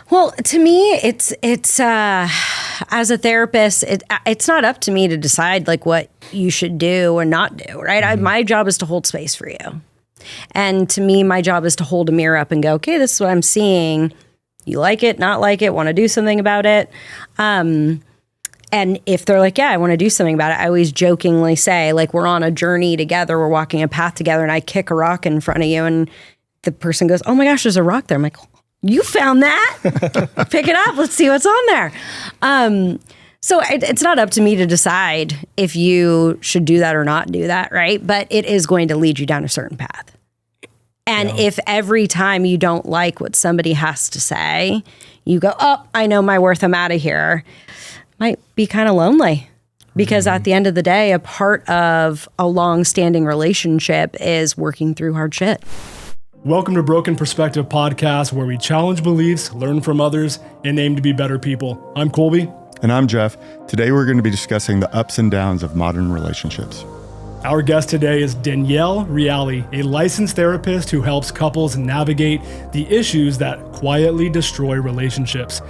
Well, to me, it's as a therapist, it's not up to me to decide like what you should do or not do, right? My job is to hold space for you. And to me, my job is to hold a mirror up and go, okay, this is what I'm seeing. You like it, not like it, want to do something about it. And if they're like, yeah, I want to do something about it, I always jokingly say, like, we're on a journey together, we're walking a path together, and I kick a rock in front of you, and the person goes, oh my gosh, there's a rock there. I'm like, you found that? Pick it up. Let's see what's on there. So it's not up to me to decide if you should do that or not do that, right? But it is going to lead you down a certain path. And if every time you don't like what somebody has to say, you go, oh, I know my worth, I'm out of here, might be kind of lonely. Because at the end of the day, a part of a long-standing relationship is working through hard shit. Welcome to Broken Perspective Podcast, where we challenge beliefs, learn from others, and aim to be better people. I'm Colby. And I'm Jeff. Today we're going to be discussing the ups and downs of modern relationships. Our guest today is Danielle Riele, a licensed therapist who helps couples navigate the issues that quietly destroy relationships.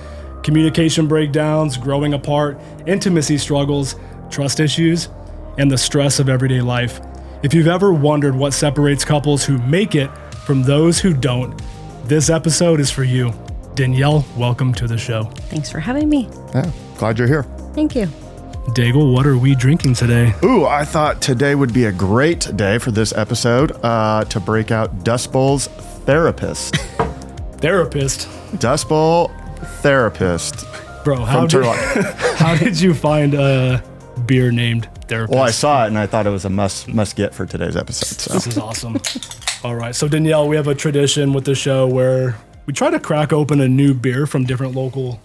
Communication breakdowns, growing apart, intimacy struggles, trust issues, and the stress of everyday life. If you've ever wondered what separates couples who make it from those who don't, this episode is for you. Danielle, welcome to the show. Thanks for having me. Yeah, glad you're here. Thank you. Daigle, what are we drinking today? Ooh, I thought today would be a great day for this episode to break out Dust Bowl's Therapist. Therapist? Dust Bowl Therapist. Bro, how did you find a beer named Therapist? Well, I saw it and I thought it was a must get for today's episode. So. This is awesome. All right. So Danielle, we have a tradition with the show where we try to crack open a new beer from different local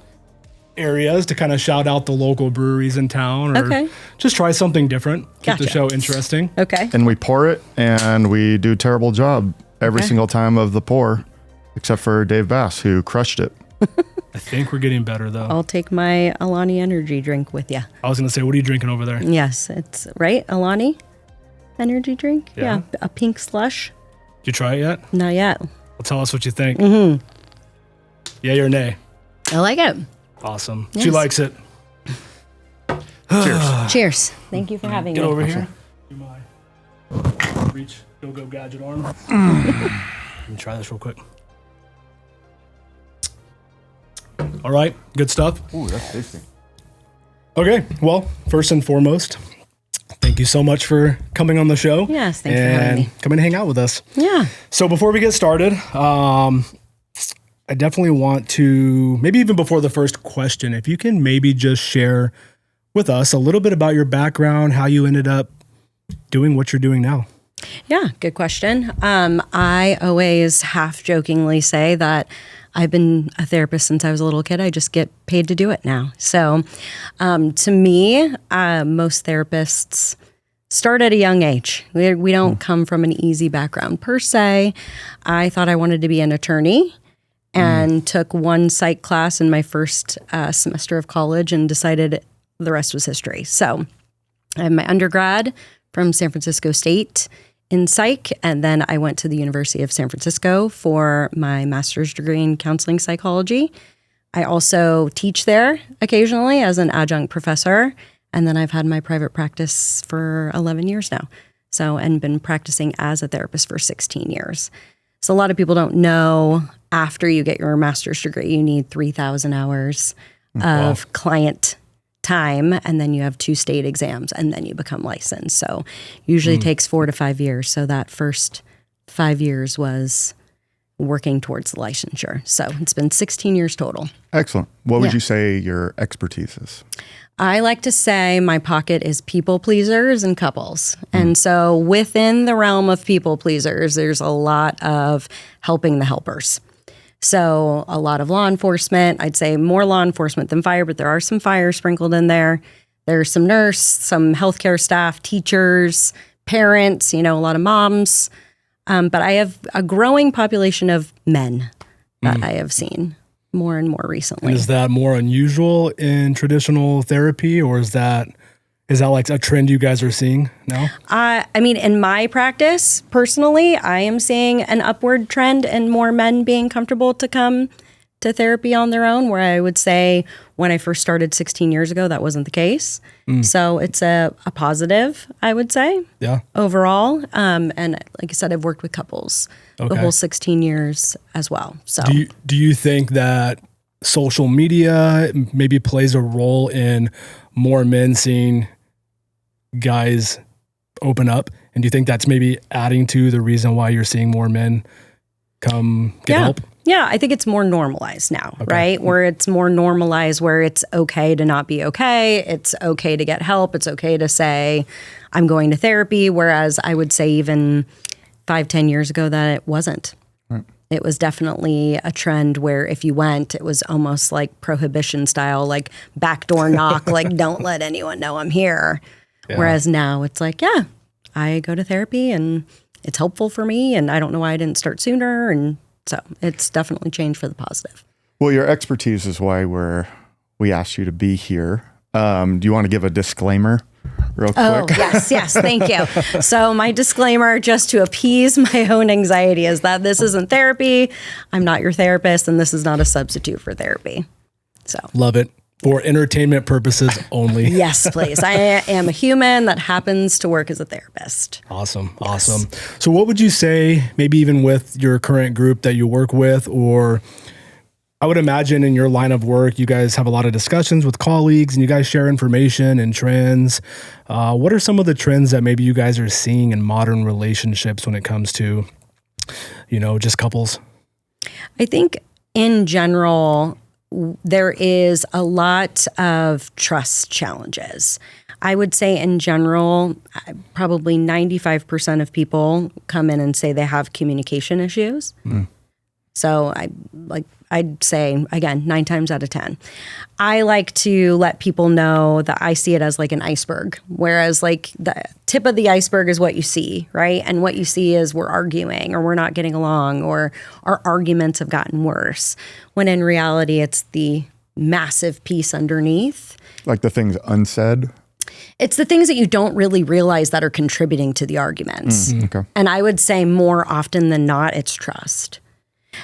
areas to kind of shout out the local breweries in town or just try something different. Keep the show interesting. Okay. And we pour it and we do a terrible job every single time of the pour, except for Dave Bass, who crushed it. I think we're getting better though. I'll take my Alani energy drink with you. I was going to say, what are you drinking over there? Yes, it's right. Alani energy drink. Yeah. A pink slush. Did you try it yet? Not yet. Well, tell us what you think. Mm-hmm. Yay or nay? I like it. Awesome. Yes. She likes it. Cheers. Cheers. Thank you for having me. Get over here. Do my reach, go gadget arm. Let me try this real quick. All right, good stuff. Ooh, that's tasty. Okay, well, first and foremost, thank you so much for coming on the show. Yes, thanks for having me. Come and hang out with us. Yeah. So before we get started, I definitely want to, maybe even before the first question, if you can maybe just share with us a little bit about your background, how you ended up doing what you're doing now. Yeah, good question. I always half jokingly say that I've been a therapist since I was a little kid. I just get paid to do it now. So to me, most therapists start at a young age. We don't come from an easy background per se. I thought I wanted to be an attorney and took one psych class in my first semester of college and decided the rest was history. So I have my undergrad from San Francisco State in psych, and then I went to the University of San Francisco for my master's degree in counseling psychology. I also teach there occasionally as an adjunct professor, and then I've had my private practice for 11 years now. So, and been practicing as a therapist for 16 years. So a lot of people don't know after you get your master's degree, you need 3,000 hours of client time, and then you have 2 state exams, and then you become licensed. So usually takes 4 to 5 years. So that first 5 years was working towards the licensure. So it's been 16 years total. Excellent. What would you say your expertise is? I like to say my pocket is people pleasers and couples. And so within the realm of people pleasers, there's a lot of helping the helpers. So a lot of law enforcement, I'd say more law enforcement than fire, but there are some fire sprinkled in there. There's some nurse, some healthcare staff, teachers, parents, a lot of moms. But I have a growing population of men that I have seen more and more recently. And is that more unusual in traditional therapy, or is that like a trend you guys are seeing now? I mean, in my practice, personally, I am seeing an upward trend and more men being comfortable to come to therapy on their own, where I would say when I first started 16 years ago, that wasn't the case. So it's a positive, I would say, overall. And like I said, I've worked with couples the whole 16 years as well. So do you think that social media maybe plays a role in more men seeing guys open up? And do you think that's maybe adding to the reason why you're seeing more men come get help? Yeah, I think it's more normalized now, right? Where it's more normalized, where it's okay to not be okay. It's okay to get help. It's okay to say, I'm going to therapy. Whereas I would say even 5-10 years ago that it wasn't. It was definitely a trend where if you went, it was almost like prohibition style, like backdoor knock, like don't let anyone know I'm here. Whereas now it's like, I go to therapy and it's helpful for me, and I don't know why I didn't start sooner. And so it's definitely changed for the positive. Well, your expertise is why we asked you to be here. Do you want to give a disclaimer real quick? Oh, yes, thank you. So my disclaimer, just to appease my own anxiety, is that this isn't therapy. I'm not your therapist, and this is not a substitute for therapy. So love it. For entertainment purposes only. Yes, please. I am a human that happens to work as a therapist. Awesome. So what would you say, maybe even with your current group that you work with, or I would imagine in your line of work, you guys have a lot of discussions with colleagues and you guys share information and trends. What are some of the trends that maybe you guys are seeing in modern relationships when it comes to, just couples? I think in general, there is a lot of trust challenges. I would say in general, probably 95% of people come in and say they have communication issues. So I'd say, again, 9 times out of 10. I like to let people know that I see it as like an iceberg, whereas like the tip of the iceberg is what you see, right? And what you see is we're arguing or we're not getting along or our arguments have gotten worse, when in reality, it's the massive piece underneath. Like the things unsaid? It's the things that you don't really realize that are contributing to the arguments. Okay. And I would say more often than not, it's trust.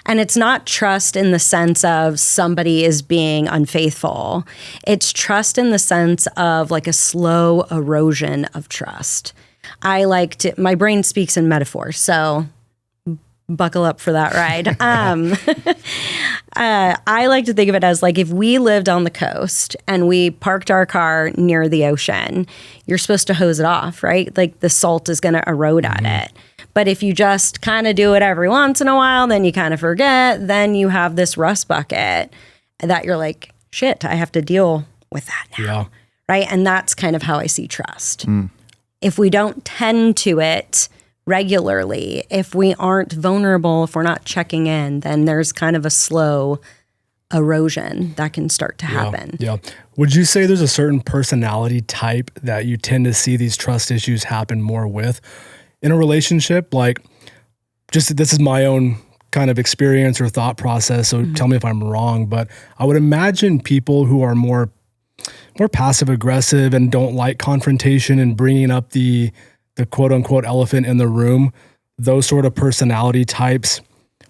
And it's not trust in the sense of somebody is being unfaithful. It's trust in the sense of like a slow erosion of trust. My brain speaks in metaphors, so buckle up for that ride. I like to think of it as like if we lived on the coast and we parked our car near the ocean, you're supposed to hose it off, right? Like the salt is going to erode at it. But if you just kind of do it every once in a while, then you kind of forget, then you have this rust bucket that you're like, shit, I have to deal with that now. Right? And that's kind of how I see trust. If we don't tend to it regularly, if we aren't vulnerable, if we're not checking in, then there's kind of a slow erosion that can start to happen. Would you say there's a certain personality type that you tend to see these trust issues happen more with in a relationship? Like, just this is my own kind of experience or thought process, so tell me if I'm wrong, but I would imagine people who are more passive aggressive and don't like confrontation and bringing up the quote unquote elephant in the room, those sort of personality types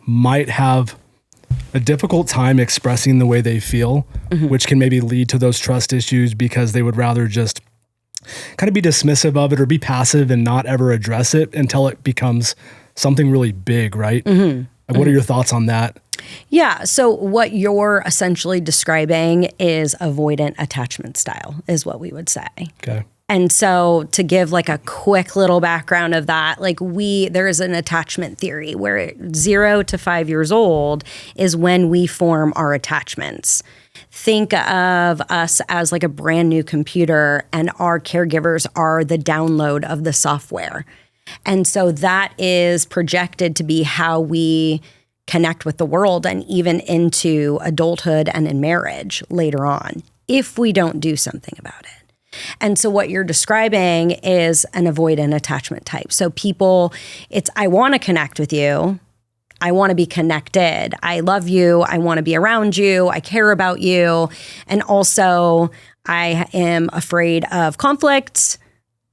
might have a difficult time expressing the way they feel, which can maybe lead to those trust issues because they would rather just kind of be dismissive of it or be passive and not ever address it until it becomes something really big, right? What are your thoughts on that? Yeah. So what you're essentially describing is avoidant attachment style is what we would say. Okay. And so to give like a quick little background of that, like there is an attachment theory where 0 to 5 years old is when we form our attachments. Think of us as like a brand new computer and our caregivers are the download of the software. And so that is projected to be how we connect with the world and even into adulthood and in marriage later on, if we don't do something about it. And so what you're describing is an avoidant attachment type. So people, I want to connect with you. I want to be connected. I love you. I want to be around you. I care about you. And also I am afraid of conflict.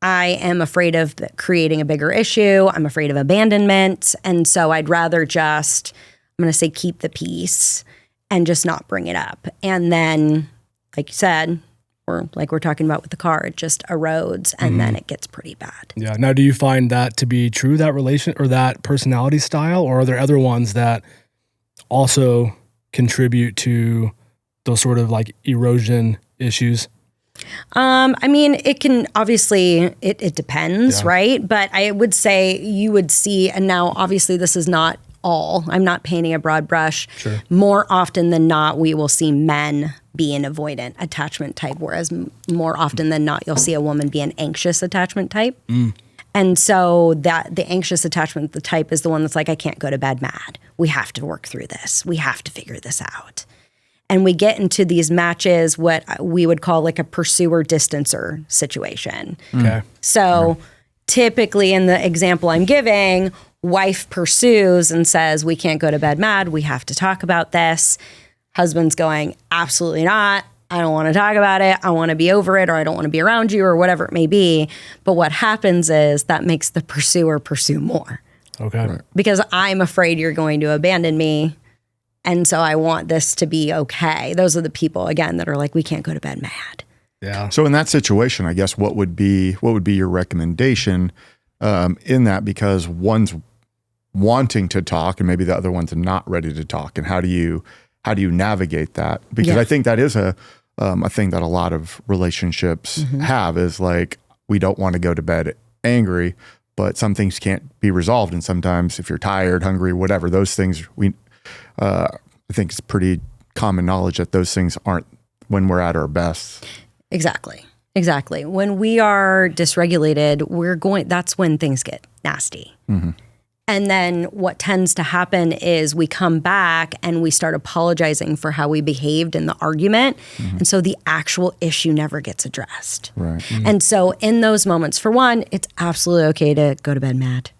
I am afraid of creating a bigger issue. I'm afraid of abandonment. And so I'd rather just, I'm going to say, keep the peace and just not bring it up. And then, like you said, or like we're talking about with the car, it just erodes and then it gets pretty bad. Yeah. Now, do you find that to be true, that relation or that personality style, or are there other ones that also contribute to those sort of like erosion issues? I mean, it can obviously, it depends, right? But I would say you would see, and now obviously this is not all, I'm not painting a broad brush. Sure. More often than not, we will see men be an avoidant attachment type, whereas more often than not, you'll see a woman be an anxious attachment type. And so that the anxious attachment the type is the one that's like, I can't go to bed mad. We have to work through this. We have to figure this out. And we get into these matches, what we would call like a pursuer distancer situation. Okay. So typically in the example I'm giving, wife pursues and says, we can't go to bed mad. We have to talk about this. Husband's going, absolutely not. I don't want to talk about it. I want to be over it, or I don't want to be around you, or whatever it may be. But what happens is that makes the pursuer pursue more. Okay. Right. Because I'm afraid you're going to abandon me. And so I want this to be okay. Those are the people, again, that are like, we can't go to bed mad. Yeah. So in that situation, I guess what would be your recommendation in that? Because one's wanting to talk and maybe the other one's not ready to talk. And how do you navigate that? Because I think that is a thing that a lot of relationships have, is like, we don't want to go to bed angry, but some things can't be resolved. And sometimes if you're tired, hungry, whatever, those things I think it's pretty common knowledge that those things aren't when we're at our best. Exactly. When we are dysregulated, that's when things get nasty. And then what tends to happen is we come back and we start apologizing for how we behaved in the argument. And so the actual issue never gets addressed. Right. And so in those moments, for one, it's absolutely okay to go to bed mad.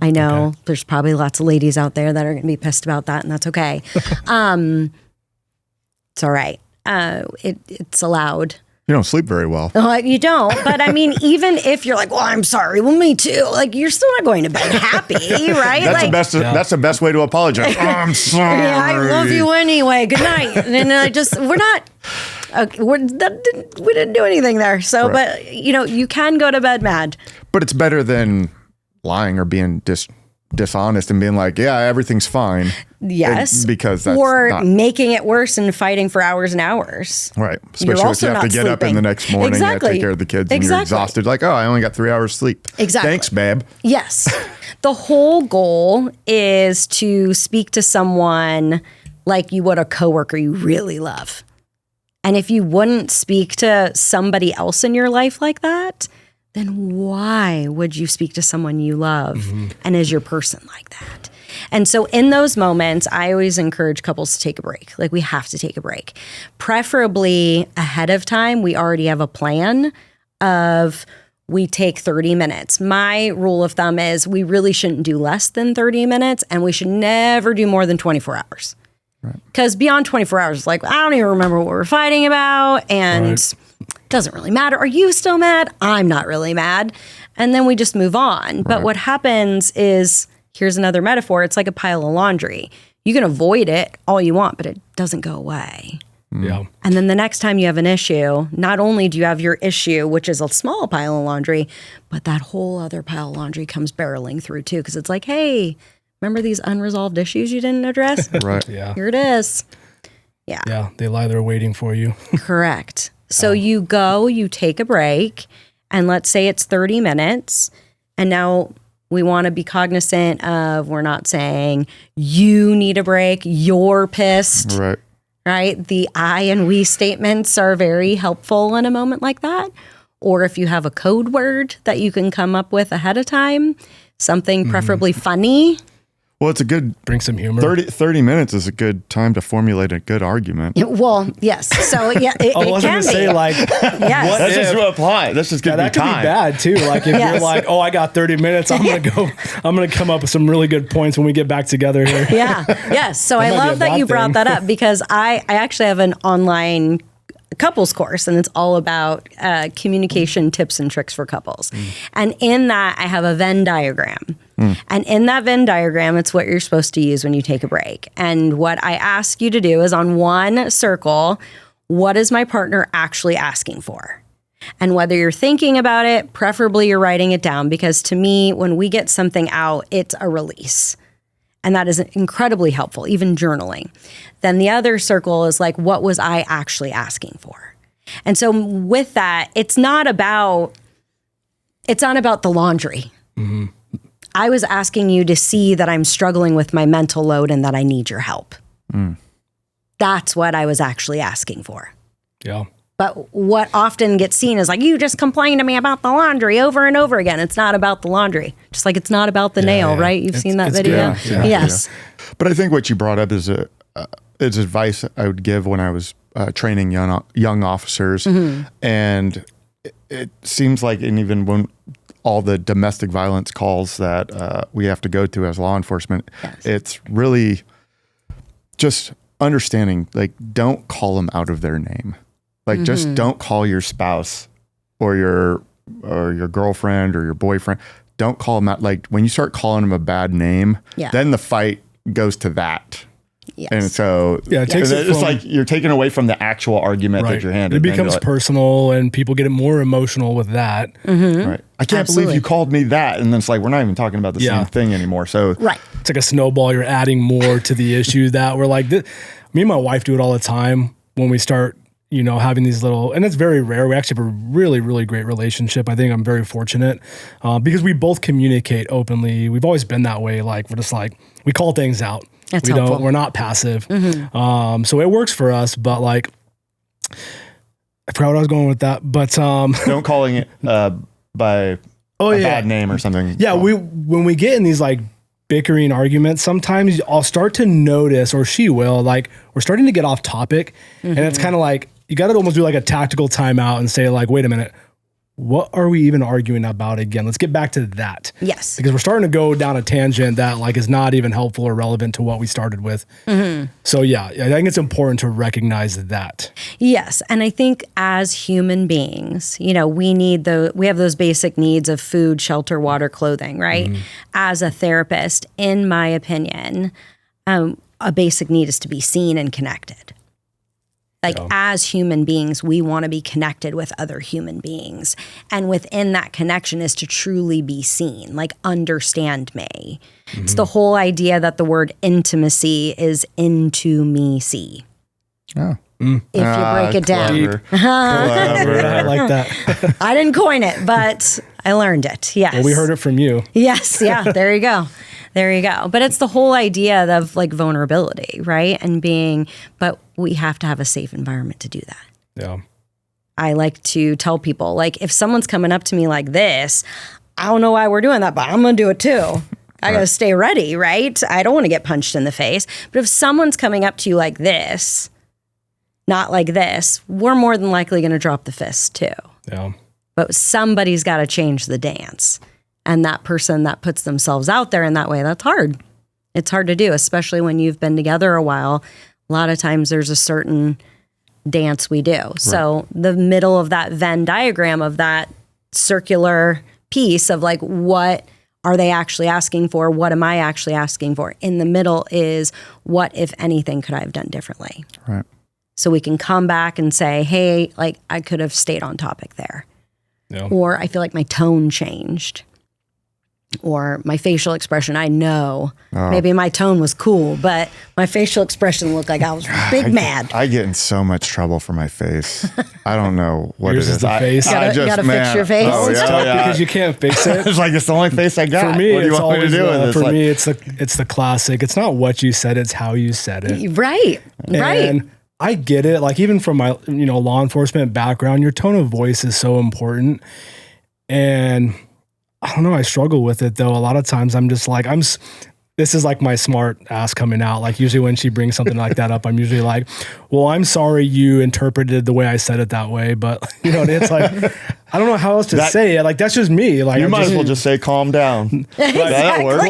I know there's probably lots of ladies out there that are going to be pissed about that, and that's okay. It's all right. It's allowed. You don't sleep very well. You don't. But I mean, even if you're like, well, I'm sorry. Well, me too. Like, you're still not going to bed happy, right? That's the best way to apologize. Oh, I'm sorry. Yeah, I love you anyway. Good night. And we're not. Okay, we didn't do anything there. So, Right. But you can go to bed mad. But it's better than lying or being dishonest and being like, yeah, everything's fine. Yes. Because that's making it worse and fighting for hours and hours. Right. Especially if you have to get up in the next morning and take care of the kids and you're exhausted. Like, oh, I only got 3 hours sleep. Exactly. Thanks, babe. Yes. The whole goal is to speak to someone like you would a coworker you really love. And if you wouldn't speak to somebody else in your life like that, then why would you speak to someone you love and is your person like that? And so in those moments, I always encourage couples to take a break. Like, we have to take a break. Preferably ahead of time, we already have a plan of we take 30 minutes. My rule of thumb is we really shouldn't do less than 30 minutes, and we should never do more than 24 hours. Because beyond 24 hours, like, I don't even remember what we're fighting about, and it doesn't really matter. Are you still mad? I'm not really mad. And then we just move on. But what happens is, here's another metaphor. It's like a pile of laundry. You can avoid it all you want, but it doesn't go away. Yeah. And then the next time you have an issue, not only do you have your issue, which is a small pile of laundry, but that whole other pile of laundry comes barreling through too. Because it's like, hey, remember these unresolved issues you didn't address? Right. Yeah. Here it is. Yeah. Yeah. They lie there waiting for you. Correct. So you take a break, and let's say it's 30 minutes. And now we want to be cognizant of, we're not saying you need a break, you're pissed. Right? The I and we statements are very helpful in a moment like that. Or if you have a code word that you can come up with ahead of time, something preferably funny. Well, it's a good... Bring some humor. 30 minutes is a good time to formulate a good argument. Well, yes. So, yeah, it I was can going to be. say, like, Yes. That's just to apply. That's just going to be that could time. be bad, too. Like, if you're like, oh, I got 30 minutes, I'm going to come up with some really good points when we get back together here. Yeah. Yes. So I love that you brought that up, because I actually have an online couples course, and it's all about communication tips and tricks for couples. And in that, I have a Venn diagram And in that Venn diagram, it's what you're supposed to use when you take a break. And what I ask you to do is on one circle, what is my partner actually asking for? And whether you're thinking about it, preferably you're writing it down, because to me, when we get something out, it's a release. And that is incredibly helpful, even journaling. Then the other circle is like, what was I actually asking for? And so with that, it's not about the laundry. Mm-hmm. I was asking you to see that I'm struggling with my mental load and that I need your help. That's what I was actually asking for. Yeah. But what often gets seen is like, you just complain to me about the laundry over and over again. It's not about the laundry. Just like it's not about the nail, right? You've seen that video? Yes. Yeah. But I think what you brought up is advice I would give when I was training young officers. And it seems like, and even when all the domestic violence calls that we have to go to as law enforcement, it's really just understanding, like, don't call them out of their name. Like, just don't call your spouse or your girlfriend or your boyfriend. Don't call them out. Like, when you start calling them a bad name, then the fight goes to that. Yes. And so it's like you're taking away from the actual argument that you're handling. It becomes personal, and people get more emotional with that. Right. I can't believe you called me that. And then it's like, we're not even talking about the same thing anymore. So it's like a snowball. You're adding more to the issue that we're like, me and my wife do it all the time when we start, having these little, and it's very rare. We actually have a really, really great relationship. I think I'm very fortunate because we both communicate openly. We've always been that way. Like, we're just like, we call things out. That's helpful. We're not passive. So it works for us, but like, I forgot what I was going with that, but don't calling it by a bad name or something. Yeah. When we get in these like bickering arguments, sometimes I'll start to notice, or she will, like, we're starting to get off topic. And it's kind of like, you got to almost do like a tactical timeout and say like, wait a minute, what are we even arguing about again? Let's get back to that. Yes. Because we're starting to go down a tangent that like is not even helpful or relevant to what we started with. So yeah, I think it's important to recognize that. Yes. And I think as human beings, we have those basic needs of food, shelter, water, clothing, right? As a therapist, in my opinion, a basic need is to be seen and connected. Like, as human beings, we want to be connected with other human beings. And within that connection is to truly be seen, like, understand me. It's the whole idea that the word intimacy is into me see. Oh. If you break it down. Clever. I like that. I didn't coin it, but I learned it. Yes. Well, we heard it from you. Yes. Yeah. There you go. There you go. But it's the whole idea of like vulnerability, right? And but we have to have a safe environment to do that. Yeah. I like to tell people, like, if someone's coming up to me like this, I don't know why we're doing that, but I'm going to do it too. I got to stay ready, right? I don't want to get punched in the face. But if someone's coming up to you like this, not like this, we're more than likely going to drop the fist too. Yeah. But somebody's got to change the dance. And that person that puts themselves out there in that way, that's hard. It's hard to do, especially when you've been together a while. A lot of times there's a certain dance we do. Right. So the middle of that Venn diagram of that circular piece of like, what are they actually asking for? What am I actually asking for? In the middle is, what, if anything, could I have done differently? Right. So we can come back and say, hey, like, I could have stayed on topic there. Yeah. Or I feel like my tone changed. Or my facial expression, I know. Maybe my tone was cool, but my facial expression looked like I was mad. I get in so much trouble for my face. I don't know what Yours it is. Is the face. You gotta fix your face. It's tough because you can't fix it. It's like, it's the only face I got. For me, what do you want me to do with this? For me, it's the classic. It's not what you said, it's how you said it. Right. And I get it. Like, even from my law enforcement background, your tone of voice is so important. And I don't know, I struggle with it though. A lot of times I'm just like, this is like my smart ass coming out. Like, usually when she brings something like that up, I'm usually like, well, I'm sorry you interpreted the way I said it that way. But it's like, I don't know how else to say it. Like, that's just me. Like, you might as well just say, calm down. That works.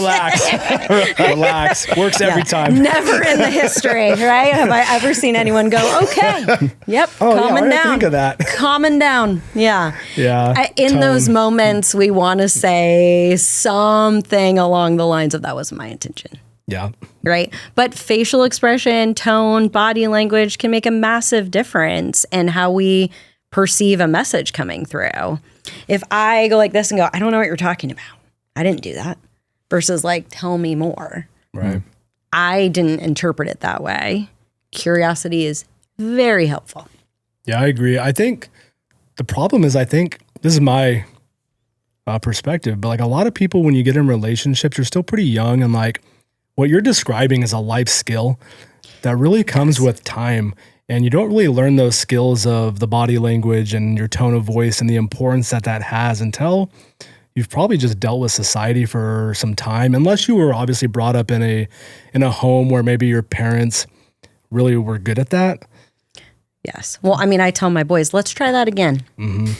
Relax. Works every time. Never in the history, right? Have I ever seen anyone go, okay, yep, calming down. Think of that. Calming down. Yeah. Yeah. In those moments, we want to say something along the lines of, that wasn't my intention. Yeah. Right. But facial expression, tone, body language can make a massive difference in how we perceive a message coming through. If I go like this and go, I don't know what you're talking about, I didn't do that, versus like, tell me more. Right. I didn't interpret it that way. Curiosity is very helpful. Yeah, I agree. I think the problem is, I think this is my perspective, but like a lot of people, when you get in relationships, you're still pretty young, and like what you're describing is a life skill that really comes with time. And you don't really learn those skills of the body language and your tone of voice and the importance that that has until you've probably just dealt with society for some time, unless you were obviously brought up in a home where maybe your parents really were good at that. Yes. Well, I mean, I tell my boys, let's try that again. Mm-hmm.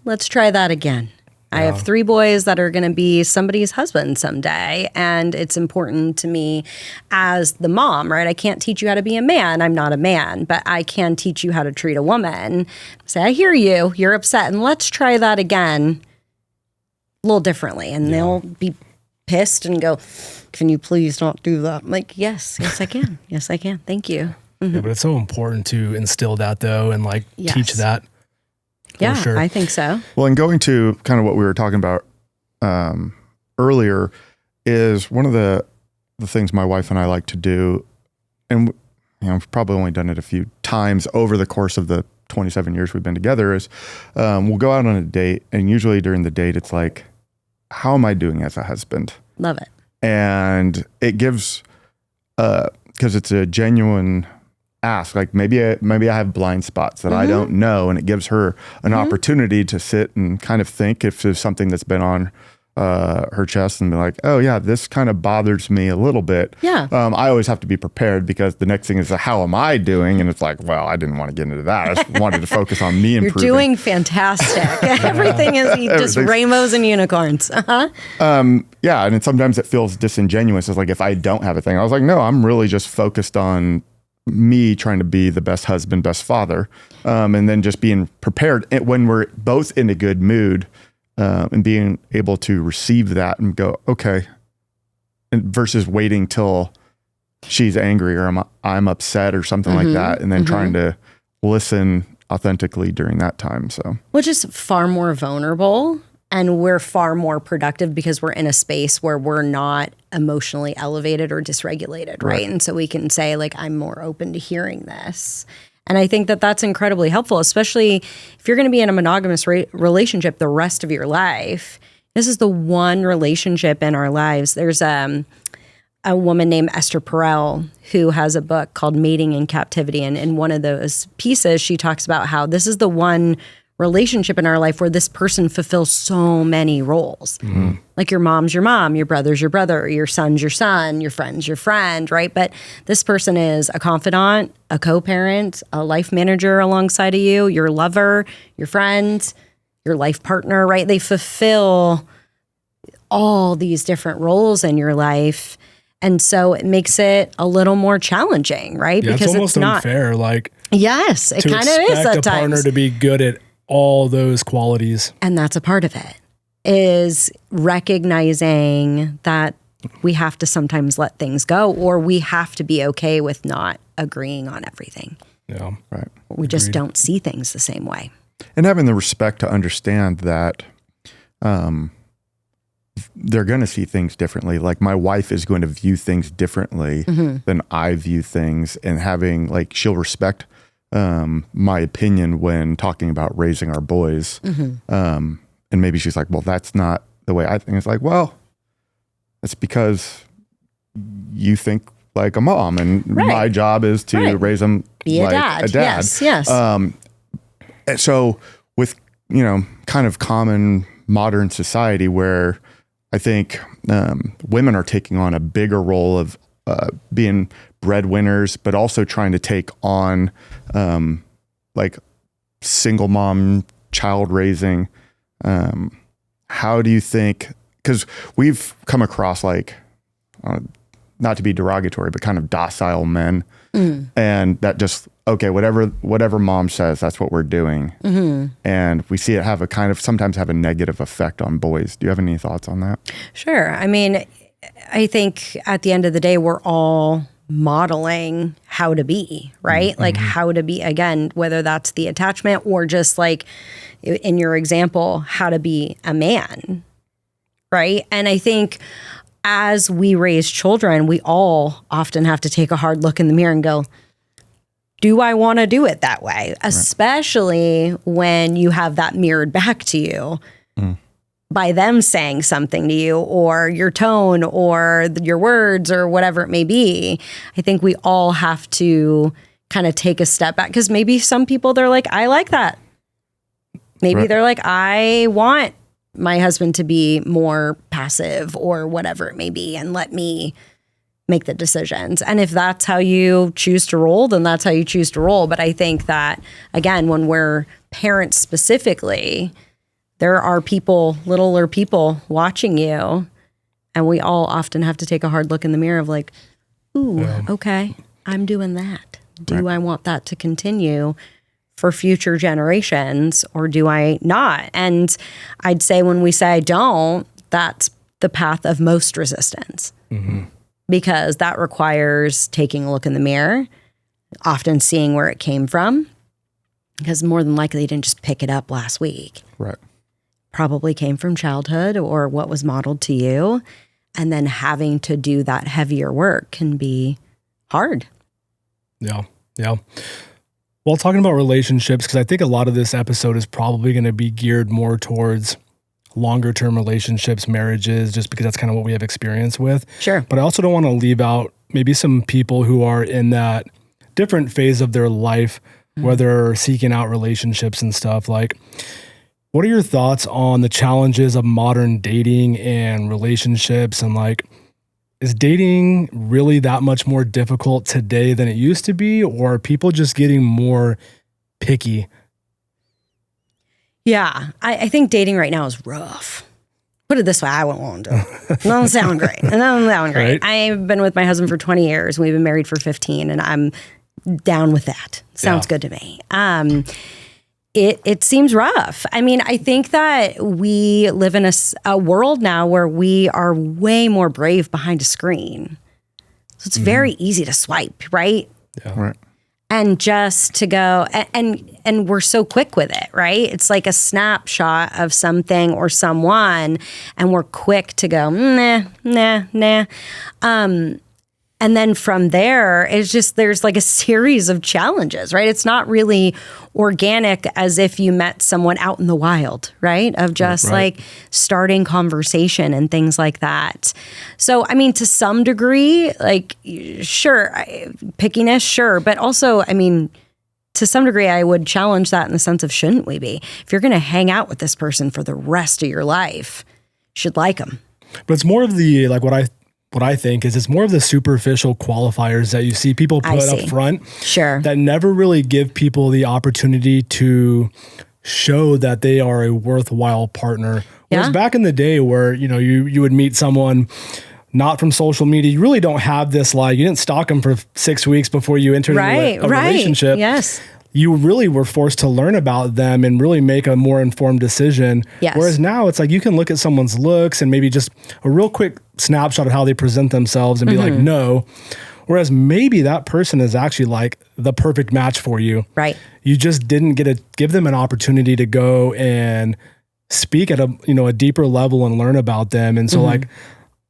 Let's try that again. I have 3 boys that are going to be somebody's husband someday. And it's important to me as the mom, right? I can't teach you how to be a man. I'm not a man, but I can teach you how to treat a woman. Say, I hear you. You're upset. And let's try that again a little differently. And they'll be pissed and go, can you please not do that? I'm like, yes, I can. Yes, I can. Thank you. Mm-hmm. Yeah, but it's so important to instill that though, and like teach that. Yeah, sure. I think so. Well, and going to kind of what we were talking about earlier is one of the things my wife and I like to do, and we've probably only done it a few times over the course of the 27 years we've been together, is we'll go out on a date, and usually during the date, it's like, how am I doing as a husband? Love it. And it gives, because it's a genuine ask, like maybe I have blind spots that I don't know, and it gives her an opportunity to sit and kind of think if there's something that's been on her chest, and be like, oh yeah, this kind of bothers me a little bit. Yeah. I always have to be prepared, because the next thing is, how am I doing? And it's like, well, I didn't want to get into that. I just wanted to focus on me improving. You're doing fantastic. Everything is just rainbows and unicorns. Yeah, and then sometimes it feels disingenuous. It's like, if I don't have a thing, I was like, no, I'm really just focused on me trying to be the best husband, best father, and then just being prepared when we're both in a good mood, and being able to receive that and go, okay, and versus waiting till she's angry or I'm upset or something like that, and then trying to listen authentically during that time. So, which is far more vulnerable, and we're far more productive because we're in a space where we're not emotionally elevated or dysregulated, right? And so we can say, like, I'm more open to hearing this. And I think that that's incredibly helpful, especially if you're going to be in a monogamous relationship the rest of your life. This is the one relationship in our lives. There's a woman named Esther Perel who has a book called Mating in Captivity. And in one of those pieces, she talks about how this is the one relationship in our life where this person fulfills so many roles. Like, your mom's your mom, your brother's your brother, your son's your son, your friend's your friend, right? But this person is a confidant, a co-parent, a life manager alongside of you, your lover, your friend, your life partner, right? They fulfill all these different roles in your life. And so it makes it a little more challenging, right? Yeah, because it's almost unfair. Like, yes, it kind of is to at expect a partner to be good at all those qualities. And that's a part of it, is recognizing that we have to sometimes let things go, or we have to be okay with not agreeing on everything. Yeah, right. We just don't see things the same way. And having the respect to understand that they're going to see things differently. Like, my wife is going to view things differently than I view things, and having, like, she'll respect my opinion when talking about raising our boys. And maybe she's like, well, that's not the way I think. It's like, well, it's because you think like a mom, and my job is to raise them be like a dad. Yes. So with, kind of common modern society where I think women are taking on a bigger role of being breadwinners, but also trying to take on like single mom child raising. How do you think, because we've come across like, not to be derogatory, but kind of docile men. And that just, okay, whatever mom says, that's what we're doing. And we see it sometimes have a negative effect on boys. Do you have any thoughts on that? Sure. I mean, I think at the end of the day, we're all modeling how to be, right? Like how to be, again, whether that's the attachment or just like in your example, how to be a man, right? And I think as we raise children, we all often have to take a hard look in the mirror and go, do I want to do it that way? Especially when you have that mirrored back to you by them saying something to you, or your tone or your words or whatever it may be. I think we all have to kind of take a step back, because maybe some people, they're like, I like that. Maybe they're like, I want my husband to be more passive or whatever it may be, and let me make the decisions. And if that's how you choose to roll, then that's how you choose to roll. But I think that, again, when we're parents specifically, there are people, littler people watching you, and we all often have to take a hard look in the mirror of like, ooh, okay, I'm doing that. Do I want that to continue for future generations, or do I not? And I'd say when we say I don't, that's the path of most resistance, because that requires taking a look in the mirror, often seeing where it came from, because more than likely you didn't just pick it up last week. Right. Probably came from childhood or what was modeled to you. And then having to do that heavier work can be hard. Yeah. Well, talking about relationships, because I think a lot of this episode is probably going to be geared more towards longer term relationships, marriages, just because that's kind of what we have experience with. Sure. But I also don't want to leave out maybe some people who are in that different phase of their life where they're seeking out relationships and stuff. Like, what are your thoughts on the challenges of modern dating and relationships? And like, is dating really that much more difficult today than it used to be? Or are people just getting more picky? Yeah, I think dating right now is rough. Put it this way, I wouldn't want to. It doesn't sound great. It doesn't sound great. Right? I've been with my husband for 20 years. We've been married for 15, and I'm down with that. Sounds good to me. It seems rough. I mean, I think that we live in a world now where we are way more brave behind a screen. So it's very easy to swipe, right? Yeah. Right. And just to go, and we're so quick with it, right? It's like a snapshot of something or someone, and we're quick to go, nah. And then from there, it's just, there's like a series of challenges, right? It's not really organic as if you met someone out in the wild, right? Of just like starting conversation and things like that. So, I mean, to some degree, like, sure, pickiness, sure. But also, I mean, to some degree, I would challenge that in the sense of, shouldn't we be? If you're going to hang out with this person for the rest of your life, you should like them. But it's more of the, like, what I think is it's more of the superficial qualifiers that you see people put up front that never really give people the opportunity to show that they are a worthwhile partner. Whereas back in the day where, you know, you would meet someone not from social media, you really don't have this, like, you didn't stalk them for 6 weeks before you entered into a relationship. Yes. You really were forced to learn about them and really make a more informed decision. Yes. Whereas now it's like you can look at someone's looks and maybe just a real quick snapshot of how they present themselves and be like, no. Whereas maybe that person is actually like the perfect match for you. Right. You just didn't give them an opportunity to go and speak at a deeper level and learn about them. And so like,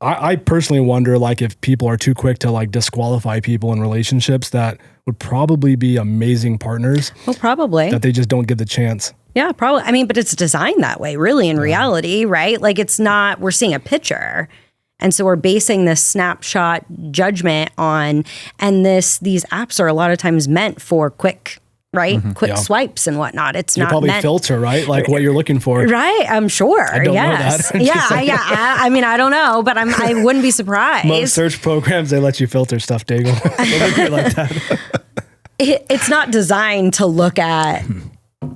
I personally wonder, like, if people are too quick to like disqualify people in relationships that would probably be amazing partners. Well, probably. That they just don't give the chance. Yeah, probably. I mean, but it's designed that way, really, in reality, right? Like, it's not, we're seeing a picture. And so we're basing this snapshot judgment on, and these apps are a lot of times meant for quick swipes and whatnot. It's not probably meant, filter, right? Like what you're looking for. Right. I'm sure. I don't know that. Yeah. I mean, I don't know, but I wouldn't be surprised. Most search programs, they let you filter stuff, Daigle. Like that. It's not designed to look at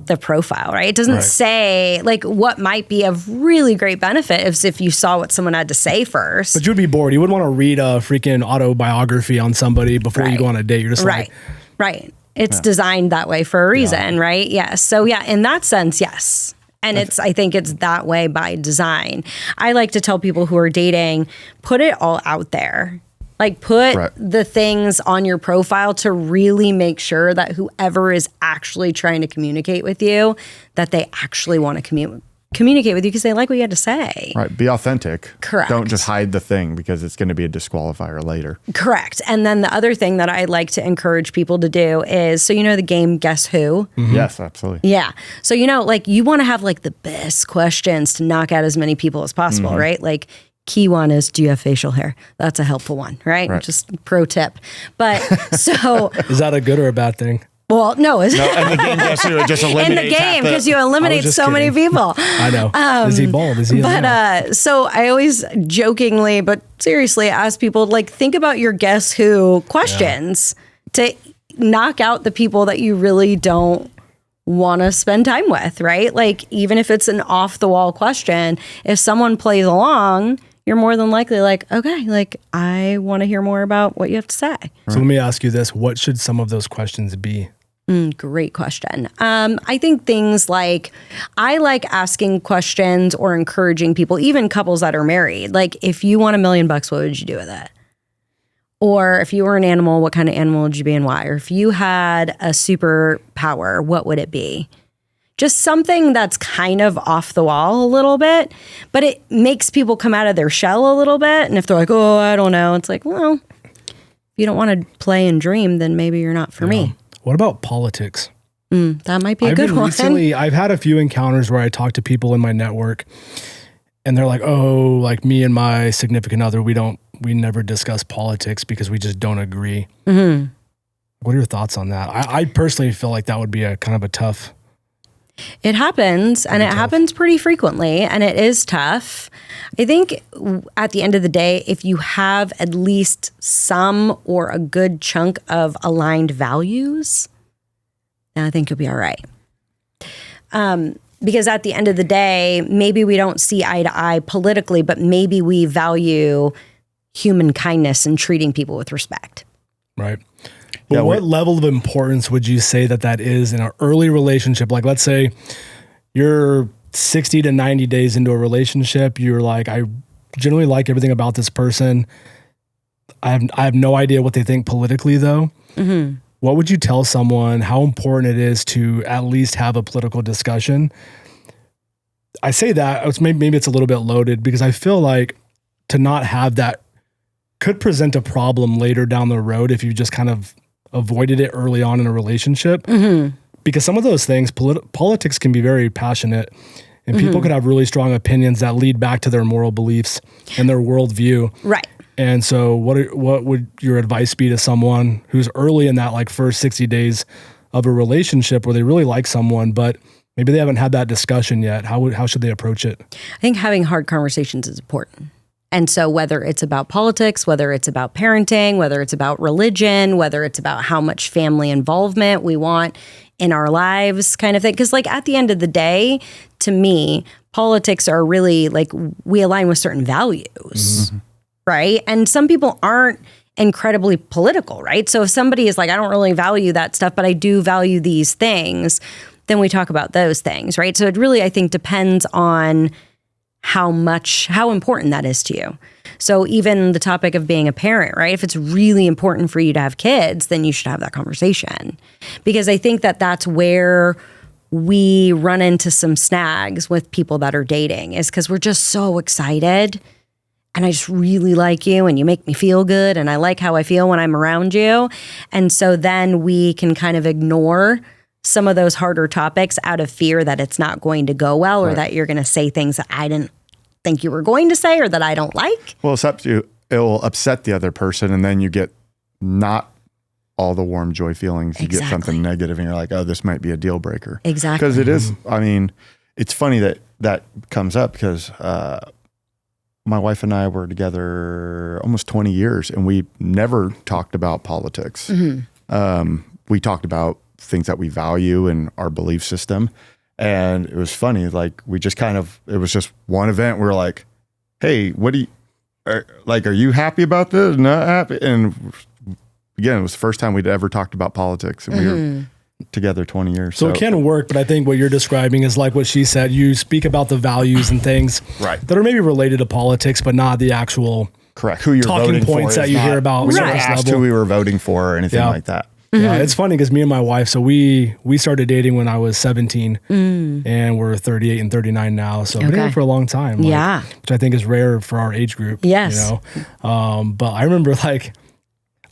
the profile, right? It doesn't say like what might be of really great benefit if you saw what someone had to say first. But you'd be bored. You wouldn't want to read a freaking autobiography on somebody before you go on a date. You're just right. It's designed that way for a reason, right? Yes. So yeah, in that sense, yes. And I think it's that way by design. I like to tell people who are dating, put it all out there. Like put the things on your profile to really make sure that whoever is actually trying to communicate with you, that they actually want to communicate with you because they like what you had to say. Right. Be authentic. Correct. Don't just hide the thing because it's going to be a disqualifier later. Correct. And then the other thing that I like to encourage people to do is, so you know the game Guess Who? Mm-hmm. Yes, absolutely. Yeah. So you know, like you want to have like the best questions to knock out as many people as possible, right? Like key one is, do you have facial hair? That's a helpful one, right? Just pro tip. But so is that a good or a bad thing? Well, no. And the game Guess Who just eliminates in the game because you eliminate so many people. I know. Is he bald? Is he? But so I always jokingly, but seriously, ask people like think about your Guess Who questions to knock out the people that you really don't want to spend time with, right? Like even if it's an off the wall question, if someone plays along, you're more than likely like, okay, like I want to hear more about what you have to say. So let me ask you this. What should some of those questions be? Great question. I think things like, I like asking questions or encouraging people, even couples that are married. Like if you won $1 million, what would you do with it? Or if you were an animal, what kind of animal would you be and why? Or if you had a superpower, what would it be? Just something that's kind of off the wall a little bit, but it makes people come out of their shell a little bit. And if they're like, oh, I don't know, it's like, well, if you don't want to play and dream, then maybe you're not for me. What about politics? That might be a good one. Recently, I've had a few encounters where I talk to people in my network and they're like, oh, like me and my significant other, we never discuss politics because we just don't agree. Mm-hmm. What are your thoughts on that? I personally feel like that would be a kind of a tough. It happens, and it happens pretty frequently, and it is tough. I think at the end of the day, if you have at least some or a good chunk of aligned values, then I think you'll be all right. Because at the end of the day, maybe we don't see eye to eye politically, but maybe we value human kindness and treating people with respect. Right. Well, what level of importance would you say that is in an early relationship? Like, let's say you're 60 to 90 days into a relationship. You're like, I generally like everything about this person. I have no idea what they think politically, though. Mm-hmm. What would you tell someone how important it is to at least have a political discussion? I say that, maybe it's a little bit loaded because I feel like to not have that could present a problem later down the road if you just kind of avoided it early on in a relationship. Mm-hmm. Because some of those things, politics can be very passionate and people could have really strong opinions that lead back to their moral beliefs and their worldview. Right. And so what would your advice be to someone who's early in that like first 60 days of a relationship where they really like someone, but maybe they haven't had that discussion yet? How should they approach it? I think having hard conversations is important. And so whether it's about politics, whether it's about parenting, whether it's about religion, whether it's about how much family involvement we want in our lives kind of thing. Because like at the end of the day, to me, politics are really like we align with certain values, right? And some people aren't incredibly political, right? So if somebody is like, I don't really value that stuff, but I do value these things, then we talk about those things, right? So it really, I think, depends on how important that is to you. So even the topic of being a parent, right? If it's really important for you to have kids, then you should have that conversation. Because I think that that's where we run into some snags with people that are dating is because we're just so excited and I just really like you and you make me feel good and I like how I feel when I'm around you. And so then we can kind of ignore some of those harder topics out of fear that it's not going to go well or that you're going to say things that I didn't think you were going to say or that I don't like. Well, it will upset the other person and then you get not all the warm joy feelings. You get something negative and you're like, oh, this might be a deal breaker. Exactly. Because it is, I mean, it's funny that comes up because my wife and I were together almost 20 years and we never talked about politics. Mm-hmm. We talked about things that we value and our belief system. And it was funny, like we just it was just one event. We were like, hey, what do you, are you happy about this? Not happy? And again, it was the first time we'd ever talked about politics, and we were together 20 years. So it can work, but I think what you're describing is like what she said. You speak about the values and things that are maybe related to politics, but not the actual correct who you're talking voting points for that you hear about. We never asked who we were voting for or anything like that. Yeah, it's funny because me and my wife, so we started dating when I was 17 and we're 38 and 39 now. So we've been together for a long time. Like, which I think is rare for our age group. Yes. You know? But I remember like,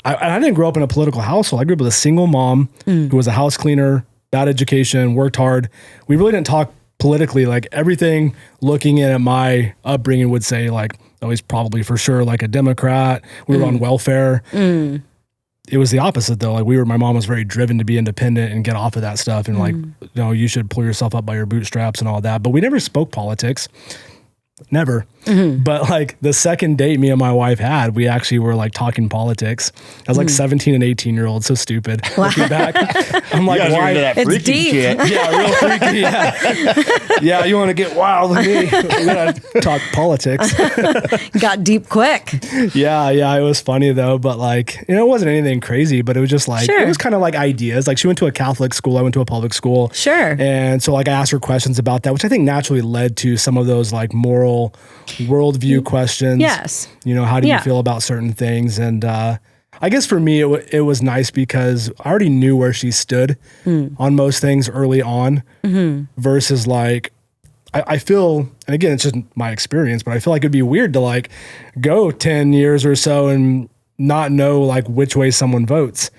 I didn't grow up in a political household. I grew up with a single mom who was a house cleaner, bad education, worked hard. We really didn't talk politically. Like everything looking in at my upbringing would say like, oh, he's probably for sure like a Democrat. We were on welfare. It was the opposite though. Like my mom was very driven to be independent and get off of that stuff. And like, you know, you should pull yourself up by your bootstraps and all that. But we never spoke politics. Never. But like the second date me and my wife had, we actually were like talking politics. I was like 17 and 18-year-old. So stupid. Looking back, I'm like, why? It's deep. Shit. Yeah, real freaky. Yeah. Yeah, you want to get wild with me? We gotta talk politics. Got deep quick. Yeah. It was funny though. But like, you know, it wasn't anything crazy, but it was just like, it was kind of like ideas. Like she went to a Catholic school. I went to a public school. Sure. And so like I asked her questions about that, which I think naturally led to some of those like moral worldview questions. Yes. You know, how do you feel about certain things? And I guess for me, it was nice because I already knew where she stood on most things early on versus like, I feel, and again, it's just my experience, but I feel like it'd be weird to like go 10 years or so and not know like which way someone votes.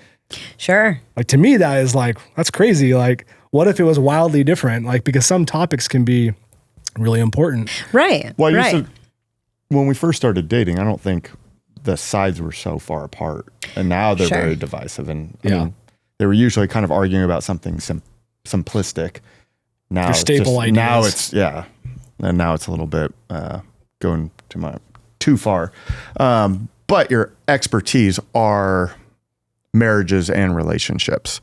Sure. Like to me, that is like, that's crazy. Like, what if it was wildly different? Like, because some topics can be really important. Right. Well, when we first started dating, I don't think the sides were so far apart, and now they're very divisive. And I mean, they were usually kind of arguing about something simplistic. Now your staple ideas. Now it's and now it's a little bit going too far. But your expertise are marriages and relationships.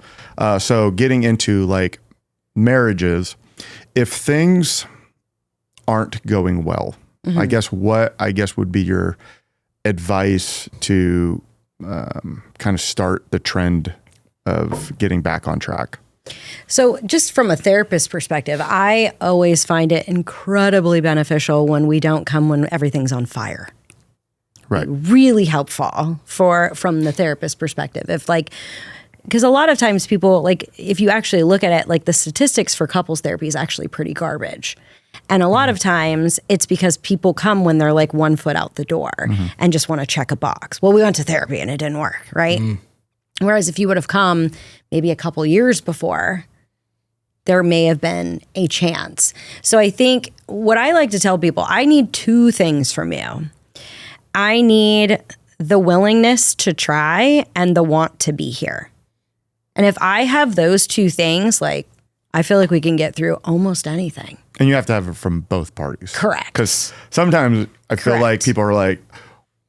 So getting into like marriages, if things aren't going well, I guess would be your advice to kind of start the trend of getting back on track? So just from a therapist perspective, I always find it incredibly beneficial when we don't come when everything's on fire. Right. Really helpful from the therapist perspective. If like, because a lot of times people, like, if you actually look at it, like the statistics for couples therapy is actually pretty garbage. And a lot of times it's because people come when they're like 1 foot out the door and just want to check a box. Well, we went to therapy and it didn't work, right? Whereas if you would have come maybe a couple years before, there may have been a chance. So I think what I like to tell people, I need 2 things from you. I need the willingness to try and the want to be here. And if I have those 2 things, like, I feel like we can get through almost anything. And you have to have it from both parties. Correct. Because sometimes I feel like people are like,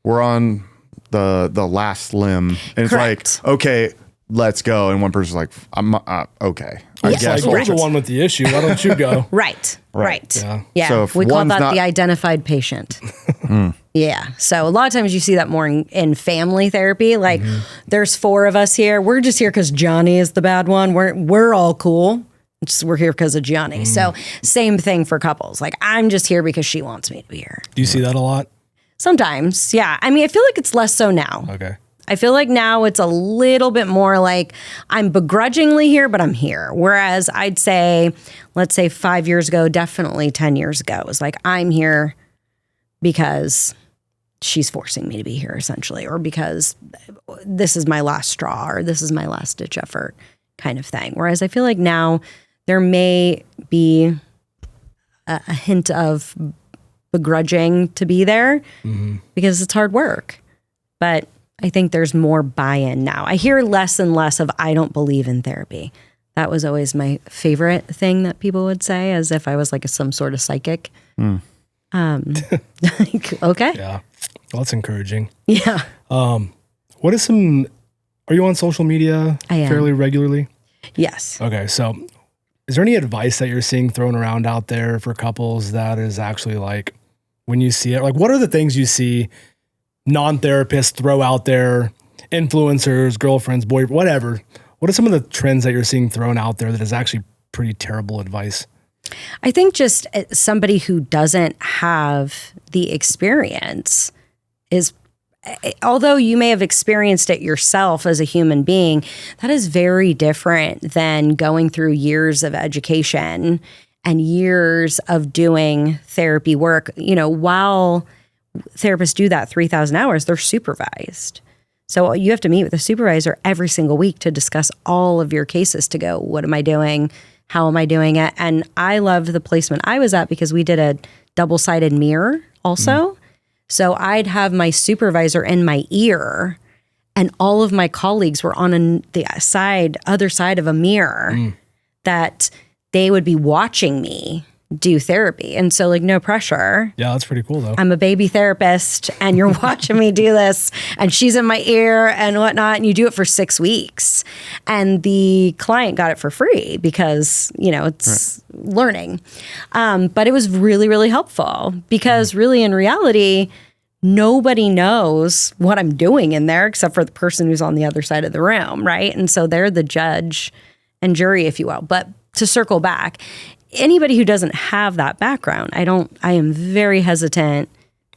we're on the last limb. And it's like, okay, let's go. And one person's like, I'm okay. I guess like, you're the one with the issue. Why don't you go? Right. Yeah. So if we call that not the identified patient. Yeah. So a lot of times you see that more in family therapy. Like there's 4 of us here. We're just here because Johnny is the bad one. We're all cool. We're here because of Johnny. So same thing for couples. Like I'm just here because she wants me to be here. Do you see that a lot? Sometimes. Yeah. I mean, I feel like it's less so now. Okay. I feel like now it's a little bit more like I'm begrudgingly here, but I'm here. Whereas I'd say, let's say 5 years ago, definitely 10 years ago, it was like, I'm here because she's forcing me to be here essentially, or because this is my last straw or this is my last ditch effort kind of thing. Whereas I feel like now there may be a hint of begrudging to be there because it's hard work. But I think there's more buy-in now. I hear less and less of, I don't believe in therapy. That was always my favorite thing that people would say, as if I was like some sort of psychic. Like, okay. Yeah. Well, that's encouraging. Yeah. Are you on social media I am. fairly regularly? Yes. Okay, so is there any advice that you're seeing thrown around out there for couples that is actually like, when you see it, like what are the things you see non-therapists throw out there, influencers, girlfriends, boyfriends, whatever? What are some of the trends that you're seeing thrown out there that is actually pretty terrible advice? I think just somebody who doesn't have the experience is, although you may have experienced it yourself as a human being, that is very different than going through years of education and years of doing therapy work. You know, while therapists do that 3,000 hours, they're supervised. So you have to meet with a supervisor every single week to discuss all of your cases, to go, what am I doing? How am I doing it? And I loved the placement I was at because we did a double-sided mirror also. So I'd have my supervisor in my ear, and all of my colleagues were on the other side of a mirror that they would be watching me do therapy. And so, like, no pressure. Yeah, that's pretty cool though. I'm a baby therapist and you're watching me do this, and she's in my ear and whatnot. And you do it for 6 weeks. And the client got it for free because, you know, it's learning. But it was really, really helpful because really in reality, nobody knows what I'm doing in there except for the person who's on the other side of the room. Right. And so they're the judge and jury, if you will. But to circle back, anybody who doesn't have that background, I am very hesitant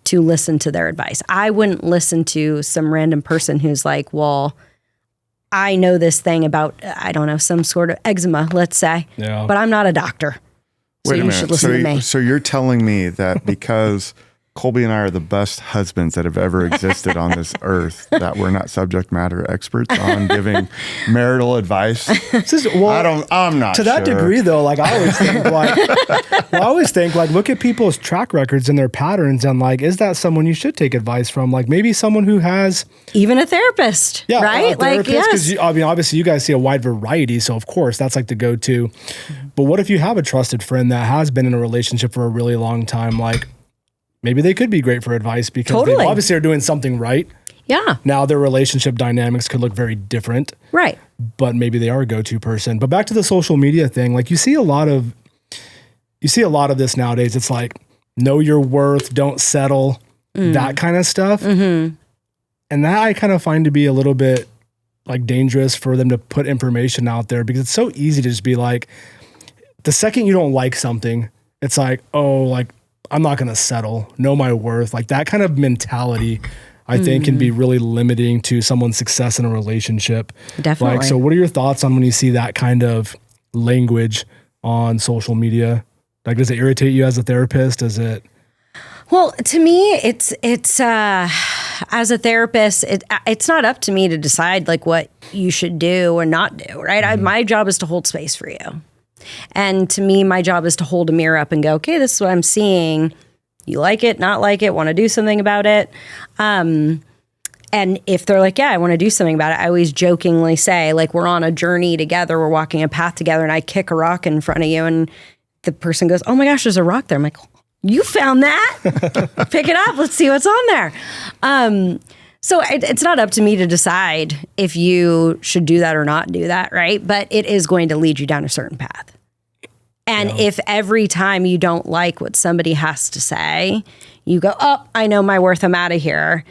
to listen to their advice. I wouldn't listen to some random person who's like, well, I know this thing about, I don't know, some sort of eczema, let's say, but I'm not a doctor. So Wait a you should minute. listen to me. So you're telling me that because Colby and I are the best husbands that have ever existed on this earth, that we're not subject matter experts on giving marital advice? I'm not to that sure. degree though. Like I always think like, look at people's track records and their patterns, and like, is that someone you should take advice from? Like maybe someone who has even a therapist, right? Like, yes. I mean, obviously you guys see a wide variety, so of course that's like the go-to. But what if you have a trusted friend that has been in a relationship for a really long time? Like, maybe they could be great for advice because they obviously are doing something right. Yeah. Now their relationship dynamics could look very different. Right. But maybe they are a go-to person. But back to the social media thing, like you see a lot of this nowadays. It's like, know your worth, don't settle, that kind of stuff. Mm-hmm. And that I kind of find to be a little bit like dangerous for them to put information out there, because it's so easy to just be like, the second you don't like something, it's like, oh, like, I'm not going to settle, know my worth. Like that kind of mentality, I think can be really limiting to someone's success in a relationship. Definitely. Like, so what are your thoughts on when you see that kind of language on social media? Like, does it irritate you as a therapist? Is it? Well, to me, it's as a therapist, it's not up to me to decide like what you should do or not do, right? My job is to hold space for you. And to me, my job is to hold a mirror up and go, okay, this is what I'm seeing. You like it, not like it, want to do something about it. And if they're like, yeah, I want to do something about it, I always jokingly say, like, we're on a journey together, we're walking a path together, and I kick a rock in front of you, and the person goes, oh my gosh, there's a rock there. I'm like, you found that? Pick it up. Let's see what's on there. So it's not up to me to decide if you should do that or not do that, right? But it is going to lead you down a certain path. And if every time you don't like what somebody has to say, you go, oh, I know my worth, I'm out of here,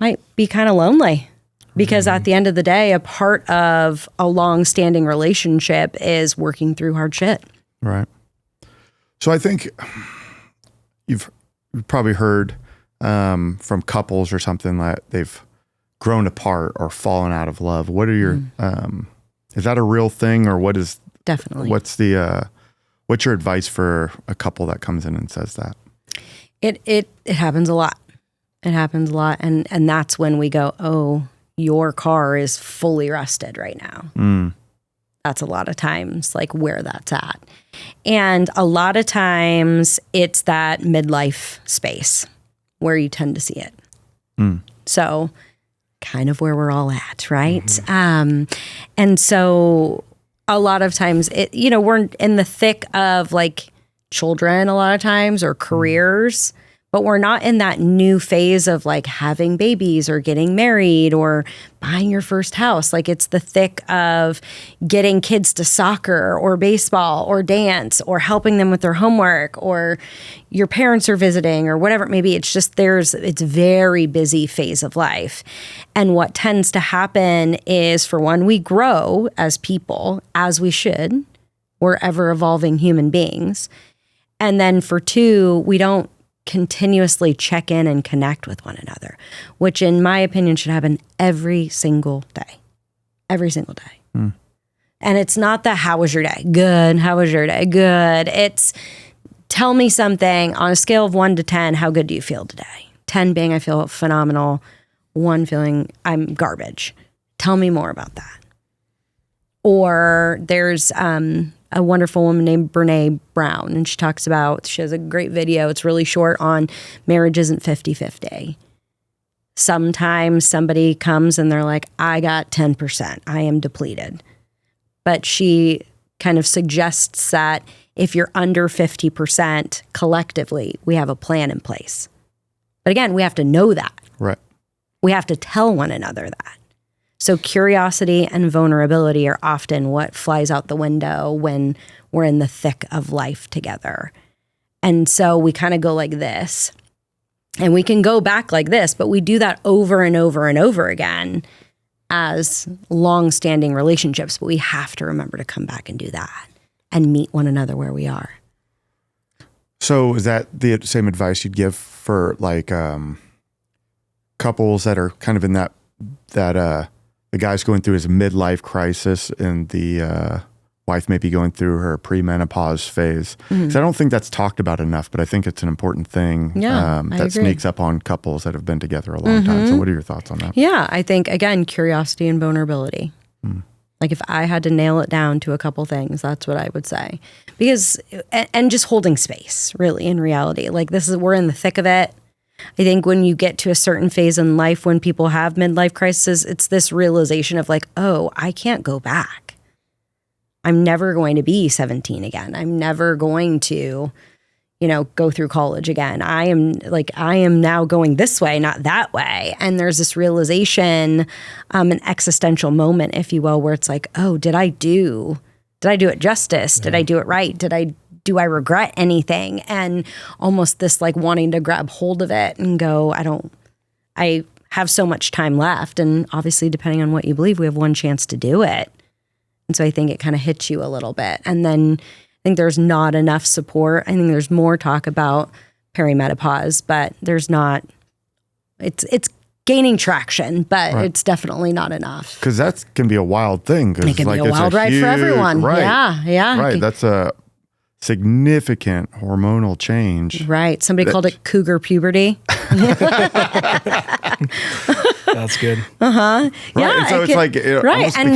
might be kind of lonely. Because at the end of the day, a part of a long-standing relationship is working through hard shit. Right. So I think you've probably heard from couples or something that they've grown apart or fallen out of love. What are your, is that a real thing, or what is, definitely, what's your advice for a couple that comes in and says that? It happens a lot. It happens a lot. And that's when we go, oh, your car is fully rusted right now. That's a lot of times like where that's at. And a lot of times it's that midlife space where you tend to see it. So kind of where we're all at, right? And so a lot of times, we're in the thick of like children a lot of times, or careers, But we're not in that new phase of like having babies or getting married or buying your first house. Like it's the thick of getting kids to soccer or baseball or dance or helping them with their homework or your parents are visiting or whatever it may be. It's just it's very busy phase of life. And what tends to happen is, for one, we grow as people, as we should. We're ever evolving human beings. And then for two, we don't continuously check in and connect with one another, which in my opinion should happen every single day. Every single day. Mm. And it's not the how was your day? Good. How was your day? Good. It's tell me something on a scale of 1 to 10, how good do you feel today? 10 being I feel phenomenal, 1 feeling I'm garbage. Tell me more about that. Or there's a wonderful woman named Brene Brown, and she has a great video. It's really short on marriage isn't 50-50. Sometimes somebody comes and they're like, I got 10%. I am depleted. But she kind of suggests that if you're under 50% collectively, we have a plan in place. But again, we have to know that. Right. We have to tell one another that. So curiosity and vulnerability are often what flies out the window when we're in the thick of life together. And so we kind of go like this, and we can go back like this, but we do that over and over and over again as long-standing relationships. But we have to remember to come back and do that and meet one another where we are. So is that the same advice you'd give for like couples that are kind of in that the guy's going through his midlife crisis and the wife may be going through her premenopause phase? Mm-hmm. So I don't think that's talked about enough, but I think it's an important thing that sneaks up on couples that have been together a long time. So what are your thoughts on that? Yeah, I think, again, curiosity and vulnerability. Mm. Like if I had to nail it down to a couple things, that's what I would say. Because, and just holding space, really, in reality. Like we're in the thick of it. I think when you get to a certain phase in life, when people have midlife crisis, it's this realization of like, oh, I can't go back. I'm never going to be 17 again. I'm never going to, go through college again. I am now going this way, not that way. And there's this realization, an existential moment, if you will, where it's like, oh, did I do it justice? Yeah. Did I do it right? Do I regret anything? And almost this like wanting to grab hold of it and go, I have so much time left. And obviously, depending on what you believe, we have one chance to do it. And so I think it kind of hits you a little bit. And then I think there's not enough support. I think there's more talk about perimenopause, but there's not, it's gaining traction, but it's definitely not enough. Because that can be a wild thing. It can be a wild ride for everyone. Right. Yeah. Right. That's a significant hormonal change. Right. Somebody called it cougar puberty. That's good. Right. Yeah. And so it's like it right, and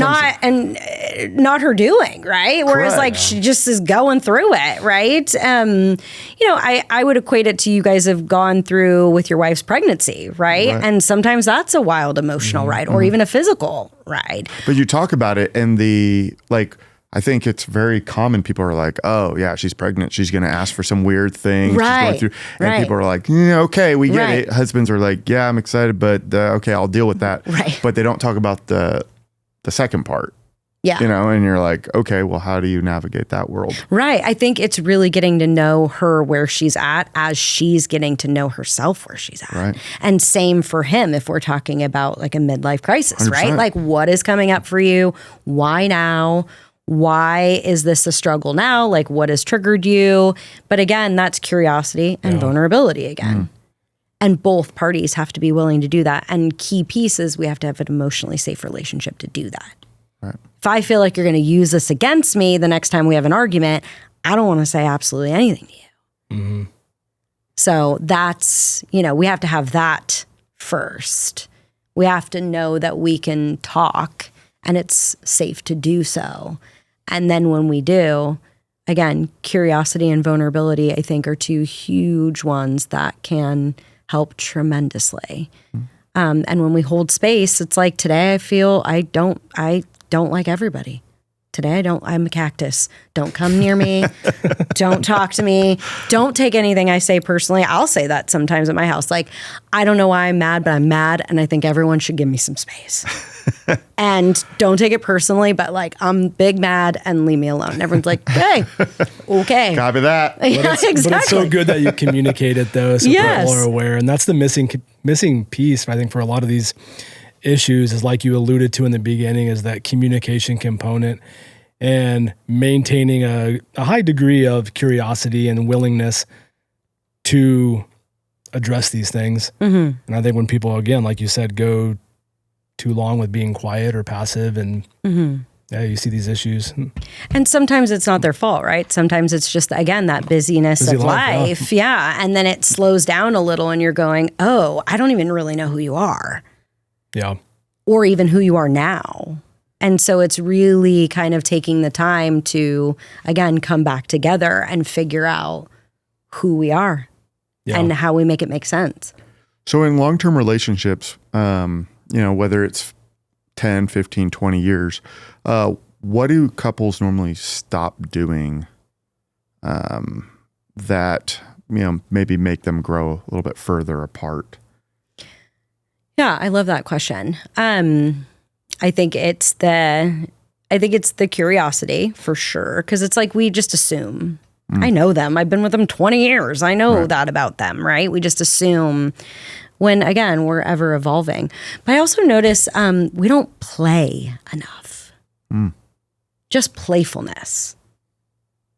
not her doing, right? Whereas Correct. like she just is going through it, right? I would equate it to you guys have gone through with your wife's pregnancy, right? And sometimes that's a wild emotional ride, or even a physical ride. But you talk about it in I think it's very common. People are like, oh, yeah, she's pregnant. She's going to ask for some weird thing. Right. She's going through. And people are like, okay, we get it. Husbands are like, yeah, I'm excited, but okay, I'll deal with that. Right. But they don't talk about the second part. Yeah. And you're like, okay, well, how do you navigate that world? Right. I think it's really getting to know her where she's at as she's getting to know herself where she's at. Right. And same for him if we're talking about like a midlife crisis, 100%. right? Like what is coming up for you? Why now? Why is this a struggle now? Like what has triggered you? But again, that's curiosity and vulnerability again. And both parties have to be willing to do that. And key piece is we have to have an emotionally safe relationship to do that. Right. If I feel like you're going to use this against me the next time we have an argument, I don't want to say absolutely anything to you. Mm-hmm. So that's, we have to have that first. We have to know that we can talk and it's safe to do so. And then when we do, again, curiosity and vulnerability, I think, are two huge ones that can help tremendously. And when we hold space, it's like today I feel I don't like everybody. today I'm a cactus. Don't come near me. Don't talk to me. Don't take anything I say personally. I'll say that sometimes at my house. Like, I don't know why I'm mad, but I'm mad. And I think everyone should give me some space. And don't take it personally, but like, I'm big mad and leave me alone. And everyone's like, hey, okay. Copy that. Yeah, exactly. But it's so good that you communicate it though, so Yes. people are aware. And that's the missing piece, I think, for a lot of these issues is like you alluded to in the beginning, is that communication component and maintaining a high degree of curiosity and willingness to address these things. And I think when people, again, like you said, go too long with being quiet or passive and yeah, you see these issues. And sometimes it's not their fault, right? Sometimes it's just, again, that busyness Busy of life. Yeah. And then it slows down a little and you're going, oh, I don't even really know who you are. Yeah. Or even who you are now. And so it's really kind of taking the time to, again, come back together and figure out who we are and how we make it make sense. So in long-term relationships, whether it's 10, 15, 20 years, what do couples normally stop doing that, maybe make them grow a little bit further apart? Yeah, I love that question. I think it's the curiosity for sure, because it's like we just assume. I know them. I've been with them 20 years. I know that about them, right? We just assume when, again, we're ever evolving. But I also notice we don't play enough. Just playfulness.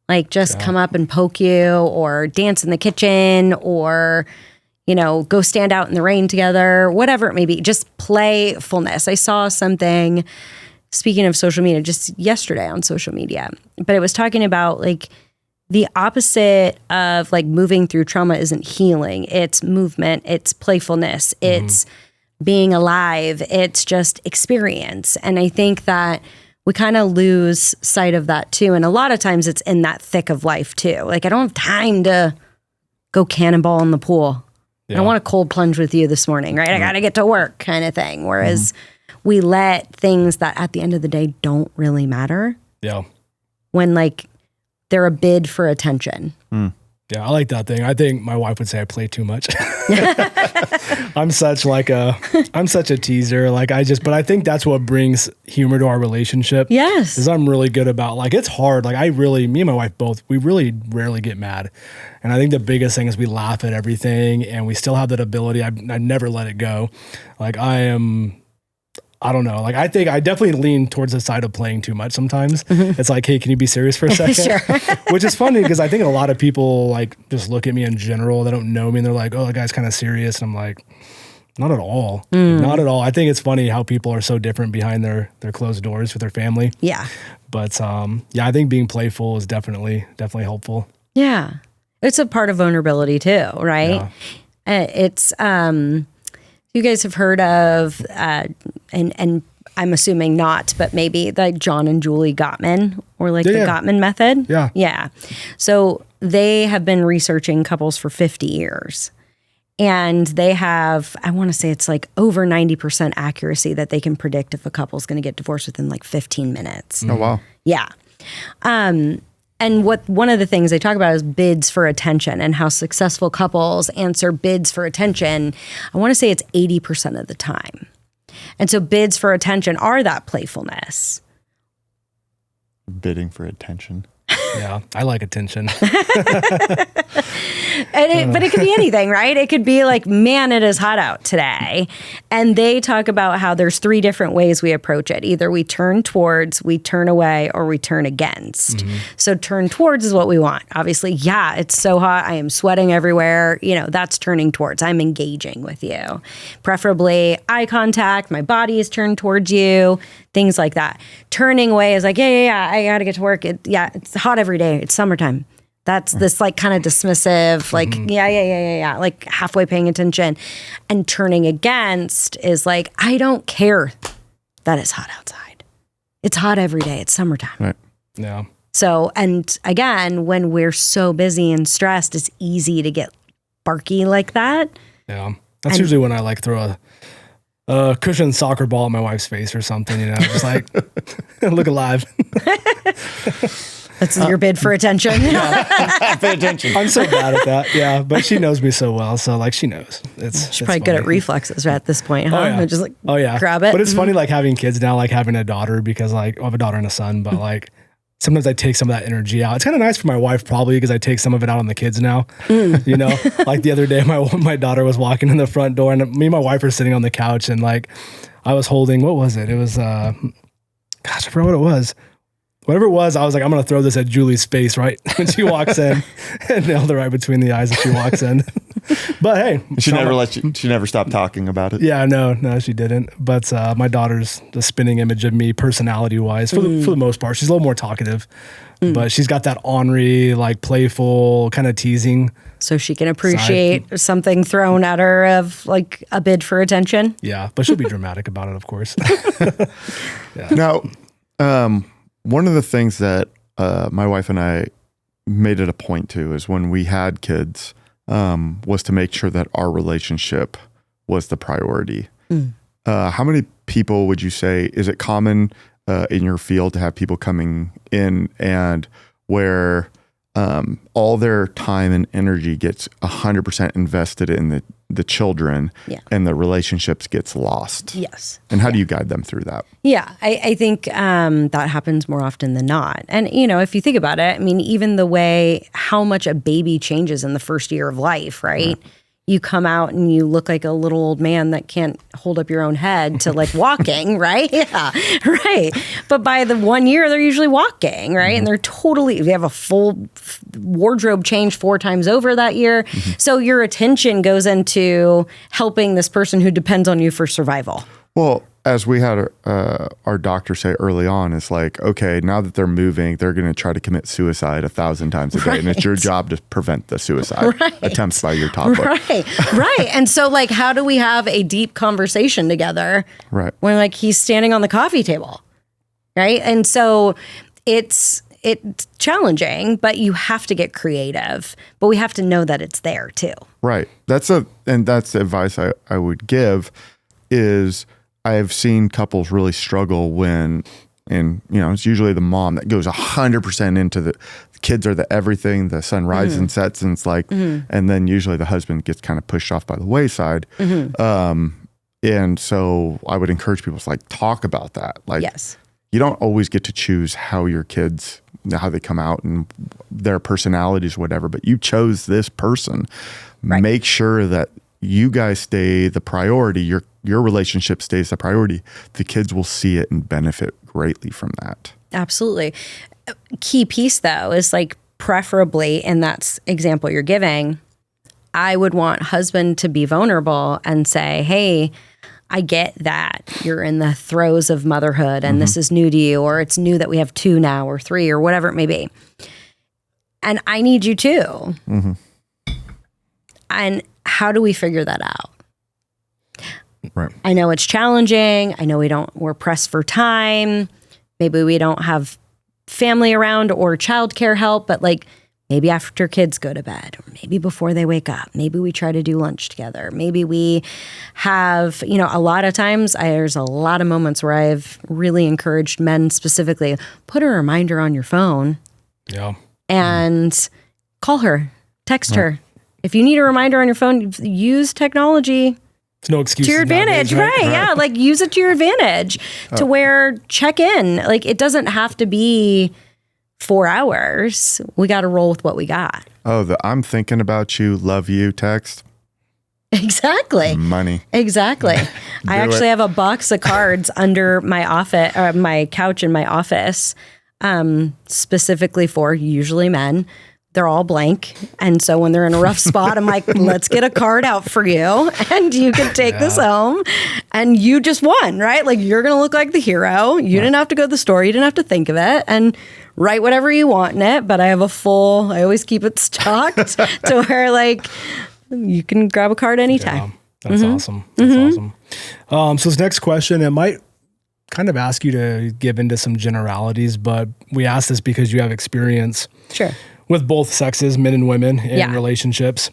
Like just come up and poke you or dance in the kitchen or go stand out in the rain together, whatever it may be, just playfulness. I saw something, speaking of social media, just yesterday on social media, but it was talking about like the opposite of like moving through trauma isn't healing. It's movement, it's playfulness, it's being alive, it's just experience. And I think that we kind of lose sight of that too. And a lot of times it's in that thick of life too. Like I don't have time to go cannonball in the pool. I don't want to cold plunge with you this morning, right? I got to get to work kind of thing. Whereas we let things that at the end of the day don't really matter. Yeah. When like they're a bid for attention. Yeah, I like that thing. I think my wife would say I play too much. I'm such a teaser. But I think that's what brings humor to our relationship. Yes. Is I'm really good about it's hard. Me and my wife both, we really rarely get mad. And I think the biggest thing is we laugh at everything and we still have that ability. I never let it go. I don't know. I think I definitely lean towards the side of playing too much sometimes. It's like, hey, can you be serious for a second? Sure. Which is funny because I think a lot of people just look at me in general. They don't know me and they're like, oh, that guy's kind of serious. And I'm like, not at all. Not at all. I think it's funny how people are so different behind their closed doors with their family. Yeah. But I think being playful is definitely helpful. Yeah. It's a part of vulnerability too, right? Yeah. It's, you guys have heard of, and I'm assuming not, but maybe like John and Julie Gottman or the Gottman method. Yeah. Yeah. So they have been researching couples for 50 years. And they have, I want to say it's like over 90% accuracy that they can predict if a couple's going to get divorced within like 15 minutes. Oh, wow. Yeah. And one of the things they talk about is bids for attention and how successful couples answer bids for attention. I want to say it's 80% of the time. And so bids for attention are that playfulness. Bidding for attention. Yeah, I like attention. But it could be anything, right? It could be like, man, it is hot out today. And they talk about how there's 3 different ways we approach it. Either we turn towards, we turn away, or we turn against. So turn towards is what we want. Obviously, yeah, it's so hot. I am sweating everywhere. That's turning towards. I'm engaging with you. Preferably eye contact. My body is turned towards you. Things like that. Turning away is like, yeah, I got to get to work. It's hot every day. It's summertime. That's this like kind of dismissive, like, yeah, like halfway paying attention. And turning against is like, I don't care that it's hot outside. It's hot every day. It's summertime. Right. Yeah. So, and again, when we're so busy and stressed, it's easy to get barky like that. Yeah. That's usually when I throw cushion soccer ball at my wife's face or something, you know, just like look alive. That's your bid for attention. Pay attention. I'm so bad at that. Yeah. But she knows me so well. So like she knows. She's probably good at reflexes at this point, huh? Oh, yeah. Just like, yeah. grab it. But it's funny like having kids now, like having a daughter, because like I have a daughter and a son, but like sometimes I take some of that energy out. It's kind of nice for my wife probably because I take some of it out on the kids now. You know, like the other day, my daughter was walking in the front door and me and my wife were sitting on the couch and like I was holding, what was it? It was, gosh, I forgot what it was. Whatever it was, I was like, I'm going to throw this at Julie's face right when she walks in and nailed her right between the eyes as she walks in. But hey. She never stopped talking about it. Yeah, no, she didn't. But my daughter's the spinning image of me personality wise for the most part. She's a little more talkative, but she's got that ornery, like playful kind of teasing. So she can appreciate something thrown at her of like a bid for attention. Yeah, but she'll be dramatic about it, of course. Yeah. Now, one of the things that my wife and I made it a point to is when we had kids was to make sure that our relationship was the priority. How many people would you say, is it common in your field to have people coming in and where all their time and energy gets 100% invested in the children and the relationships gets lost? Yes. And how do you guide them through that? Yeah, I think that happens more often than not. And, you know, if you think about it, I mean, even the way how much a baby changes in the first year of life, right? You come out and you look like a little old man that can't hold up your own head to like walking, right? Yeah, right. But by the 1 year, they're usually walking, right? And they have a full wardrobe change 4 times over that year. So your attention goes into helping this person who depends on you for survival. Well, as we had our doctor say early on, it's like, okay, now that they're moving, they're going to try to commit suicide 1,000 times a day. And it's your job to prevent the suicide attempts by your toddler. Right. And so like, how do we have a deep conversation together when like he's standing on the coffee table? Right. And so it's challenging, but you have to get creative, but we have to know that it's there too. Right. That's the advice I would give is I've seen couples really struggle when, and you know, it's usually the mom that goes 100% into the kids are the everything, the sun rises and sets, and it's like, and then usually the husband gets kind of pushed off by the wayside. And so I would encourage people to like talk about that. Like, you don't always get to choose how your kids, how they come out and their personalities, whatever, but you chose this person. Make sure that you guys stay the priority. Your relationship stays the priority. The kids will see it and benefit greatly from that. Absolutely. Key piece though is like preferably in that example you're giving, I would want husband to be vulnerable and say, hey, I get that you're in the throes of motherhood and this is new to you, or it's new that we have 2 now or 3 or whatever it may be. And I need you too. And how do we figure that out? Right. I know it's challenging. I know we're pressed for time. Maybe we don't have family around or childcare help, but like maybe after kids go to bed, or maybe before they wake up, maybe we try to do lunch together. Maybe we have, you know, a lot of times there's a lot of moments where I've really encouraged men specifically, put a reminder on your phone and call her, text her. If you need a reminder on your phone, use technology. It's no excuse to your advantage, right? Yeah, like use it to your advantage to where check in. Like it doesn't have to be 4 hours. We got to roll with what we got. Oh, the I'm thinking about you, love you text. Exactly. Money. Exactly. I actually have a box of cards under my office, or my couch in my office, specifically for usually men. They're all blank. And so when they're in a rough spot, I'm like, let's get a card out for you and you can take this home and you just won, right? Like you're going to look like the hero. You didn't have to go to the store. You didn't have to think of it and write whatever you want in it. But I always keep it stocked to where like you can grab a card anytime. Yeah, that's awesome. That's awesome. So this next question, it might kind of ask you to give into some generalities, but we ask this because you have experience. Sure. With both sexes, men and women in relationships.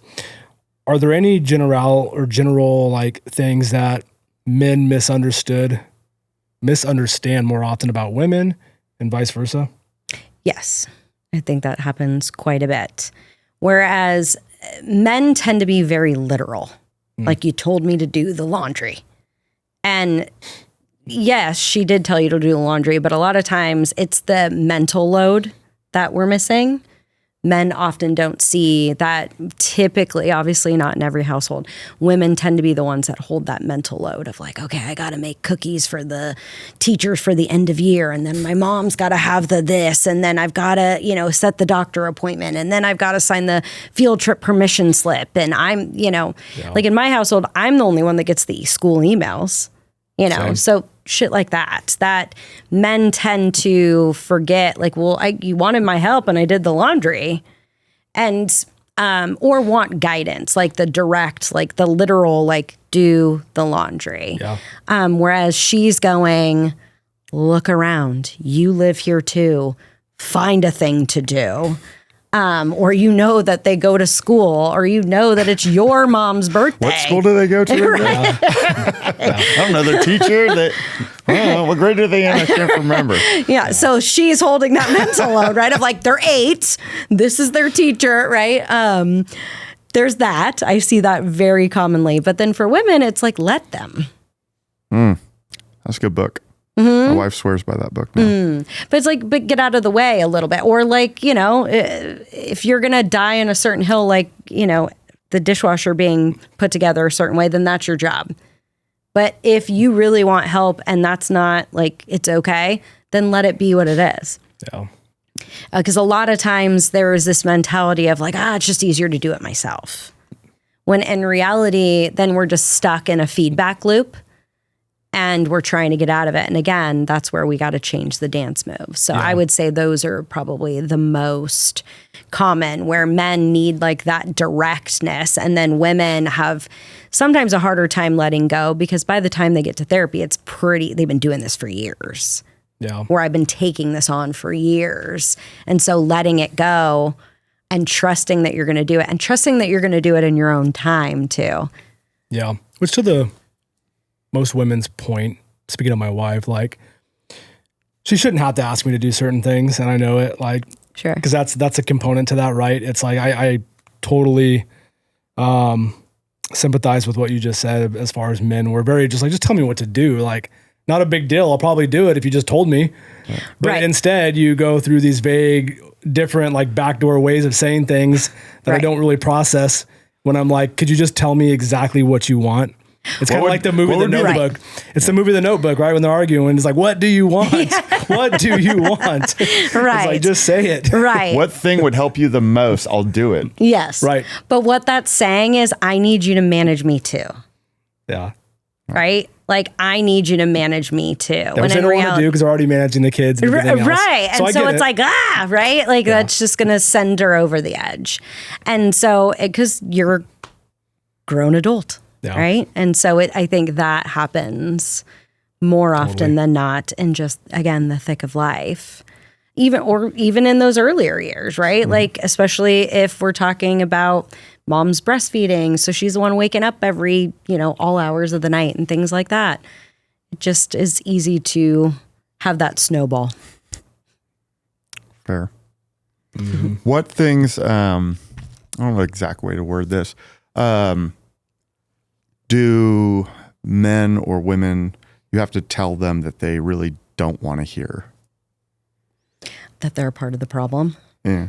Are there any general like things that men misunderstand more often about women and vice versa? Yes, I think that happens quite a bit. Whereas men tend to be very literal. Like, you told me to do the laundry. And yes, she did tell you to do the laundry, but a lot of times it's the mental load that we're missing. Men often don't see that. Typically, obviously not in every household, women tend to be the ones that hold that mental load of like, okay, I got to make cookies for the teachers for the end of year. And then my mom's got to have this. And then I've got to, set the doctor appointment. And then I've got to sign the field trip permission slip. And I'm, like in my household, I'm the only one that gets the school emails, Same. So shit like that men tend to forget, like, well, you wanted my help and I did the laundry, and or want guidance, like the direct, like the literal, like, do the laundry. Yeah. Whereas she's going, look around, you live here too, find a thing to do. Or that they go to school, or that it's your mom's birthday. What school do they go to? Right. I don't know their teacher. What grade are they in? I can't remember. Yeah, so she's holding that mental load, right? Of like, they're 8. This is their teacher, right? There's that. I see that very commonly. But then for women, it's like, let them. That's a good book. My wife swears by that book now. But it's like, but get out of the way a little bit. Or like, if you're going to die in a certain hill, like, the dishwasher being put together a certain way, then that's your job. But if you really want help and that's not like, it's okay, then let it be what it is. Yeah. Because a lot of times there is this mentality of like, it's just easier to do it myself. When in reality, then we're just stuck in a feedback loop. And we're trying to get out of it. And again, that's where we got to change the dance moves. So I would say those are probably the most common, where men need like that directness. And then women have sometimes a harder time letting go, because by the time they get to therapy, they've been doing this for years. Yeah. Where I've been taking this on for years. And so letting it go and trusting that you're going to do it, and trusting that you're going to do it in your own time too. Yeah. Which, to the most women's point, speaking of my wife, like, she shouldn't have to ask me to do certain things, and I know it, like, sure, because that's a component to that, right? It's like I totally sympathize with what you just said. As far as men, we're very just tell me what to do. Like, not a big deal. I'll probably do it if you just told me. But instead, you go through these vague, different, like, backdoor ways of saying things that I don't really process. When I'm like, could you just tell me exactly what you want? It's kind of like the movie The Notebook. It's the movie The Notebook, right? When they're arguing, it's like, what do you want? What do you want? It's like, just say it. Right. What thing would help you the most? I'll do it. Yes. Right. But what that's saying is, I need you to manage me too. Yeah. Right? Like, I need you to manage me too. Which they don't want to do because they're already managing the kids and everything else. Right. And so it's like, right? Like, that's just going to send her over the edge. And so, because you're a grown adult. Yeah. Right. And so I think that happens more often than not in just, again, the thick of life, even in those earlier years. Right. Like, especially if we're talking about mom's breastfeeding. So she's the one waking up every, all hours of the night and things like that. It just is easy to have that snowball. Fair. What things, I don't know the exact way to word this. Do men or women, you have to tell them that they really don't want to hear? That they're a part of the problem? Yeah.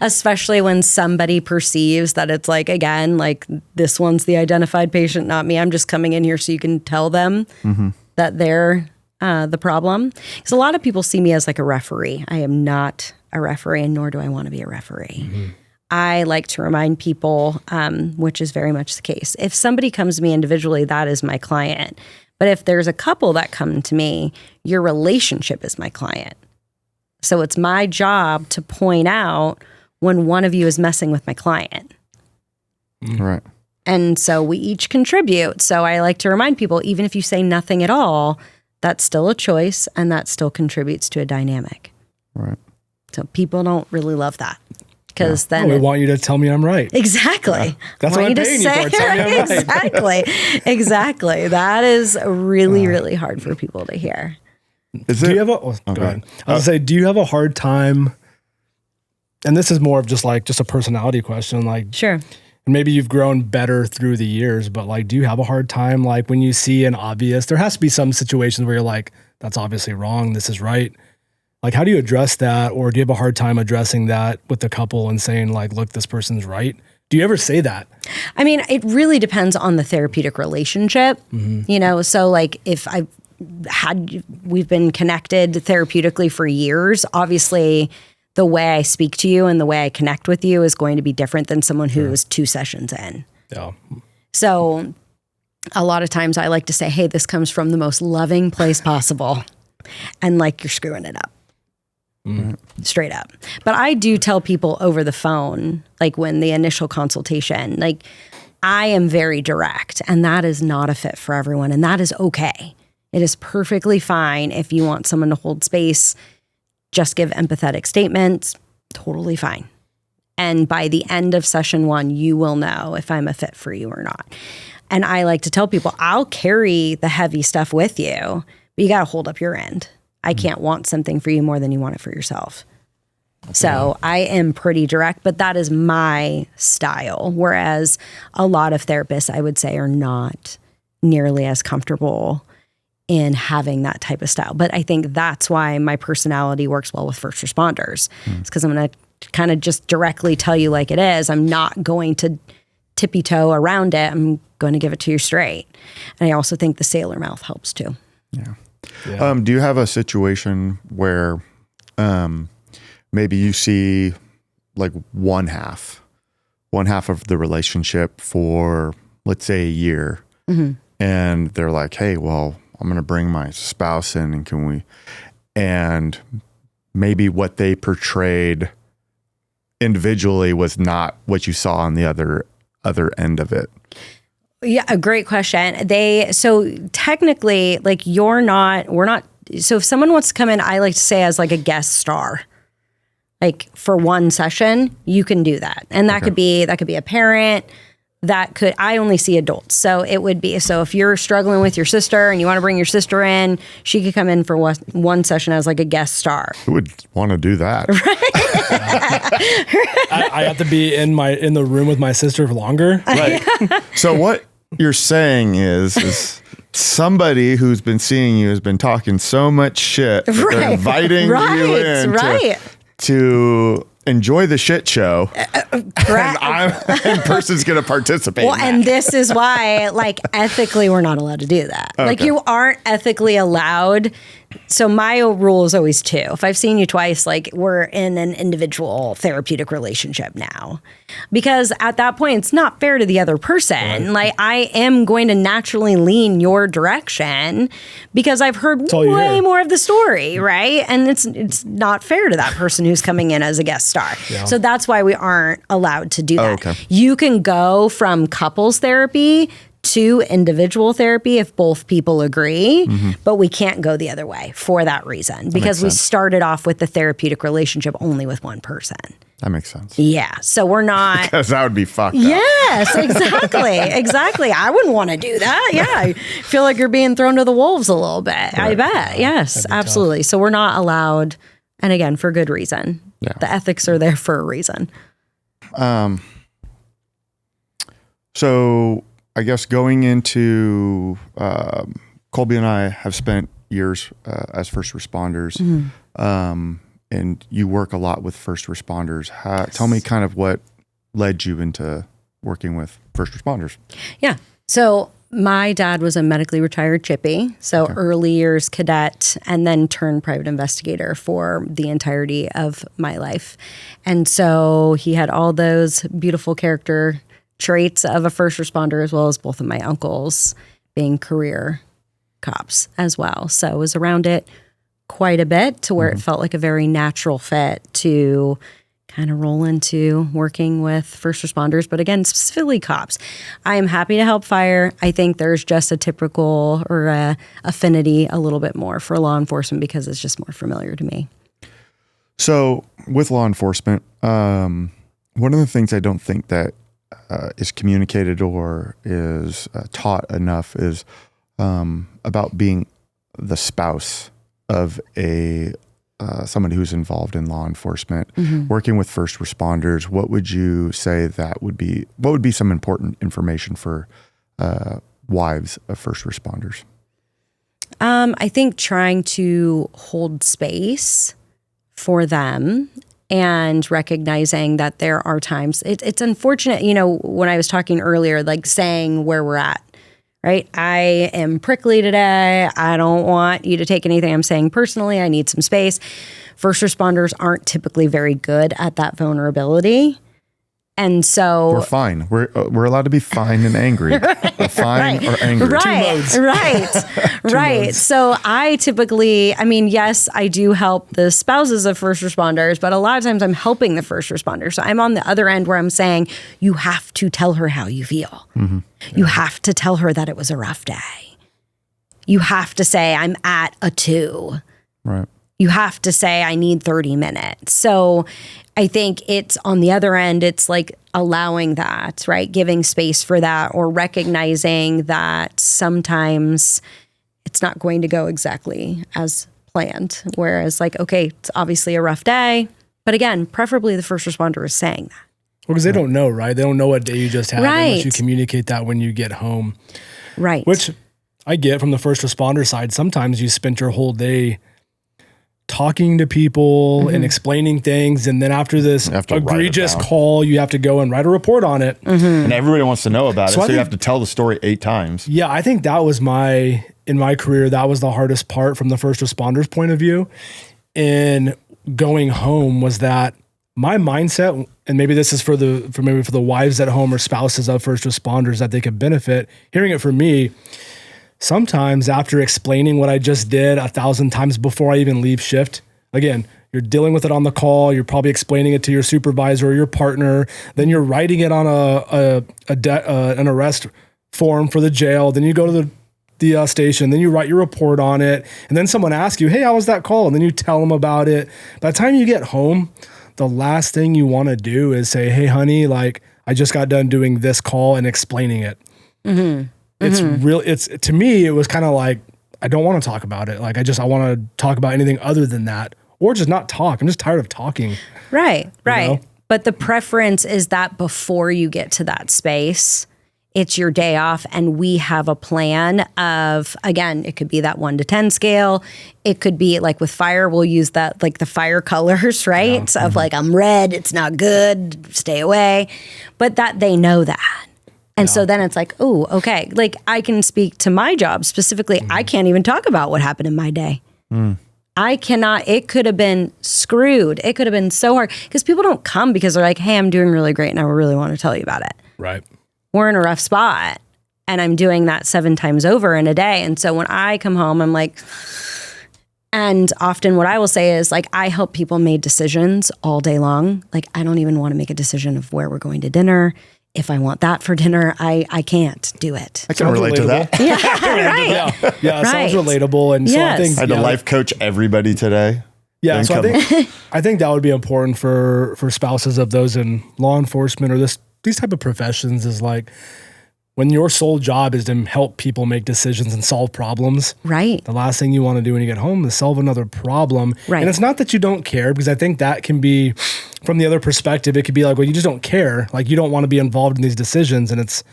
Especially when somebody perceives that it's like, again, like, this one's the identified patient, not me. I'm just coming in here so you can tell them that they're the problem. Because a lot of people see me as like a referee. I am not a referee, and nor do I want to be a referee. I like to remind people, which is very much the case. If somebody comes to me individually, that is my client. But if there's a couple that come to me, your relationship is my client. So it's my job to point out when one of you is messing with my client. Right. And so we each contribute. So I like to remind people, even if you say nothing at all, that's still a choice, and that still contributes to a dynamic. Right. So people don't really love that. because then we want you to tell me I'm right. Exactly. That's what I'm paying you for. Tell me I'm right. Exactly. That is really, really hard for people to hear. Do you have a? Go ahead. I was gonna say, do you have a hard time? And this is more of just a personality question. Like, sure. And maybe you've grown better through the years, but like, do you have a hard time? Like when you see an obvious, there has to be some situations where you're like, that's obviously wrong. This is right. Like, how do you address that? Or do you have a hard time addressing that with the couple and saying like, look, this person's right? Do you ever say that? I mean, it really depends on the therapeutic relationship, so like if we've been connected therapeutically for years, obviously the way I speak to you and the way I connect with you is going to be different than someone who is 2 sessions in. Yeah. So a lot of times I like to say, hey, this comes from the most loving place possible. And like, you're screwing it up. Straight up. But I do tell people over the phone, like when the initial consultation, like I am very direct, and that is not a fit for everyone. And that is okay. It is perfectly fine if you want someone to hold space. Just give empathetic statements, totally fine. And by the end of session 1, you will know if I'm a fit for you or not. And I like to tell people, I'll carry the heavy stuff with you, but you got to hold up your end. I can't want something for you more than you want it for yourself. So I am pretty direct, but that is my style. Whereas a lot of therapists, I would say, are not nearly as comfortable in having that type of style. But I think that's why my personality works well with first responders. It's because I'm going to kind of just directly tell you like it is. I'm not going to tippy-toe around it. I'm going to give it to you straight. And I also think the sailor mouth helps too. Yeah. Do you have a situation where maybe you see like one half of the relationship for, let's say, a year, and they're like, hey, well, I'm going to bring my spouse in, and maybe what they portrayed individually was not what you saw on the other end of it? Yeah, a great question. So technically, like we're not, so if someone wants to come in, I like to say as like a guest star, like for one session, you can do that. And that could be a parent. I only see adults. So it would be, so if you're struggling with your sister and you want to bring your sister in, she could come in for one session as like a guest star. Who would want to do that? I have to be in the room with my sister for longer. Right. So what you're saying is somebody who's been seeing you has been talking so much shit that they're inviting you in to enjoy the shit show, and person's going to participate. Well, and this is why, like, ethically, we're not allowed to do that. Okay. Like, you aren't ethically allowed. So my rule is always 2. If I've seen you twice, like, we're in an individual therapeutic relationship now. Because at that point, it's not fair to the other person. Right. Like, I am going to naturally lean your direction because I've heard way more of the story, right? And it's not fair to that person who's coming in as a guest star. Yeah. So that's why we aren't allowed to do that. Okay. You can go from couples therapy to individual therapy if both people agree, but we can't go the other way for that reason because we started off with the therapeutic relationship only with one person. That makes sense. Yeah. So we're not. Because that would be fucked up. Yes, exactly. Exactly. I wouldn't want to do that. Yeah. I feel like you're being thrown to the wolves a little bit. Right. I bet. Yes, absolutely. Tough. So we're not allowed. And again, for good reason. Yeah. The ethics are there for a reason. So I guess going into, Colby and I have spent years as first responders, and you work a lot with first responders. Tell me kind of what led you into working with first responders. Yeah. So my dad was a medically retired chippy, so early years cadet, and then turned private investigator for the entirety of my life. And so he had all those beautiful character traits of a first responder, as well as both of my uncles being career cops as well. So I was around it quite a bit to where it felt like a very natural fit to kind of roll into working with first responders, but again, specifically cops. I am happy to help fire. I think there's just a typical or a affinity a little bit more for law enforcement because it's just more familiar to me. So with law enforcement, One of the things I don't think that is communicated or is taught enough is about being the spouse of somebody who's involved in law enforcement, working with first responders. What would you say what would be some important information for wives of first responders? I think trying to hold space for them and recognizing that there are times it's unfortunate, when I was talking earlier, like saying where we're at, right? I am prickly today. I don't want you to take anything I'm saying personally. I need some space. First responders aren't typically very good at that vulnerability. And so we're fine. We're allowed to be fine and angry. Fine or angry. Right. So I typically, yes, I do help the spouses of first responders, but a lot of times I'm helping the first responder. So I'm on the other end where I'm saying, you have to tell her how you feel. Mm-hmm. You have to tell her that it was a rough day. You have to say, I'm at a 2. Right. You have to say, I need 30 minutes. So I think it's on the other end, it's like allowing that, right? Giving space for that, or recognizing that sometimes it's not going to go exactly as planned. Whereas like, okay, it's obviously a rough day. But again, preferably the first responder is saying that. Well, because they don't know, right? They don't know what day you just had unless you communicate that when you get home. Right. Which I get from the first responder side. Sometimes you spent your whole day talking to people and explaining things, and then after this egregious call, you have to go and write a report on it. And everybody wants to know about it, so you have to tell the story 8 times. Yeah, I think that was in my career, that was the hardest part from the first responders' point of view. In going home was that my mindset, and maybe this is for the wives at home or spouses of first responders that they could benefit, hearing it from me. Sometimes after explaining what I just did 1,000 times before I even leave shift, again, you're dealing with it on the call. You're probably explaining it to your supervisor or your partner. Then you're writing it on an arrest form for the jail. Then you go to the station. Then you write your report on it. And then someone asks you, hey, how was that call? And then you tell them about it. By the time you get home, the last thing you want to do is say, hey, honey, like I just got done doing this call and explaining it. Mm-hmm. To me, it was kind of like, I don't want to talk about it. Like, I want to talk about anything other than that, or just not talk. I'm just tired of talking. Right. You know? But the preference is that before you get to that space, it's your day off, and we have a plan of, again, it could be that 1 to 10 scale. It could be like with fire, we'll use that, like the fire colors, right? Yeah. Of like, I'm red, it's not good, stay away. But that they know that. And so then it's like, oh, okay. Like I can speak to my job specifically. I can't even talk about what happened in my day. I cannot, it could have been screwed. It could have been so hard because people don't come because they're like, hey, I'm doing really great and I really want to tell you about it. Right. We're in a rough spot and I'm doing that 7 times over in a day. And so when I come home, I'm like, and often what I will say is like, I help people make decisions all day long. Like I don't even want to make a decision of where we're going to dinner. If I want that for dinner, I can't do it. I can relate to that. Yeah, right. Yeah, it sounds relatable. And so I think I had to life coach everybody today. Yeah, so I think that would be important for spouses of those in law enforcement or these type of professions is like when your sole job is to help people make decisions and solve problems. Right. The last thing you want to do when you get home is solve another problem. Right. And it's not that you don't care, because I think that can be, from the other perspective, it could be like, well, you just don't care. Like you don't want to be involved in these decisions. And it's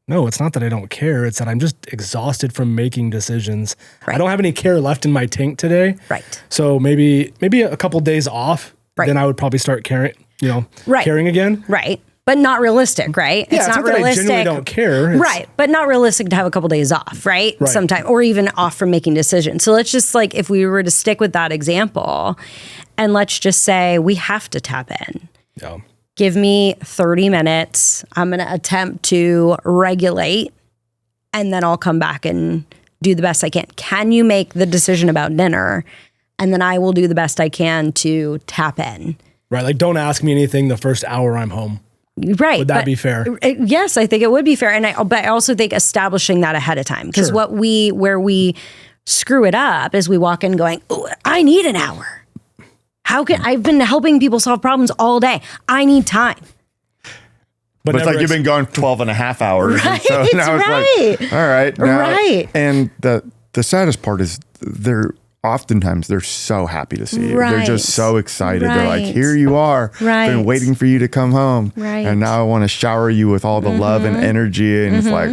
not that I don't care. It's that I'm just exhausted from making decisions. Right. I don't have any care left in my tank today. Right. So maybe a couple days off, then I would probably start caring again. Right. But not realistic, right? Yeah, it's not that realistic. I genuinely don't care. Right. But not realistic to have a couple days off, right? Sometime, or even off from making decisions. So let's just like, if we were to stick with that example and let's just say we have to tap in. Yeah. Give me 30 minutes. I'm going to attempt to regulate and then I'll come back and do the best I can. Can you make the decision about dinner? And then I will do the best I can to tap in. Right. Like don't ask me anything the first hour I'm home. Right. Would that be fair? Yes, I think it would be fair. But I also think establishing that ahead of time. Because where we screw it up is we walk in going, oh, I need an hour. I've been helping people solve problems all day. I need time. But it's like you've been gone 12 and a half hours. Right, so now it's like, all right. Now, right. And the saddest part is they're so happy to see you. Right. They're just so excited. Right. They're like, here you are. Right. Been waiting for you to come home. Right. And now I want to shower you with all the love and energy. And it's like,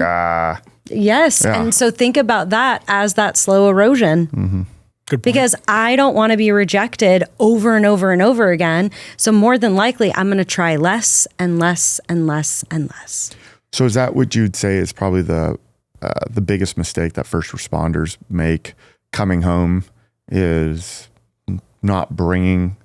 Yes. Yeah. And so think about that as that slow erosion. Good point. Because I don't want to be rejected over and over and over again. So more than likely, I'm going to try less and less and less and less. So is that what you'd say is probably the biggest mistake that first responders make coming home is not bringing,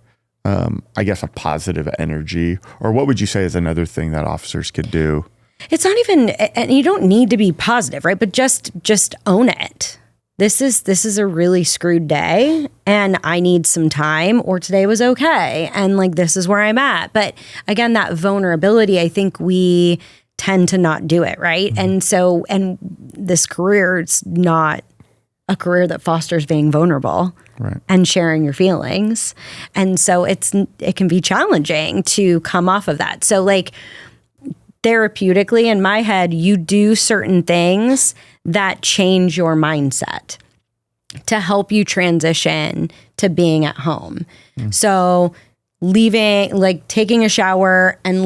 I guess, a positive energy? Or what would you say is another thing that officers could do? It's not even, and you don't need to be positive, right? But just own it. This is a really screwed day and I need some time, or today was okay. And like, this is where I'm at. But again, that vulnerability, I think we tend to not do it. Right. And so, and this career, it's not a career that fosters being vulnerable and sharing your feelings. And so it can be challenging to come off of that. So like therapeutically in my head, you do certain things that change your mindset to help you transition to being at home. So taking a shower and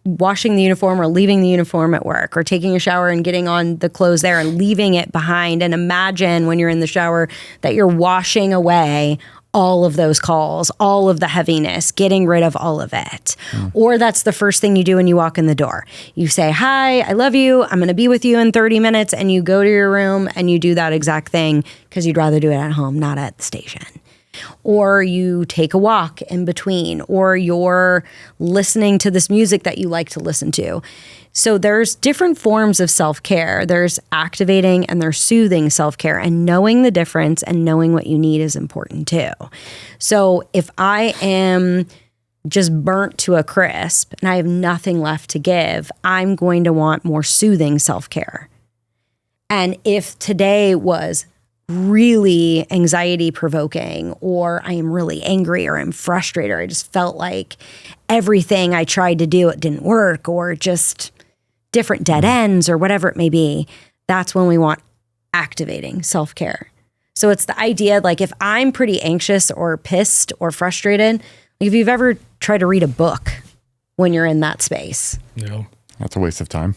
washing the uniform or leaving the uniform at work, or taking a shower and getting on the clothes there and leaving it behind. And imagine when you're in the shower that you're washing away all of those calls, all of the heaviness, getting rid of all of it. Or that's the first thing you do when you walk in the door. You say, hi, I love you. I'm going to be with you in 30 minutes. And you go to your room and you do that exact thing because you'd rather do it at home, not at the station. Or you take a walk in between, or you're listening to this music that you like to listen to. So there's different forms of self-care. There's activating and there's soothing self-care, and knowing the difference and knowing what you need is important too. So if I am just burnt to a crisp and I have nothing left to give, I'm going to want more soothing self-care. And if today was really anxiety provoking, or I am really angry, or I'm frustrated, or I just felt like everything I tried to do, it didn't work, or just different dead ends, or whatever it may be, that's when we want activating self-care. So it's the idea, like if I'm pretty anxious or pissed or frustrated, if you've ever tried to read a book when you're in that space. No. That's a waste of time.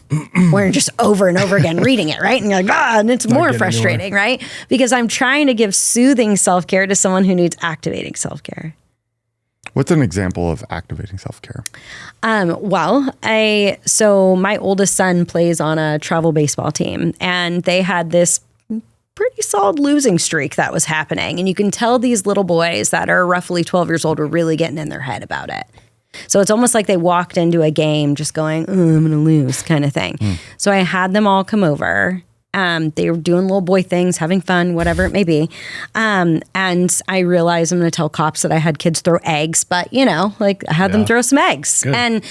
Where you're just over and over again reading it, right? And you're like, and it's more frustrating, right? Because I'm trying to give soothing self-care to someone who needs activating self-care. What's an example of activating self-care? So my oldest son plays on a travel baseball team, and they had this pretty solid losing streak that was happening. And you can tell these little boys that are roughly 12 years old were really getting in their head about it. So it's almost like they walked into a game just going, I'm going to lose kind of thing. So I had them all come over. They were doing little boy things, having fun, whatever it may be. And I realized I'm going to tell cops that I had kids throw eggs, but I had them throw some eggs. Good. And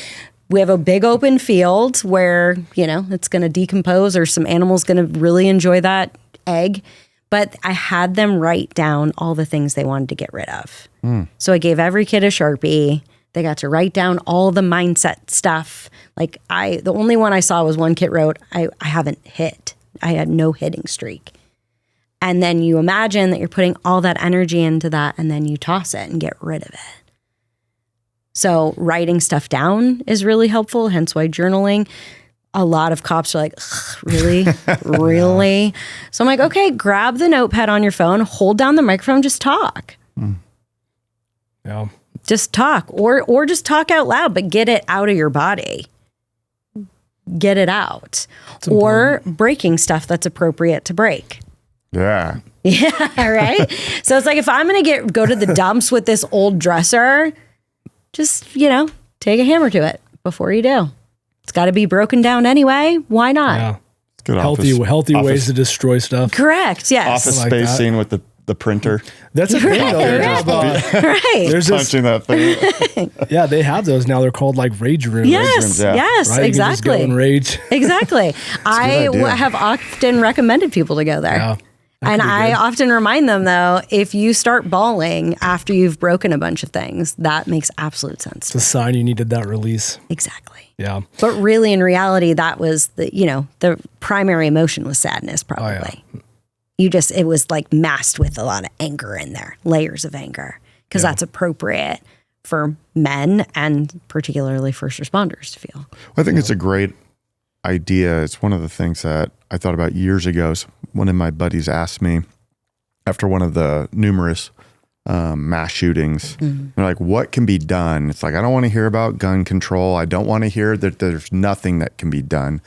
we have a big open field where, it's going to decompose, or some animal's going to really enjoy that egg. But I had them write down all the things they wanted to get rid of. So I gave every kid a Sharpie. They got to write down all the mindset stuff. Like the only one I saw was one kid wrote, I haven't hit. I had no hitting streak. And then you imagine that you're putting all that energy into that, and then you toss it and get rid of it. So writing stuff down is really helpful, hence why journaling. A lot of cops are like, really? Really? So I'm like, okay, grab the notepad on your phone, hold down the microphone, just talk. Yeah. Just talk, or just talk out loud, but get it out of your body. Get it out. Or breaking stuff that's appropriate to break. Yeah. Yeah, right? So it's like, if I'm going to go to the dumps with this old dresser, just, take a hammer to it before you do. It's got to be broken down anyway. Why not? Yeah. Good healthy ways to destroy stuff. Correct, yes. Office space scene with the printer. That's a thing, though. Right. There's punching that thing. Yeah, they have those now. They're called like rage rooms. Yes, yes, right? exactly. You can just go and rage. Exactly. I have often recommended people to go there. Yeah. And I often remind them, though, if you start bawling after you've broken a bunch of things, that makes absolute sense. It's a sign you needed that release. Exactly. Yeah. But really, in reality, that was the primary emotion was sadness, probably. Oh, yeah. It was like masked with a lot of anger in there, layers of anger, because that's appropriate for men and particularly first responders to feel. I think it's a great idea. It's one of the things that I thought about years ago. One of my buddies asked me after one of the numerous mass shootings, they're like, what can be done? It's like, I don't want to hear about gun control. I don't want to hear that there's nothing that can be done.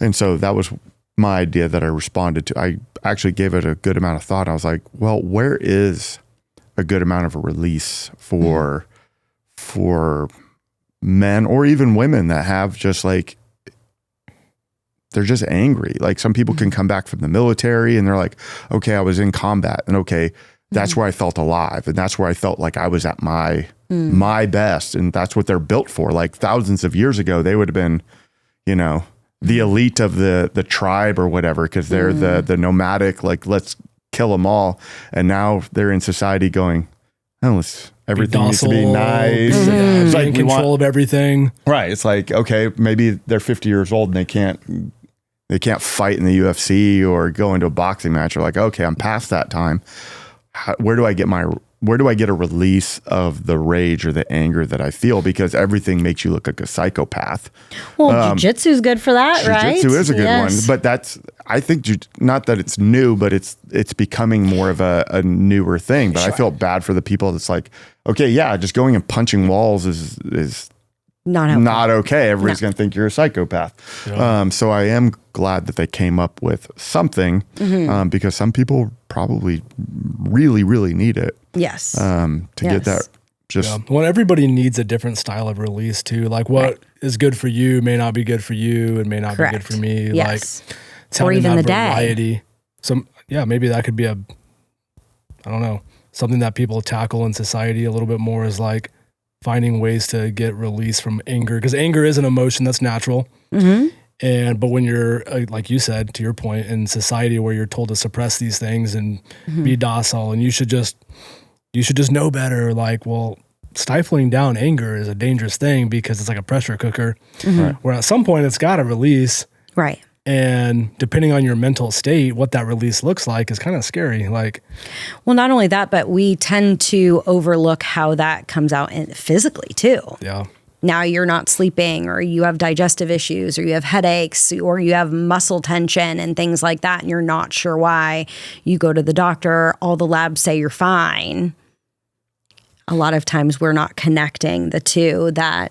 And so that was my idea that I responded to. I actually gave it a good amount of thought. I was like, well, where is a good amount of a release for men or even women that have just like, they're just angry. Like some people can come back from the military and they're like, okay, I was in combat, and okay, that's where I felt alive. And that's where I felt like I was at my best. And that's what they're built for. Like thousands of years ago, they would have been, the elite of the tribe or whatever, because they're the nomadic, like, let's kill them all. And now they're in society going, oh, everything needs to be nice. It's like in control of everything. Right. It's like, okay, maybe they're 50 years old and they can't fight in the UFC or go into a boxing match. You're like, okay, I'm past that time. Where do I get a release of the rage or the anger that I feel? Because everything makes you look like a psychopath. Well, jiu-jitsu is good for that, right? Jiu-jitsu is a good one, but I think not that it's new, but it's becoming more of a newer thing. But I feel bad for the people that's like, okay, yeah, just going and punching walls is not okay. Everybody's going to think you're a psychopath. Yeah. So I am glad that they came up with something because some people probably really, really need it. Yes. Get that. Well, everybody needs a different style of release too. Like what is good for you may not be good for you and may not be good for me. Yes. Like or even the variety. So maybe that could be something that people tackle in society a little bit more, is like finding ways to get release from anger, because anger is an emotion that's natural. But when you're like you said, to your point, in society where you're told to suppress these things and be docile, and you should just know better. Like, well, stifling down anger is a dangerous thing because it's like a pressure cooker, where at some point it's got to release. Right. And depending on your mental state, what that release looks like is kind of scary. Like, well, not only that, but we tend to overlook how that comes out physically too. Yeah. Now you're not sleeping, or you have digestive issues, or you have headaches, or you have muscle tension and things like that, and you're not sure why. You go to the doctor, all the labs say you're fine. A lot of times we're not connecting the two, that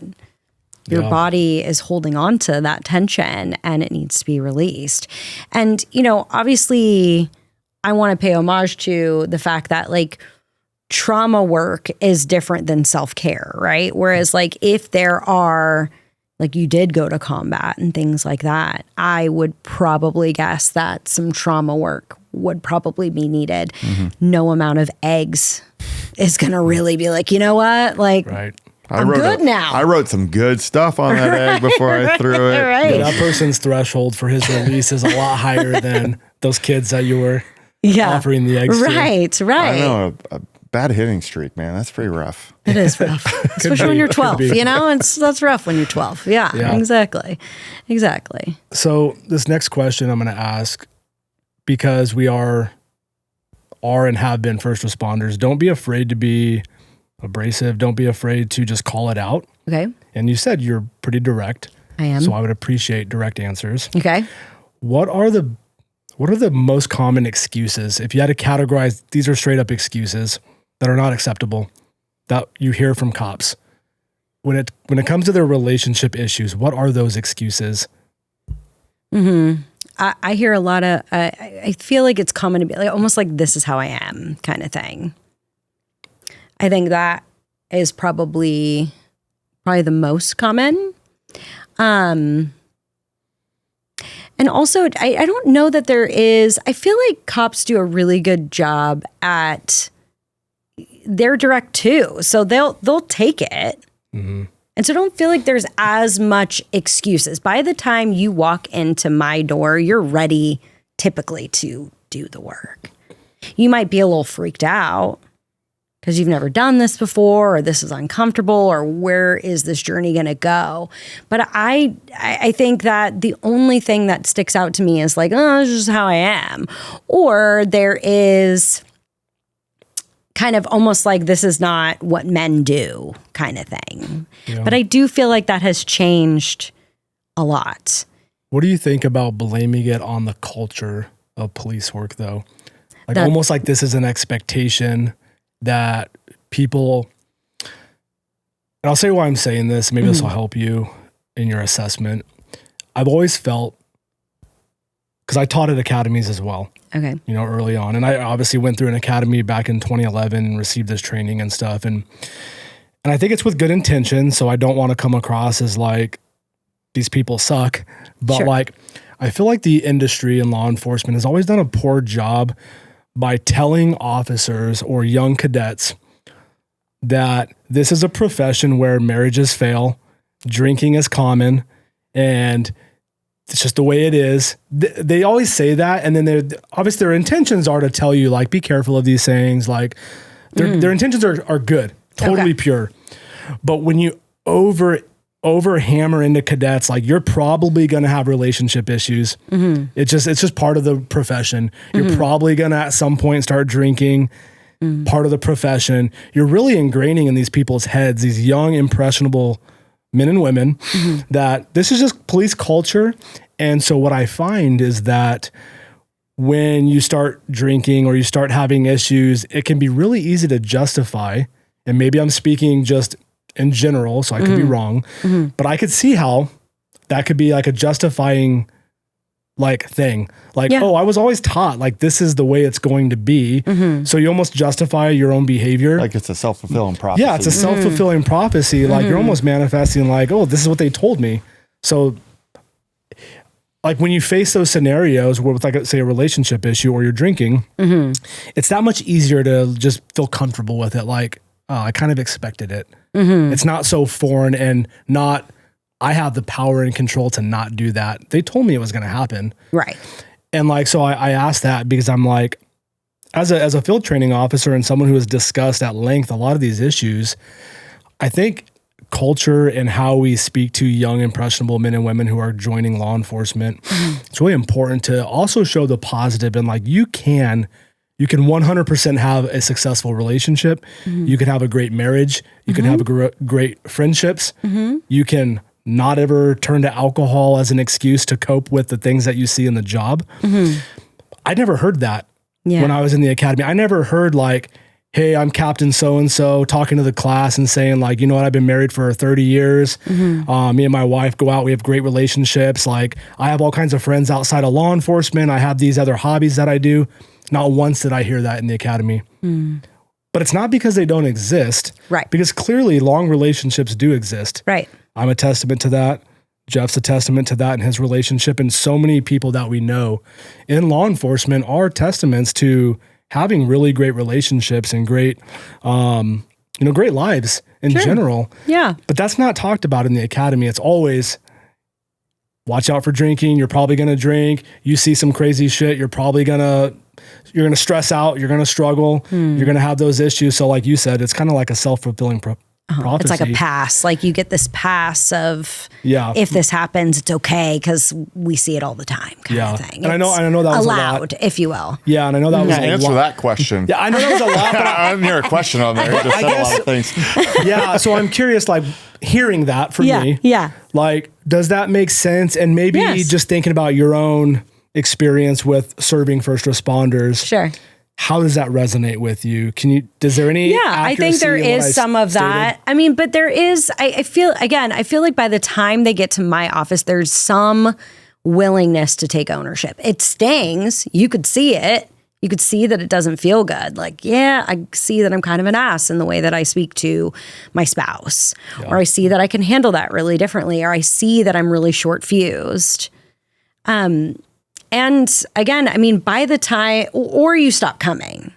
your body is holding on to that tension and it needs to be released. And, obviously I want to pay homage to the fact that like trauma work is different than self-care, right? Whereas like if there are, like you did go to combat and things like that, I would probably guess that some trauma work would probably be needed. No amount of eggs is going to really be like, you know what? Like, I'm good now. I wrote some good stuff on that egg before I threw it. Right. That person's threshold for his release is a lot higher than those kids that you were offering the eggs to. Right. I know, a bad hitting streak, man. That's pretty rough. It is rough. Especially when you're 12, that's rough when you're 12. Yeah, exactly. So this next question I'm going to ask, because we are and have been first responders, don't be afraid to be abrasive. Don't be afraid to just call it out. Okay. And you said you're pretty direct. I am. So I would appreciate direct answers. Okay. What are the most common excuses? If you had to categorize, these are straight up excuses that are not acceptable that you hear from cops. When it comes to their relationship issues, what are those excuses? I hear a lot of, I feel like it's common to be like, almost like this is how I am kind of thing. I think that is probably the most common. And also, I don't know that there is, I feel like cops do a really good job at, they're direct too. So they'll take it. And so don't feel like there's as much excuses. By the time you walk into my door, you're ready typically to do the work. You might be a little freaked out because you've never done this before, or this is uncomfortable, or where is this journey going to go? But I think that the only thing that sticks out to me is like, oh, this is how I am. Or there is kind of almost like this is not what men do kind of thing. Yeah. But I do feel like that has changed a lot. What do you think about blaming it on the culture of police work, though? Like almost like this is an expectation that people, and I'll say why I'm saying this, maybe this will help you in your assessment. I've always felt, because I taught at academies as well, early on. And I obviously went through an academy back in 2011 and received this training and stuff. And I think it's with good intention. So I don't want to come across as like, these people suck. But like, I feel like the industry and law enforcement has always done a poor job by telling officers or young cadets that this is a profession where marriages fail, drinking is common, and it's just the way it is. They always say that, and then obviously their intentions are to tell you, like, be careful of these things. Like, their intentions are good, totally pure. But when you over hammer into cadets, like, you're probably going to have relationship issues. It's just part of the profession. You're probably going to at some point start drinking, part of the profession. You're really ingraining in these people's heads, these young, impressionable men and women, that this is just police culture. And so what I find is that when you start drinking or you start having issues, it can be really easy to justify. And maybe I'm speaking just in general, so I could be wrong, but I could see how that could be like a justifying like thing. Like, oh, I was always taught like this is the way it's going to be. So you almost justify your own behavior. Like it's a self-fulfilling prophecy. Yeah, it's a self-fulfilling prophecy. Like you're almost manifesting like, oh, this is what they told me. So like when you face those scenarios where with like say a relationship issue or you're drinking, it's that much easier to just feel comfortable with it. Like, oh, I kind of expected it. It's not so foreign and not, I have the power and control to not do that. They told me it was going to happen. Right. And like, so I asked that because I'm like, as a field training officer and someone who has discussed at length a lot of these issues, I think culture and how we speak to young, impressionable men and women who are joining law enforcement, it's really important to also show the positive and like, you can 100% have a successful relationship. You can have a great marriage. You can have great friendships. You can not ever turn to alcohol as an excuse to cope with the things that you see in the job. I never heard that when I was in the academy. I never heard like, hey, I'm Captain so-and-so talking to the class and saying like, you know what, I've been married for 30 years. Me and my wife go out. We have great relationships. Like I have all kinds of friends outside of law enforcement. I have these other hobbies that I do. Not once did I hear that in the academy. But it's not because they don't exist. Right. Because clearly long relationships do exist. Right. I'm a testament to that. Jeff's a testament to that in his relationship. And so many people that we know in law enforcement are testaments to having really great relationships and great, great lives in general. Yeah. But that's not talked about in the academy. It's always, watch out for drinking. You're probably going to drink. You see some crazy shit. You're going to stress out. You're going to struggle. You're going to have those issues. So like you said, it's kind of like a self-fulfilling prophecy. It's like a pass. Like you get this pass of, if this happens, it's okay because we see it all the time kind of thing. And I know that was allowed, a lot. if you will. Yeah, and I know that was a lot. Answer that question. Yeah, I know that was a lot. But I didn't hear a question on there. Just said a lot of things. Yeah, so I'm curious, like hearing that from me. Yeah. Like, does that make sense? And maybe just thinking about your own experience with serving first responders. Sure. How does that resonate with you? Is there any I think there is some of that. I mean, but there is, I feel like by the time they get to my office, there's some willingness to take ownership. It stings. You could see it. You could see that it doesn't feel good. Like, I see that I'm kind of an ass in the way that I speak to my spouse, or I see that I can handle that really differently, or I see that I'm really short fused. And again, I mean, by the time, or you stop coming,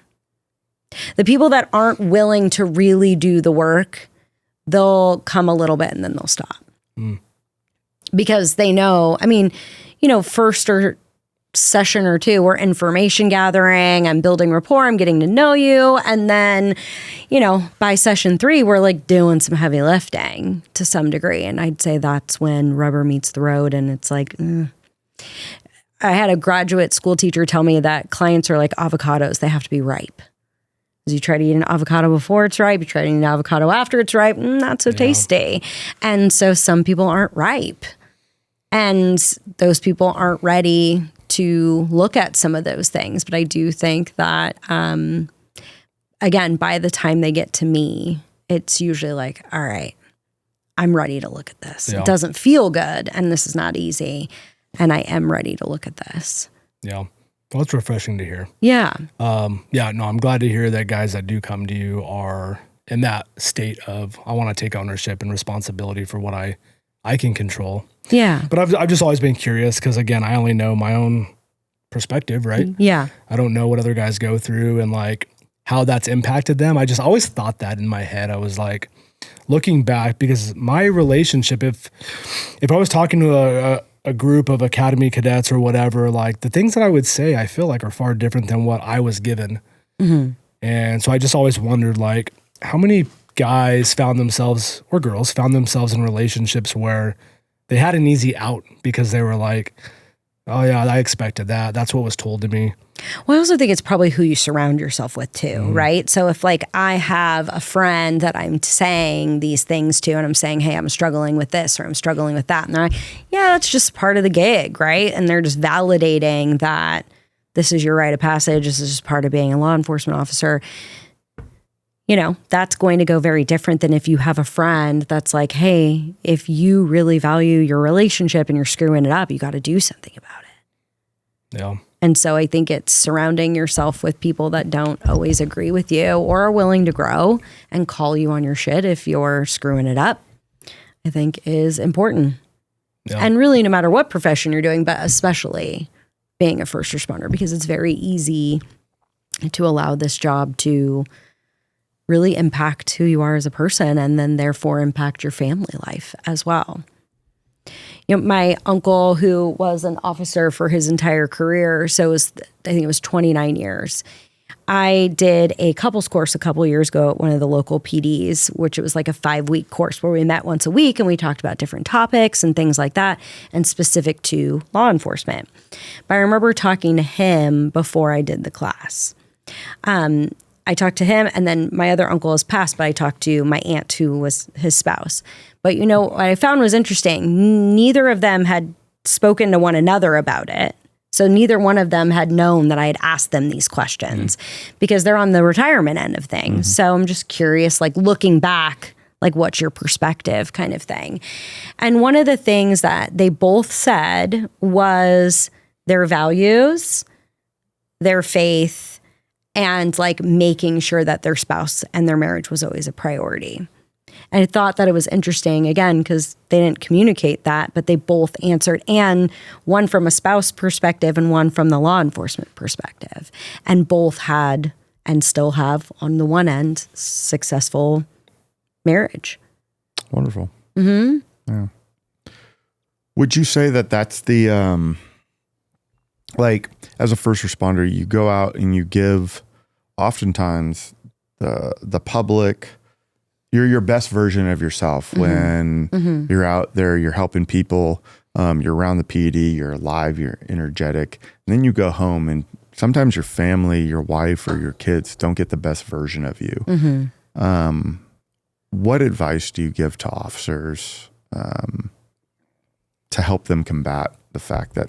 the people that aren't willing to really do the work, they'll come a little bit and then they'll stop. Because they know, I mean, first or session or two, we're information gathering, I'm building rapport, I'm getting to know you. And then, by session 3, we're like doing some heavy lifting to some degree. And I'd say that's when rubber meets the road. And it's like, I had a graduate school teacher tell me that clients are like avocados. They have to be ripe. Because you try to eat an avocado before it's ripe, you try to eat an avocado after it's ripe, not so tasty. And so some people aren't ripe. And those people aren't ready to look at some of those things. But I do think that, again, by the time they get to me, it's usually like, all right, I'm ready to look at this. Yeah. It doesn't feel good, and this is not easy, and I am ready to look at this. Yeah. Well, it's refreshing to hear. Yeah. I'm glad to hear that guys that do come to you are in that state of, I want to take ownership and responsibility for what I can control. Yeah. But I've just always been curious because, again, I only know my own perspective, right? Yeah. I don't know what other guys go through and like how that's impacted them. I just always thought that in my head. I was like, looking back, because my relationship, if I was talking to a group of academy cadets or whatever, like the things that I would say, I feel like are far different than what I was given. Mm-hmm. And so I just always wondered, like, how many guys found themselves, or girls found themselves in relationships where they had an easy out because they were like, oh yeah, I expected that. That's what was told to me. Well, I also think it's probably who you surround yourself with too, right? So if like I have a friend that I'm saying these things to and I'm saying, hey, I'm struggling with this or I'm struggling with that. And they're like, yeah, that's just part of the gig, right? And they're just validating that this is your rite of passage. This is just part of being a law enforcement officer. That's going to go very different than if you have a friend that's like, hey, if you really value your relationship and you're screwing it up, you got to do something about it. Yeah. And so I think it's surrounding yourself with people that don't always agree with you or are willing to grow and call you on your shit if you're screwing it up, I think is important. Yeah. And really, no matter what profession you're doing, but especially being a first responder, because it's very easy to allow this job to really impact who you are as a person and then therefore impact your family life as well. My uncle, who was an officer for his entire career, I think it was 29 years. I did a couples course a couple of years ago at one of the local PDs, which it was like a 5-week course where we met once a week and we talked about different topics and things like that and specific to law enforcement. But I remember talking to him before I did the class. I talked to him, and then my other uncle has passed, but I talked to my aunt who was his spouse. But what I found was interesting. Neither of them had spoken to one another about it. So neither one of them had known that I had asked them these questions because they're on the retirement end of things. Mm-hmm. So I'm just curious, like looking back, like what's your perspective kind of thing. And one of the things that they both said was their values, their faith, and like making sure that their spouse and their marriage was always a priority. And I thought that it was interesting, again, because they didn't communicate that, but they both answered, and one from a spouse perspective and one from the law enforcement perspective. And both had, and still have, on the one end, successful marriage. Wonderful. Mm-hmm. Yeah. Would you say that that's the, like, as a first responder, you go out and you give, oftentimes, the public, you're your best version of yourself when you're out there, you're helping people, you're around the PD, you're alive, you're energetic. And then you go home and sometimes your family, your wife or your kids don't get the best version of you. Mm-hmm. What advice do you give to officers to help them combat the fact that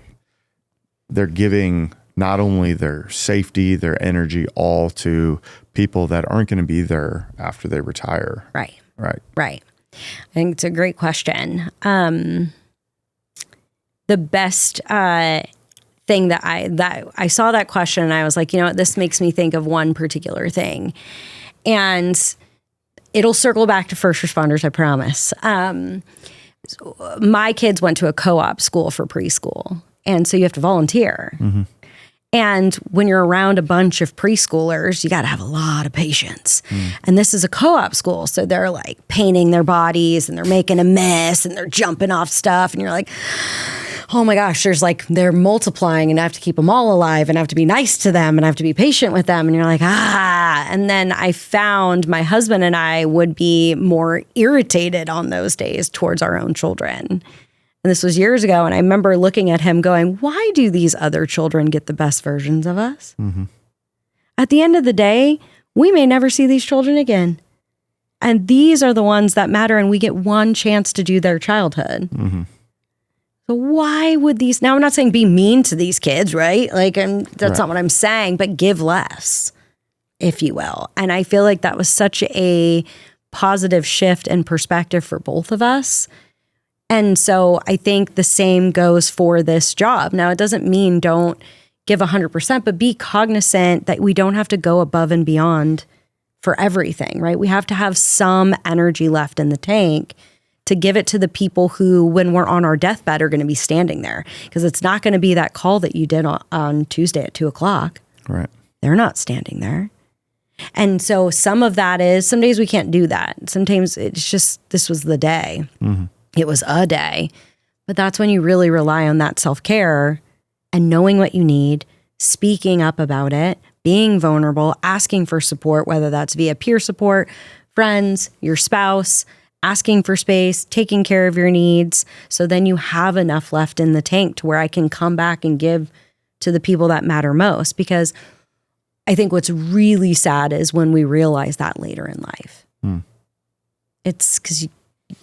they're giving not only their safety, their energy, all to people that aren't going to be there after they retire? Right. I think it's a great question. The best thing that I saw that question and I was like, this makes me think of one particular thing. And it'll circle back to first responders, I promise. My kids went to a co-op school for preschool. And so you have to volunteer. Mm-hmm. And when you're around a bunch of preschoolers, you got to have a lot of patience. And this is a co-op school. So they're like painting their bodies and they're making a mess and they're jumping off stuff. And you're like, oh my gosh, they're multiplying and I have to keep them all alive and I have to be nice to them and I have to be patient with them. And you're like, and then I found my husband and I would be more irritated on those days towards our own children. And this was years ago. And I remember looking at him going, why do these other children get the best versions of us? Mm-hmm. At the end of the day, we may never see these children again. And these are the ones that matter. And we get one chance to do their childhood. Mm-hmm. So why would these, now I'm not saying be mean to these kids, right? That's not what I'm saying, but give less, if you will. And I feel like that was such a positive shift in perspective for both of us. And so I think the same goes for this job. Now, it doesn't mean don't give 100%, but be cognizant that we don't have to go above and beyond for everything, right? We have to have some energy left in the tank to give it to the people who, when we're on our deathbed, are going to be standing there. Because it's not going to be that call that you did on Tuesday at 2:00. Right. They're not standing there. And so some of that is, some days we can't do that. Sometimes it's just, this was the day. Mm-hmm. It was a day. But that's when you really rely on that self-care and knowing what you need, speaking up about it, being vulnerable, asking for support, whether that's via peer support, friends, your spouse, asking for space, taking care of your needs. So then you have enough left in the tank to where I can come back and give to the people that matter most. Because I think what's really sad is when we realize that later in life. It's because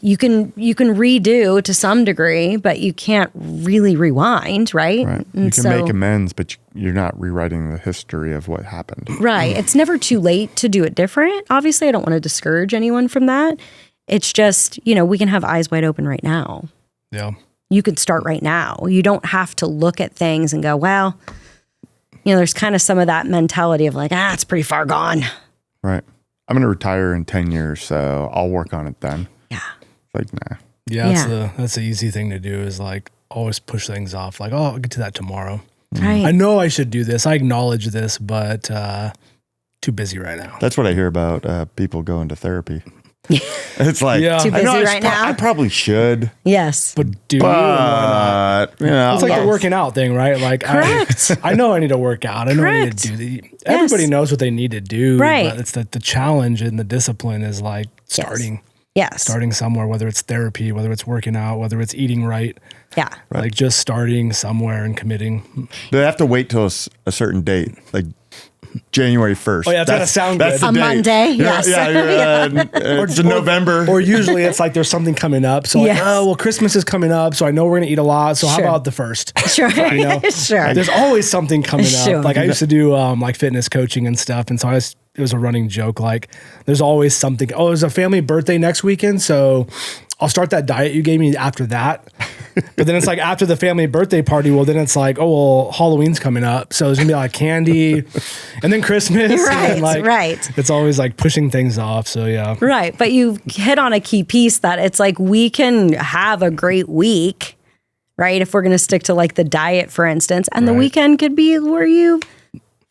you can redo to some degree, but you can't really rewind, right? Right. You can make amends, but you're not rewriting the history of what happened. Right. It's never too late to do it different. Obviously, I don't want to discourage anyone from that. It's just, we can have eyes wide open right now. Yeah. You could start right now. You don't have to look at things and go, well, there's kind of some of that mentality of it's pretty far gone. Right. I'm going to retire in 10 years, so I'll work on it then. Yeah. Nah. Yeah, that's the easy thing to do is always push things off. I'll get to that tomorrow. Right. I know I should do this. I acknowledge this, but too busy right now. That's what I hear about people going to therapy. It's too busy right now. I probably should. Yes. But it's like the working out thing, right? Correct. I know I need to work out. I know I need to do everybody knows what they need to do. Right. But it's the challenge and the discipline is starting. Yes. Starting somewhere, whether it's therapy, whether it's working out, whether it's eating right. Yeah. Just starting somewhere and committing. They have to wait till a certain date, January 1st. Oh, yeah, that's sound good. That's the a date. Monday, yes. It's in November. Or usually it's there's something coming up. So Christmas is coming up, so I know we're going to eat a lot. So how about the 1st? Sure. Sure. There's always something coming up. I used to do fitness coaching and stuff. And so it was a running joke. There's always something. Oh, there's a family birthday next weekend. So I'll start that diet you gave me after that. But then it's after the family birthday party, well, then it's Halloween's coming up. So there's going to be candy and then Christmas. Right, and right. It's always pushing things off. So yeah. Right. But you hit on a key piece that it's we can have a great week, right? If we're going to stick to the diet, for instance, and the weekend could be where you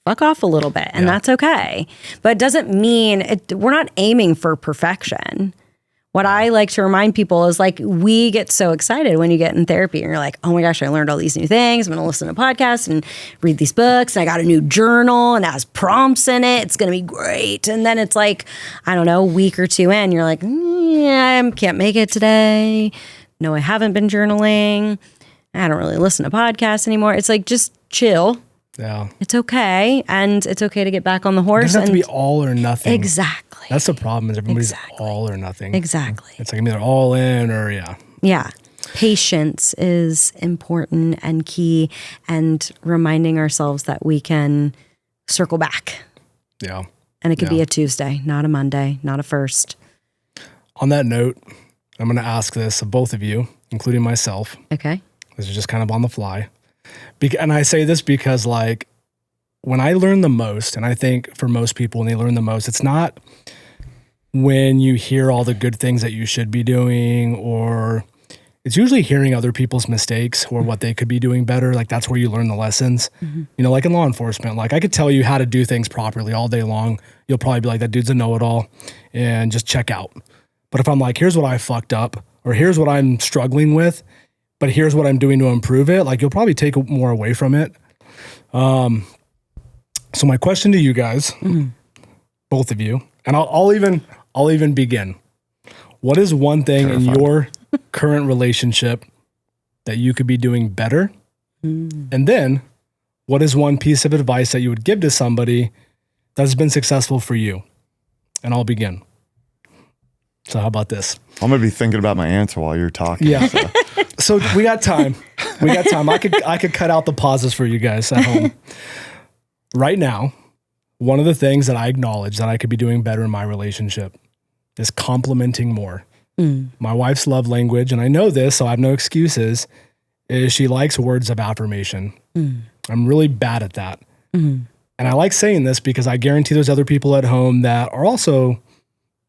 fuck off a little bit and that's okay. But it doesn't mean we're not aiming for perfection. What I like to remind people is we get so excited when you get in therapy and you're like, oh my gosh, I learned all these new things. I'm going to listen to podcasts and read these books. And I got a new journal and it has prompts in it. It's going to be great. And then it's I don't know, a week or two in, you're like, I can't make it today. No, I haven't been journaling. I don't really listen to podcasts anymore. It's just chill. Yeah. It's okay. And it's okay to get back on the horse. It doesn't have to be all or nothing. Exactly. That's the problem is everybody's all or nothing. Exactly. It's I'm either all in or Yeah. Patience is important and key, and reminding ourselves that we can circle back. Yeah. And it could be a Tuesday, not a Monday, not a first. On that note, I'm going to ask this of both of you, including myself. Okay. This is just kind of on the fly. And I say this because when I learn the most, and I think for most people when they learn the most, it's not when you hear all the good things that you should be doing, or it's usually hearing other people's mistakes or what they could be doing better. That's where you learn the lessons. Mm-hmm. In law enforcement, I could tell you how to do things properly all day long. You'll probably be like, that dude's a know-it-all, and just check out. But if I'm here's what I fucked up, or here's what I'm struggling with, but here's what I'm doing to improve it, like you'll probably take more away from it. So my question to you guys, both of you, and I'll even begin. What is one thing in your current relationship that you could be doing better? And then what is one piece of advice that you would give to somebody that's been successful for you? And I'll begin. So how about this? I'm going to be thinking about my answer while you're talking. Yeah. So we got time. I could cut out the pauses for you guys at home. Right now, one of the things that I acknowledge that I could be doing better in my relationship is complimenting more. My wife's love language, and I know this, so I have no excuses, is she likes words of affirmation. I'm really bad at that. And I like saying this because I guarantee there's other people at home that are also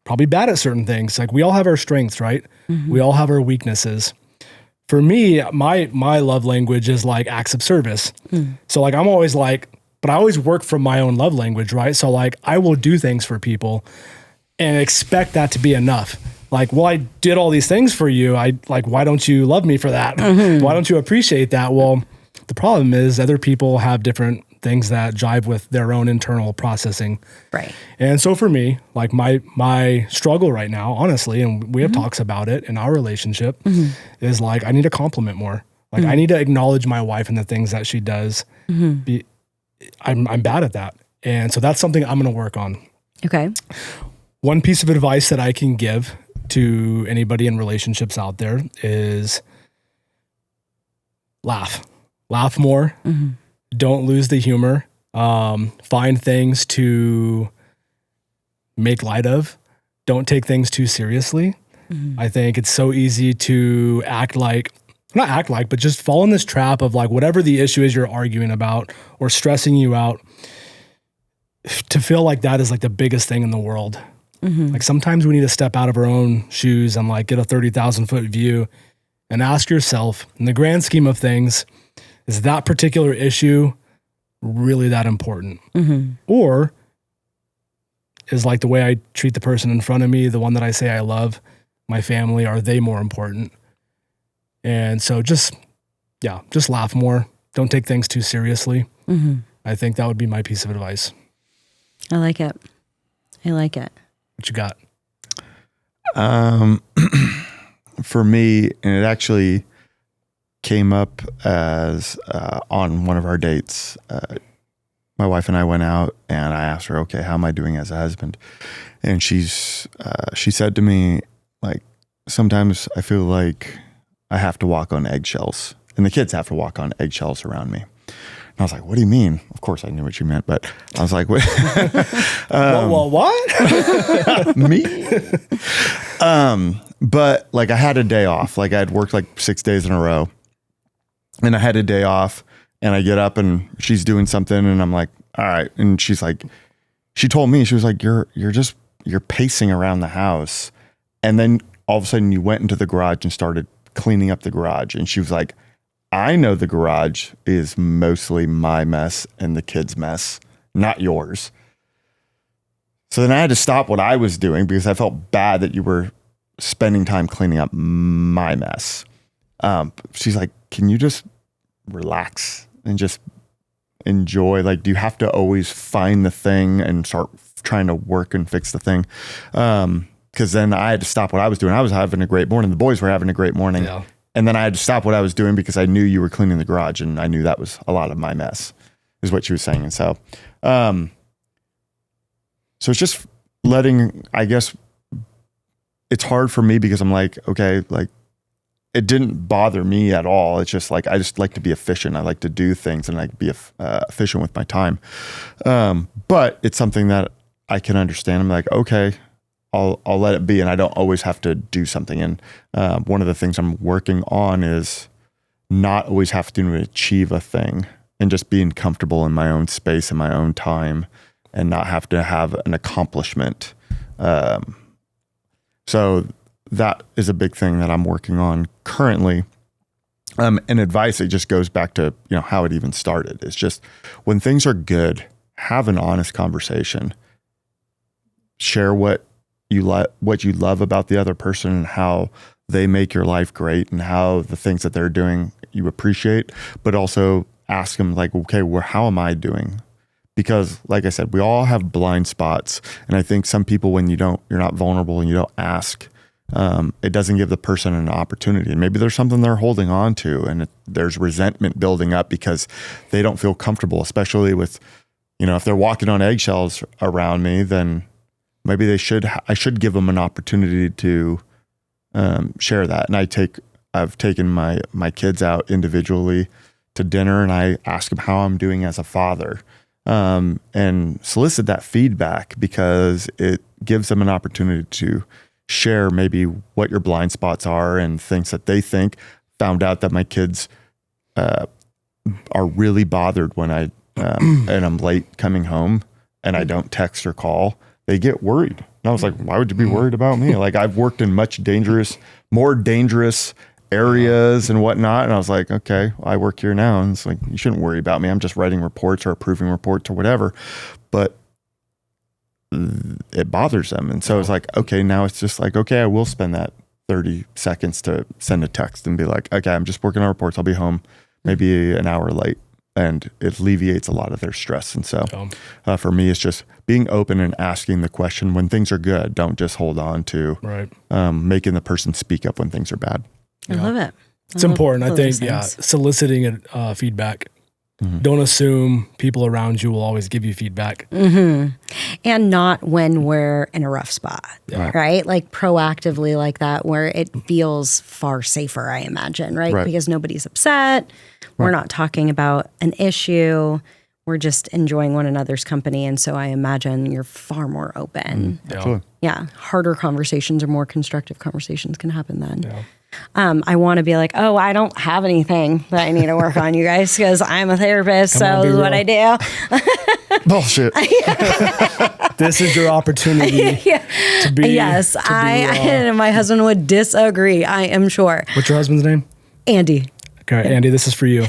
probably bad at certain things. Like we all have our strengths, right? We all have our weaknesses. For me, my love language is like acts of service. So like I'm always like, but I always work from my own love language, right? So like I will do things for people and expect that to be enough. Like, well, I did all these things for you. Why don't you love me for that? Why don't you appreciate that? Well, the problem is other people have different things that jive with their own internal processing. Right. And so for me, like my struggle right now, honestly, and we have talks about it in our relationship, is like I need to compliment more. Like I need to acknowledge my wife and the things that she does. I'm bad at that. And so that's something I'm going to work on. Okay. One piece of advice that I can give to anybody in relationships out there is laugh more. Don't lose the humor. Find things to make light of. Don't take things too seriously. I think it's so easy to but just fall in this trap of like whatever the issue is you're arguing about or stressing you out, to feel like that is like the biggest thing in the world. Like sometimes we need to step out of our own shoes and like get a 30,000 foot view and ask yourself, in the grand scheme of things, is that particular issue really that important? Or is like the way I treat the person in front of me, the one that I say I love, my family, are they more important? And so just laugh more. Don't take things too seriously. I think that would be my piece of advice. I like it. What you got? For me, and it actually came up as on one of our dates. My wife and I went out, and I asked her, "Okay, how am I doing as a husband?" And she said to me, like, sometimes I feel like I have to walk on eggshells, and the kids have to walk on eggshells around me. And I was like, "What do you mean?" Of course, I knew what you meant, but I was like, "What?" What? Me? But like I had a day off. Like I had worked like 6 days in a row, and I had a day off, and I get up and she's doing something, and I'm like, "All right." And she's like, she told me, she was like, you're pacing around the house. And then all of a sudden you went into the garage and started cleaning up the garage. And she was like, "I know the garage is mostly my mess and the kids' mess, not yours." So then I had to stop what I was doing because I felt bad that you were spending time cleaning up my mess. She's like, "Can you just relax and just enjoy? Like, do you have to always find the thing and start trying to work and fix the thing?" Because then I had to stop what I was doing. I was having a great morning. The boys were having a great morning. Yeah. And then I had to stop what I was doing because I knew you were cleaning the garage, and I knew that was a lot of my mess, is what she was saying. And so, so it's just letting, I guess it's hard for me because I'm like, okay, like it didn't bother me at all. It's just like, I just like to be efficient. I like to do things and like be efficient with my time. But it's something that I can understand. I'm like, okay, I'll let it be, and I don't always have to do something. And one of the things I'm working on is not always having to achieve a thing, and just being comfortable in my own space and my own time, and not have to have an accomplishment. So that is a big thing that I'm working on currently. And advice, it just goes back to, you know, how it even started. It's just when things are good, have an honest conversation. Share what you love about the other person and how they make your life great and how the things that they're doing you appreciate, but also ask them like, okay, well, how am I doing? Because like I said, we all have blind spots. And I think some people, when you're not vulnerable and you don't ask, it doesn't give the person an opportunity. And maybe there's something they're holding on to, and there's resentment building up because they don't feel comfortable, especially with, if they're walking on eggshells around me, then maybe I should give them an opportunity to share that. And I've taken my kids out individually to dinner, and I ask them how I'm doing as a father, and solicit that feedback, because it gives them an opportunity to share maybe what your blind spots are and things that they think. Found out that my kids are really bothered when I and I'm late coming home and I don't text or call. They get worried. And I was like, why would you be worried about me? Like, I've worked in more dangerous areas and whatnot. And I was like, okay, I work here now. And it's like, you shouldn't worry about me. I'm just writing reports or approving reports or whatever. But it bothers them. And so it's like, okay, now it's just like, okay, I will spend that 30 seconds to send a text and be like, okay, I'm just working on reports. I'll be home maybe an hour late. And it alleviates a lot of their stress. And so for me, it's just being open and asking the question when things are good. Don't just hold on to making the person speak up when things are bad. I love it. It's important. I think, soliciting feedback. Mm-hmm. Don't assume people around you will always give you feedback. Mm-hmm. And not when we're in a rough spot, right? Like proactively like that, where it feels far safer, I imagine, right? Because nobody's upset. We're not talking about an issue. We're just enjoying one another's company. And so I imagine you're far more open. Yeah. Harder conversations or more constructive conversations can happen then. Yeah. I want to be like, oh, I don't have anything that I need to work on, you guys, because I'm a therapist. So this is what I do. Bullshit. This is your opportunity to be. Yes, and my husband would disagree, I am sure. What's your husband's name? Andy. Okay, Andy, this is for you.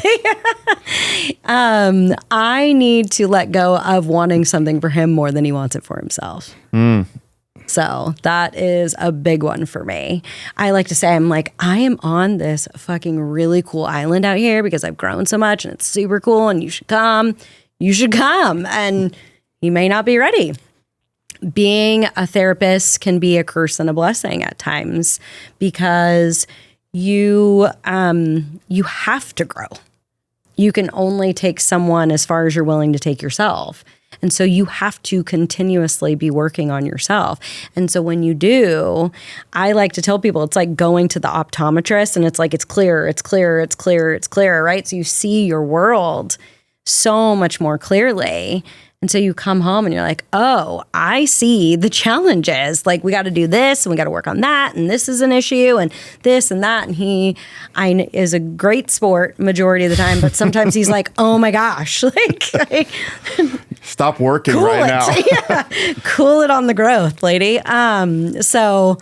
I need to let go of wanting something for him more than he wants it for himself. So that is a big one for me. I like to say, I am on this fucking really cool island out here because I've grown so much and it's super cool and you should come. You should come. And he may not be ready. Being a therapist can be a curse and a blessing at times because you have to grow. You can only take someone as far as you're willing to take yourself. And so you have to continuously be working on yourself. And so when you do, I like to tell people it's like going to the optometrist and it's like, it's clear, right? So you see your world so much more clearly. And so you come home and you're like, oh, I see the challenges. Like, we got to do this and we got to work on that. And this is an issue and this and that. And he is a great sport majority of the time. But sometimes he's like, oh, my gosh, like stop working right now. Cool it on the growth, lady. So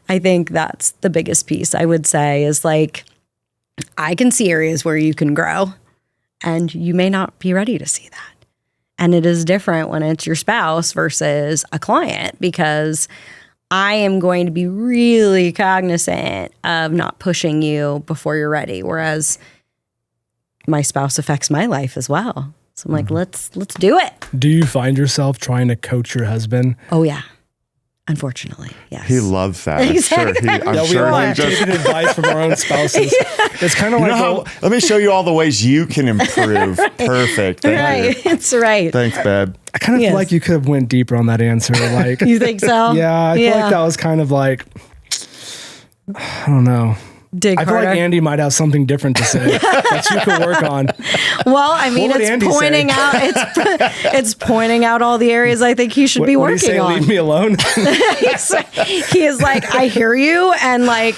I think that's the biggest piece I would say is like, I can see areas where you can grow and you may not be ready to see that. And it is different when it's your spouse versus a client because I am going to be really cognizant of not pushing you before you're ready. Whereas my spouse affects my life as well. So I'm like, let's do it. Do you find yourself trying to coach your husband? Oh, yeah. Unfortunately, yes. He loves that. Exactly. I'm sure we all taking advice from our own spouses. It's kind of like, let me show you all the ways you can improve. Perfect. Thank you. It's right. Thanks, babe. I kind of feel like you could have went deeper on that answer. Like, you think so? Yeah, I feel like that was kind of like, I don't know. Dig I feel harder. like Andy might have something different to say that you could work on. Well, I mean, it's pointing out all the areas I think he should be working on. Leave me alone. He is like, I hear you, and like,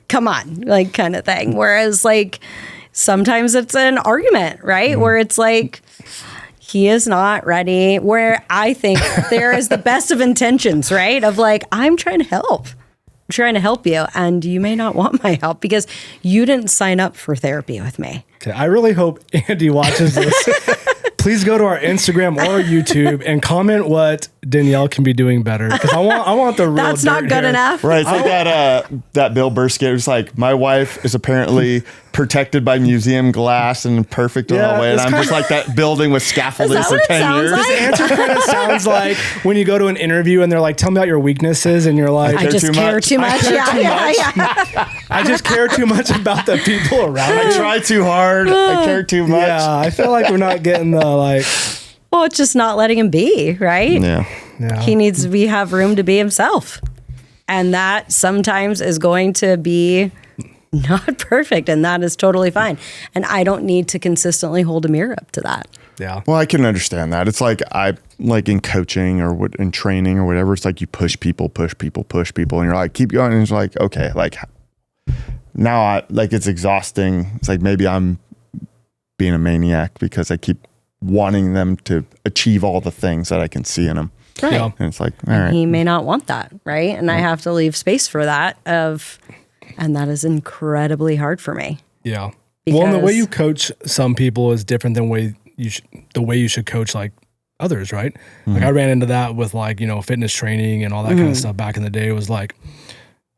come on, like kind of thing. Whereas like sometimes it's an argument, right? Where it's like, he is not ready. Where I think there is the best of intentions, right? Of like, I'm trying to help. Trying to help you, and you may not want my help because you didn't sign up for therapy with me. Okay, I really hope Andy watches this. please go to our Instagram or YouTube and comment what Danielle can be doing better. Because I want the real That's not dirt good here. enough. Right. It's like that Bill Burr skit. It's like, my wife is apparently protected by museum glass and perfect in all the way. And I'm just like that building with scaffolding for 10 years. like? This answer kind of sounds like when you go to an interview and they're like, tell me about your weaknesses. And you're like, I just care too much. Yeah. I just care too much about the people around me. I try too hard. I care too much. Yeah, I feel like we're not getting the like. Well, it's just not letting him be, right? Yeah. He needs to have room to be himself. And that sometimes is going to be not perfect, and that is totally fine. And I don't need to consistently hold a mirror up to that. Yeah. Well, I can understand that. It's like like in coaching or in training or whatever, it's like you push people, and you're like, keep going. And it's like, okay, like now it's exhausting. It's like maybe I'm being a maniac because I keep wanting them to achieve all the things that I can see in them. Right. Yeah. And it's like, all right. He may not want that, right? And I have to leave space for that and that is incredibly hard for me. Yeah. Well, and the way Because- you coach some people is different than the way you should coach like others, right? Like I ran into that with like, fitness training and all that kind of stuff back in the day. It was like,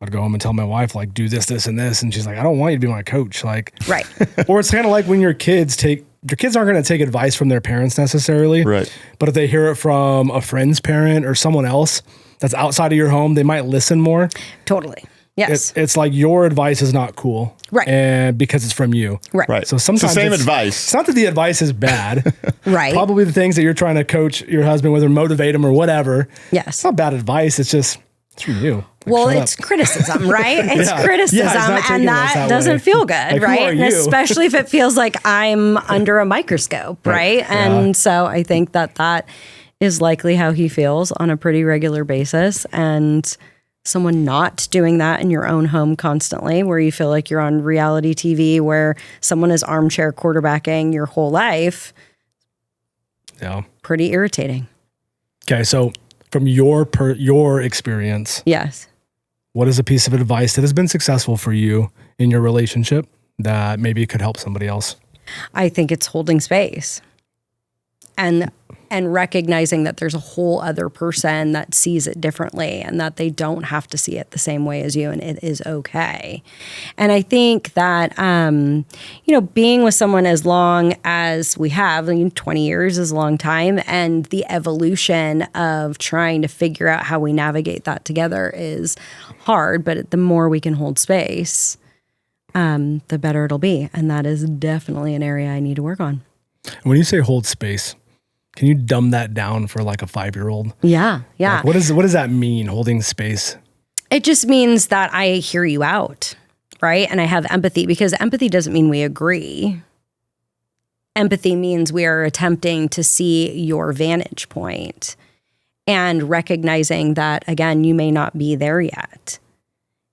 I'd go home and tell my wife, like, do this, this, and this. And she's like, I don't want you to be my coach. Like, Right. or it's kind of like when your kids aren't going to take advice from their parents necessarily. Right. But if they hear it from a friend's parent or someone else that's outside of your home, they might listen more. Totally. Yes. It's like your advice is not cool. Right. And because it's from you. Right. Right. So sometimes it's the same it's advice. not that the advice is bad. Right. Probably the things that you're trying to coach your husband with or motivate him or whatever. Yes. It's not bad advice. It's just, it's from you. Like, Well, shut it's up. criticism, right? It's Yeah. criticism, Yeah, it's not taking and us that that doesn't way. feel good, Like, who right? are And you? especially if it feels like I'm under a microscope, right? And so I think that is likely how he feels on a pretty regular basis. And someone not doing that in your own home constantly, where you feel like you're on reality TV, where someone is armchair quarterbacking your whole life, Yeah. pretty irritating. Okay. So from your experience, Yes. what is a piece of advice that has been successful for you in your relationship that maybe could help somebody else? I think it's holding space and recognizing that there's a whole other person that sees it differently and that they don't have to see it the same way as you, and it is okay. And I think that, being with someone as long as we have, 20 years is a long time, and the evolution of trying to figure out how we navigate that together is hard, but the more we can hold space, the better it'll be. And that is definitely an area I need to work on. When you say hold space, can you dumb that down for like a 5-year-old? Yeah. Like, what does that mean, holding space? It just means that I hear you out, right? And I have empathy, because empathy doesn't mean we agree. Empathy means we are attempting to see your vantage point and recognizing that, again, you may not be there yet.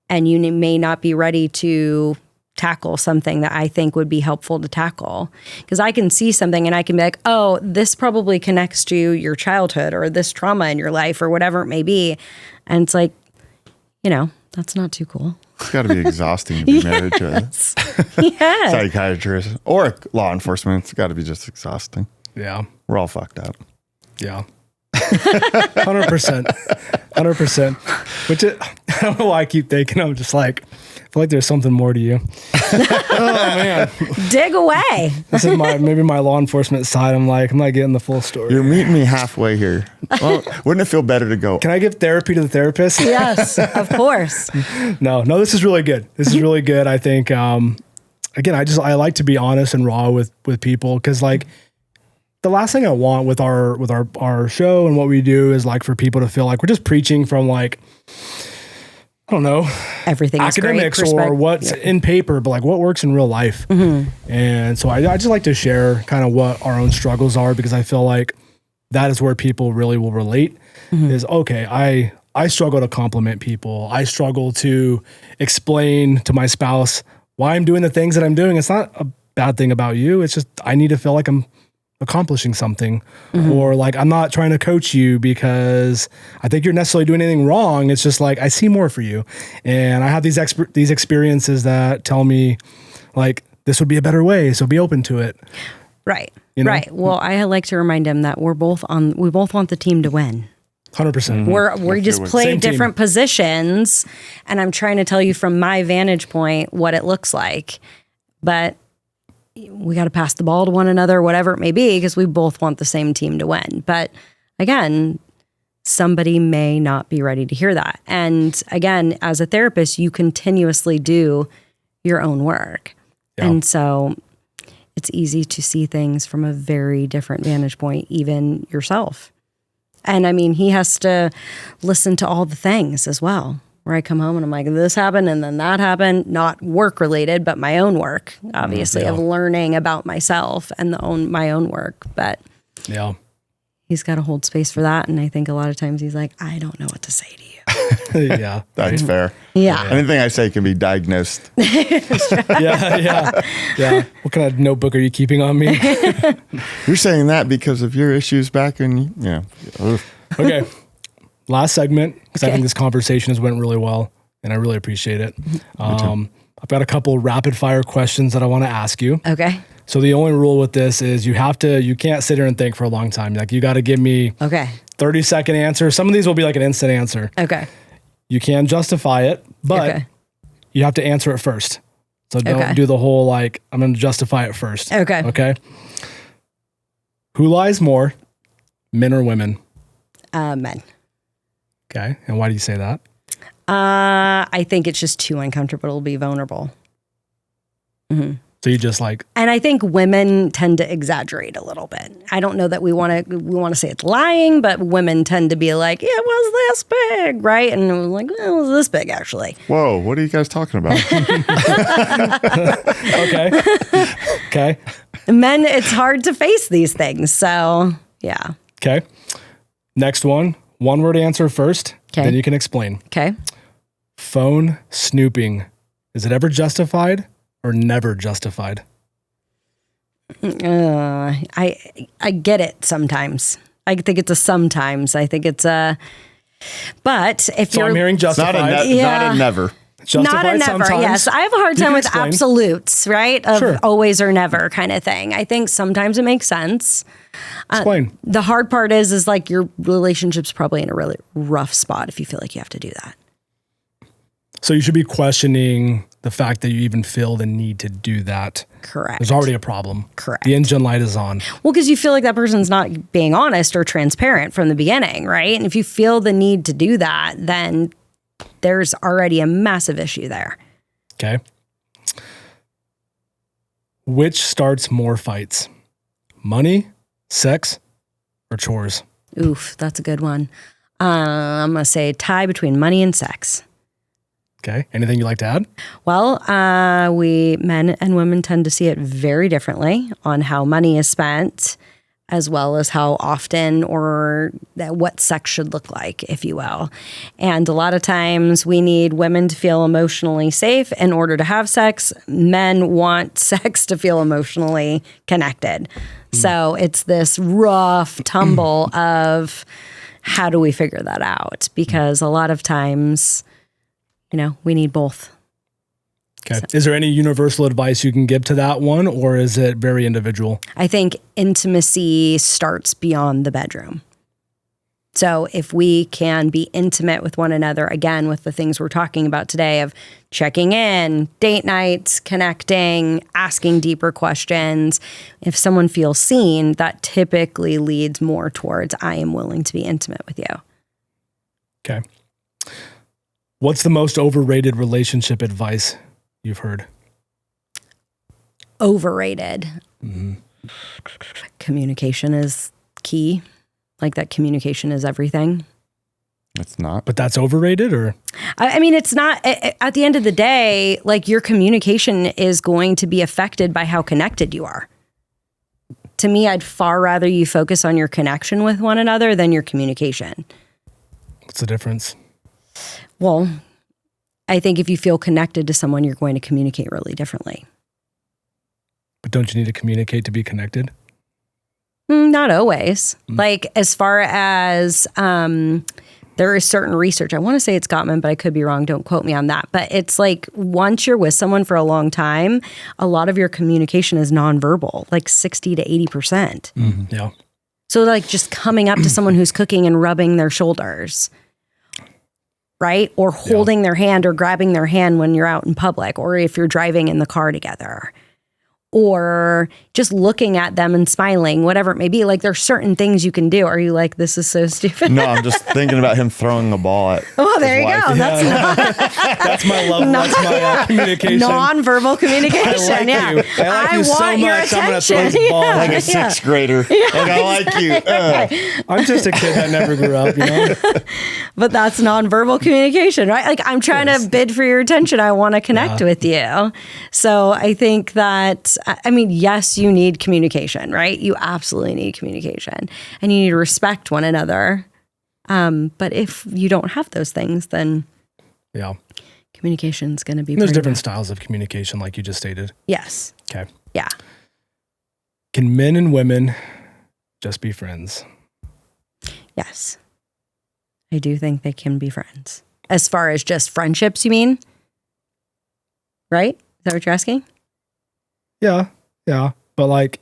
And you may not be ready to tackle something that I think would be helpful to tackle. Because I can see something and I can be like, oh, this probably connects to your childhood or this trauma in your life or whatever it may be. And it's like, that's not too cool. It's got to be exhausting to be married to a psychiatrist or law enforcement. It's got to be just exhausting. Yeah. We're all fucked up. Yeah. 100%. 100%. Which I don't know why I keep thinking. I'm just like, I feel like there's something more to you. Oh man. Dig away. This is maybe my law enforcement side. I'm like, I'm not getting the full story. You're meeting me halfway here. Well, wouldn't it feel better to go? Can I give therapy to the therapist? Yes, of course. No, this is really good. This is really good. I think, again, I like to be honest and raw with people, because like the last thing I want with our show and what we do is like for people to feel like we're just preaching from like, I don't know, Everything is academics great or what's in paper, but like what works in real life. And so I just like to share kind of what our own struggles are, because I feel like that is where people really will relate. Is okay, I struggle to compliment people. I struggle to explain to my spouse why I'm doing the things that I'm doing. It's not a bad thing about you. It's just I need to feel like I'm accomplishing something, or like I'm not trying to coach you because I think you're necessarily doing anything wrong. It's just like I see more for you, and I have these experiences that tell me like this would be a better way, so be open to it. Right. You know? Right. Well, I like to remind him that we both want the team to win. 100%. We just play Same team. different positions, and I'm trying to tell you from my vantage point what it looks like. But we got to pass the ball to one another, whatever it may be, because we both want the same team to win. But again, somebody may not be ready to hear that. And again, as a therapist, you continuously do your own work. Yeah. And so it's easy to see things from a very different vantage point, even yourself. And I mean, he has to listen to all the things as well, where I come home and I'm like, this happened and then that happened, not work related, but my own work, obviously, of learning about myself and my own work. But yeah, he's got to hold space for that. And I think a lot of times he's like, I don't know what to say to you. Yeah. That's fair. Yeah. Anything I say can be diagnosed. Yeah. What kind of notebook are you keeping on me? You're saying that because of your issues back in, Okay. Last segment, because I Okay. think this conversation has went really well, and I really appreciate it. I've got a couple rapid fire questions that I want to ask you. Okay. So the only rule with this is you can't sit here and think for a long time. Like, you got to give me Okay. 30-second answer. Some of these will be like an instant answer. Okay. You can justify it, but Okay. you have to answer it first. So don't Okay. do the whole like, I'm going to justify it first. Okay. Okay. Who lies more, men or women? Men. Okay. And why do you say that? I think it's just too uncomfortable to be vulnerable. So you just like, And I think women tend to exaggerate a little bit. I don't know that we want to say it's lying, but women tend to be like, yeah, it was this big, right? And it was like, well, it was this big actually. Whoa, what are you guys talking about? okay. Okay. Men, it's hard to face these things. So yeah. Okay. Next one. One word answer first. Okay. Then you can explain. Okay. Phone snooping. Is it ever justified or never justified? I get it sometimes. I think it's a sometimes. I think it's a, but if So you're I'm hearing Not justified. not Yeah. a never. Justified not a never. sometimes. Yes, I have a hard You time can with explain. absolutes, right? Of Sure. always or never kind of thing. I think sometimes it makes sense. Explain. The hard part is like your relationship's probably in a really rough spot if you feel like you have to do that. So you should be questioning the fact that you even feel the need to do that. Correct. There's already a problem. Correct. The engine light is on. Well, because you feel like that person's not being honest or transparent from the beginning, right? And if you feel the need to do that, then there's already a massive issue there. Okay. Which starts more fights? Money, sex, or chores? Oof, that's a good one. I'm going to say tie between money and sex. Okay. Anything you'd like to add? Well, we men and women tend to see it very differently on how money is spent, as well as how often or what sex should look like, if you will. And a lot of times we need women to feel emotionally safe in order to have sex. Men want sex to feel emotionally connected. So it's this rough tumble of how do we figure that out? Because a lot of times, we need both. Okay. Is there any universal advice you can give to that one, or is it very individual? I think intimacy starts beyond the bedroom. So if we can be intimate with one another, again, with the things we're talking about today of checking in, date nights, connecting, asking deeper questions, if someone feels seen, that typically leads more towards, I am willing to be intimate with you. Okay. What's the most overrated relationship advice you've heard? Overrated. Communication is key. Like that communication is everything. It's not. But that's overrated, or? I mean, it's not, at the end of the day, like your communication is going to be affected by how connected you are. To me, I'd far rather you focus on your connection with one another than your communication. What's the difference? Well, I think if you feel connected to someone, you're going to communicate really differently. But don't you need to communicate to be connected? Not always. Like as far as there is certain research. I want to say it's Gottman, but I could be wrong. Don't quote me on that. But it's like once you're with someone for a long time, a lot of your communication is nonverbal, like 60 to 80%. Yeah. So like just coming up to someone who's cooking and rubbing their shoulders, right? Or holding their hand or grabbing their hand when you're out in public, or if you're driving in the car together, or just looking at them and smiling, whatever it may be. Like there's certain things you can do. Are you like, this is so stupid? No, I'm just thinking about him throwing a ball at. Oh, there you wife. go. That's my love. That's my communication. Non-verbal communication. I like yeah. you. I like you so want your much. I'm going to throw attention. this ball. Yeah. Like a sixth grader. Like, I like you. I'm just a kid that never grew up, you know? But that's nonverbal communication, right? Like I'm trying to bid for your attention. I want to connect with you. So I think that, I mean, yes, you need communication, right? You absolutely need communication and you need to respect one another. But if you don't have those things, then communication is going to be There's pretty different bad. styles of communication, like you just stated. Yes. Okay. Yeah. Can men and women just be friends? Yes. I do think they can be friends. As far as just friendships, you mean? Right? Is that what you're asking? Yeah. Yeah. But like,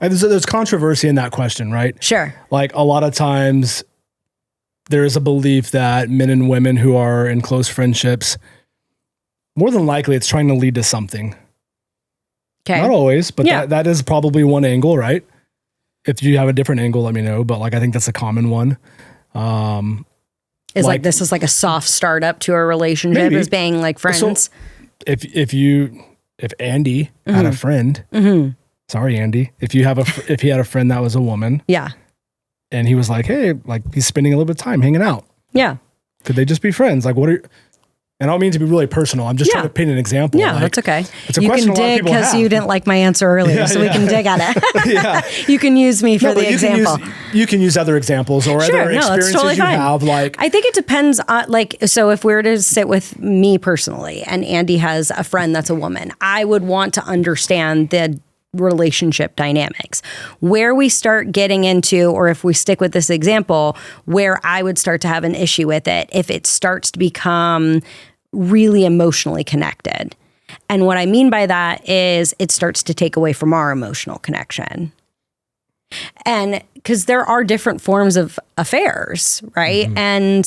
there's controversy in that question, right? Sure. Like a lot of times there is a belief that men and women who are in close friendships, more than likely it's trying to lead to something. Okay. Not always, but Yeah. that is probably one angle, right? If you have a different angle, let me know. But like, I think that's a common one. Is like this is like a soft startup to a relationship, Maybe. as being like friends. So if Andy had a friend, sorry, Andy, if he had a friend that was a woman Yeah. and he was like, hey, like he's spending a little bit of time hanging out, Yeah. could they just be friends? Like, and I don't mean to be really personal. I'm just trying to paint an example. Yeah, like, that's okay. It's a You question can a lot of dig people because have. you didn't like my answer earlier, so we can dig at it. Yeah. You can use me for No, but the example. You can use other examples or Sure, other no, that's experiences totally you fine. have. Like, I think it depends on, like, so if we were to sit with me personally and Andy has a friend that's a woman, I would want to understand the relationship dynamics. Where we start getting into, or if we stick with this example, where I would start to have an issue with it, if it starts to become really emotionally connected. And what I mean by that is it starts to take away from our emotional connection. And because there are different forms of affairs, right? And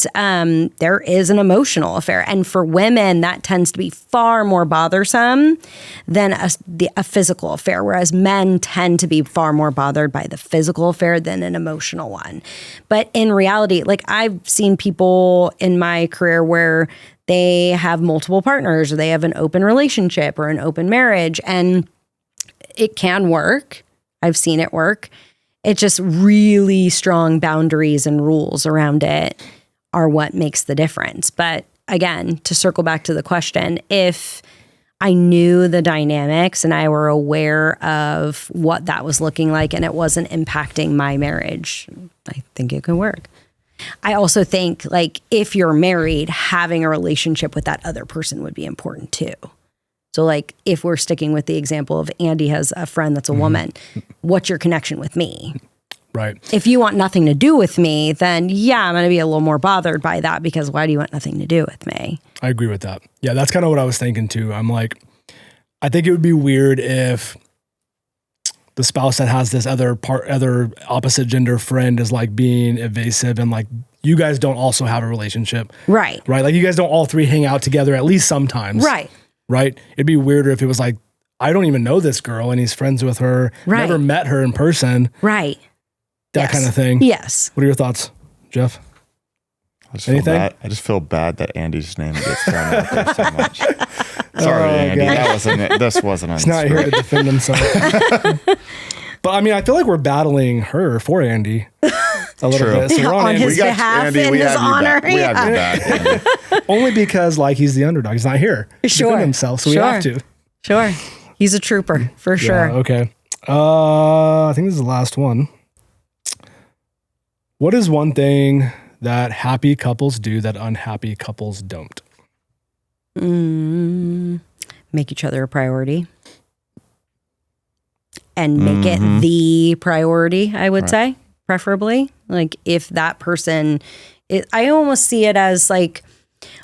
there is an emotional affair. And for women, that tends to be far more bothersome than a physical affair, whereas men tend to be far more bothered by the physical affair than an emotional one. But in reality, like I've seen people in my career where they have multiple partners or they have an open relationship or an open marriage, and it can work. I've seen it work. It's just really strong boundaries and rules around it are what makes the difference. But again, to circle back to the question, if I knew the dynamics and I were aware of what that was looking like and it wasn't impacting my marriage, I think it could work. I also think, like, if you're married, having a relationship with that other person would be important too. So, like, if we're sticking with the example of Andy has a friend that's a woman, what's your connection with me? right. If you want nothing to do with me, then yeah, I'm going to be a little more bothered by that, because why do you want nothing to do with me? I agree with that. Yeah, that's kind of what I was thinking too. I'm like, I think it would be weird if the spouse that has this other opposite gender friend is like being evasive and like you guys don't also have a relationship. Right. Right? Like you guys don't all three hang out together at least sometimes. Right. Right? It'd be weirder if it was like, I don't even know this girl and he's friends with her, Right. never met her in person, Right. that Yes. kind of thing. Yes. What are your thoughts, Jeff? Anything? I just feel bad that Andy's name gets thrown out there so much. Sorry, Andy. God. This wasn't on He's not here to defend himself. But I mean, I feel like we're battling her for Andy a little True. bit. So we're On his Andy. behalf, in his honor. We have you back, Andy. Only because like he's the underdog. He's not here to Sure. defend himself, so we Sure. have to. Sure. He's a trooper for sure. Yeah, okay. I think this is the last one. What is one thing that happy couples do that unhappy couples don't? Make each other a priority. And make it the priority, I would say, preferably. Like if that person I almost see it as like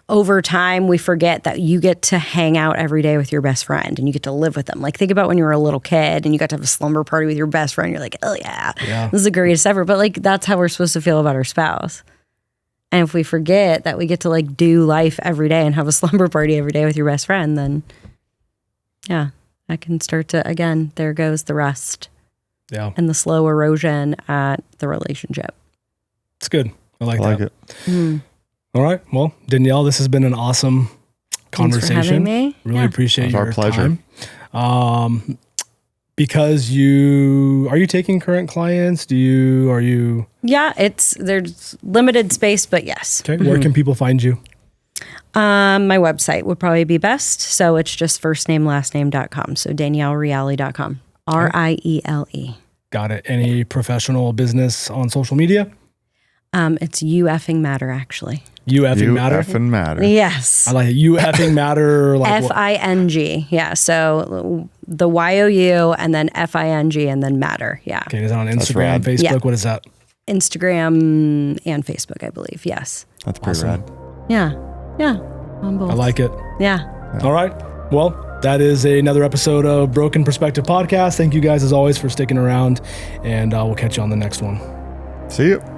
over time we forget that you get to hang out every day with your best friend and you get to live with them. Like think about when you were a little kid and you got to have a slumber party with your best friend. You're like, oh yeah, this is the greatest ever. But like that's how we're supposed to feel about our spouse. And if we forget that we get to like do life every day and have a slumber party every day with your best friend, then yeah, I can start to, again, there goes the rust. Yeah. And the slow erosion at the relationship. It's good. I like I like that. it. All right. Well, Danielle, this has been an awesome conversation. Thanks for having me. Really appreciate It was our your pleasure. time. Because are you taking current clients? Are you? Yeah, there's limited space, but yes. Okay. Where can people find you? My website would probably be best. So it's just firstname.lastname.com. So DanielleRiele.com. RIELE. Got it. Any professional business on social media? It's You Effing Matter, actually. You effing You matter. effing matter. Yes. I like it. You effing matter. Like FING. Yeah. So the YOU and then FING and then matter. Yeah. Okay. Is it on That's Instagram, rad. Facebook? Yeah. What is that? Instagram and Facebook, I believe. Yes. That's pretty Awesome. rad. Yeah. Yeah. On both. I like it. Yeah. All right. Well, that is another episode of Broken Perspective Podcast. Thank you guys as always for sticking around, and we'll catch you on the next one. See you.